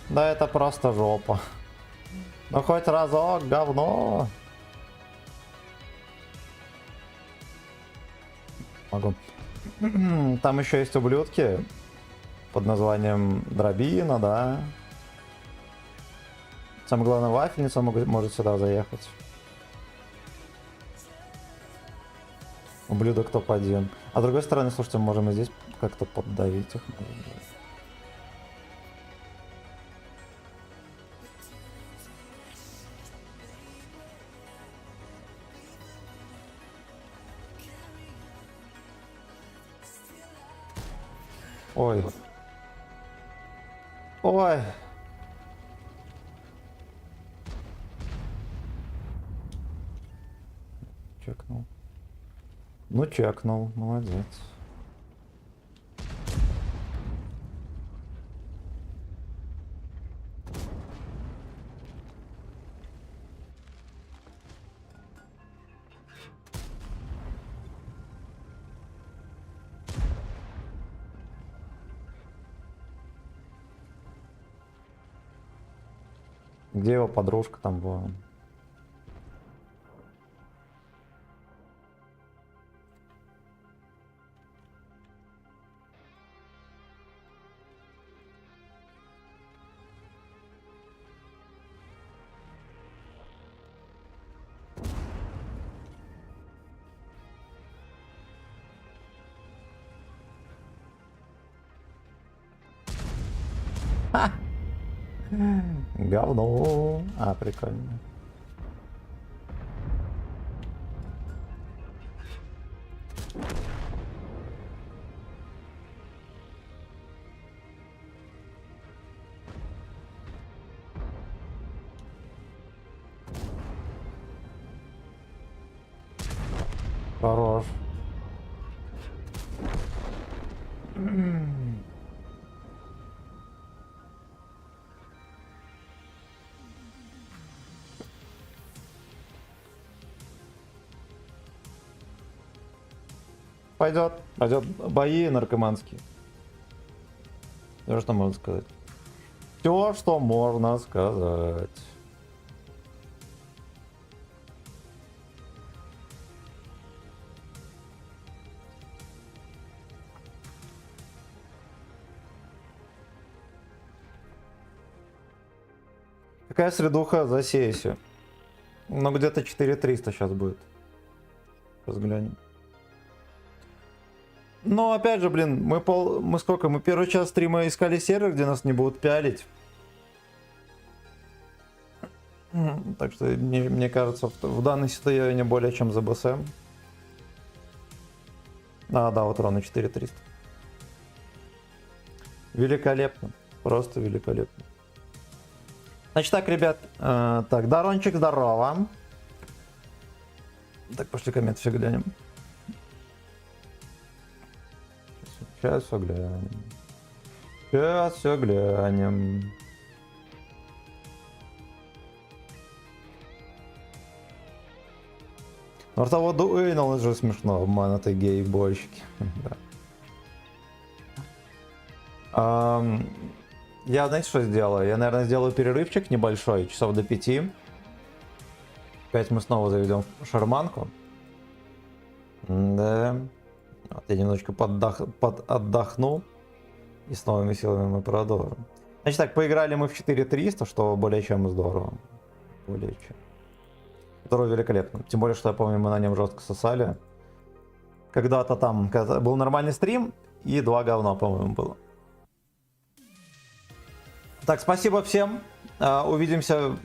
Да это просто жопа. Ну хоть разок, говно. Могу. Там еще есть ублюдки под названием Дробина, да. Самое главное, вафельница может сюда заехать. Ублюдок топ-1. А с другой стороны, слушайте, мы можем и здесь как-то поддавить их. Ой. Ой. Чекнул. Ну, чекнул. Молодец. Где его подружка там была? Говно. А, прикольно. Хорош. Пойдет. Пойдет бои наркоманские. Все, что можно сказать. Все, что можно сказать. Какая средуха за сессию? Ну, где-то 4300 сейчас будет. Сейчас глянем. Но опять же, блин, мы сколько? Мы первый час стрима искали сервер, где нас не будут пялить. Так что мне кажется, в данной ситуации более чем за БСМ. А, да, вот ровно 4300. Великолепно. Просто великолепно. Значит так, ребят. Так, Дарончик, здорово. Так, пошли коммент все глянем. Сейчас все глянем. Сейчас все глянем. Ну, того дуэйнул, это же смешно, обманутые гей-бойщики. Я, знаете, что сделаю? Я, наверное, сделаю перерывчик небольшой, часов до 5. Опять мы снова заведем шарманку. Да. Вот я немножечко отдохну. И с новыми силами мы продолжим. Значит так, поиграли мы в 4300, что более чем здорово. Более чем. Здорово, великолепно. Тем более, что я помню, мы на нем жестко сосали. Когда-то там был нормальный стрим, и 2 говна, по-моему, было. Так, спасибо всем. Увидимся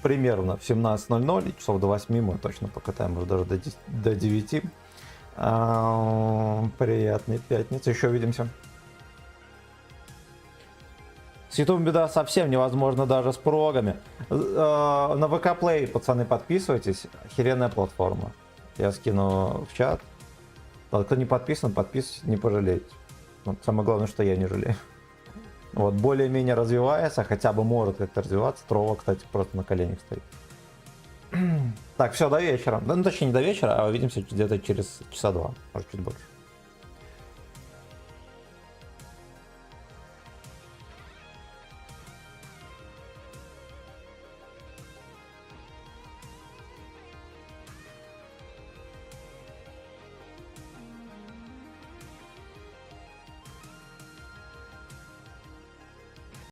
примерно в 17:00, и часов до 8 мы точно покатаем, может даже до 9. Приятной пятницы. Еще увидимся. С YouTube беда совсем, невозможно даже с прогами. На ВК Play, пацаны, подписывайтесь. Охеренная платформа. Я скину в чат. Кто не подписан, подписывайтесь, не пожалеете. Вот самое главное, что я не жалею. Вот, более-менее развивается, хотя бы может как-то развиваться. Трова, кстати, просто на коленях стоит. Так, все, до вечера. Ну, точнее, не до вечера, а увидимся где-то через часа 2, может, чуть больше.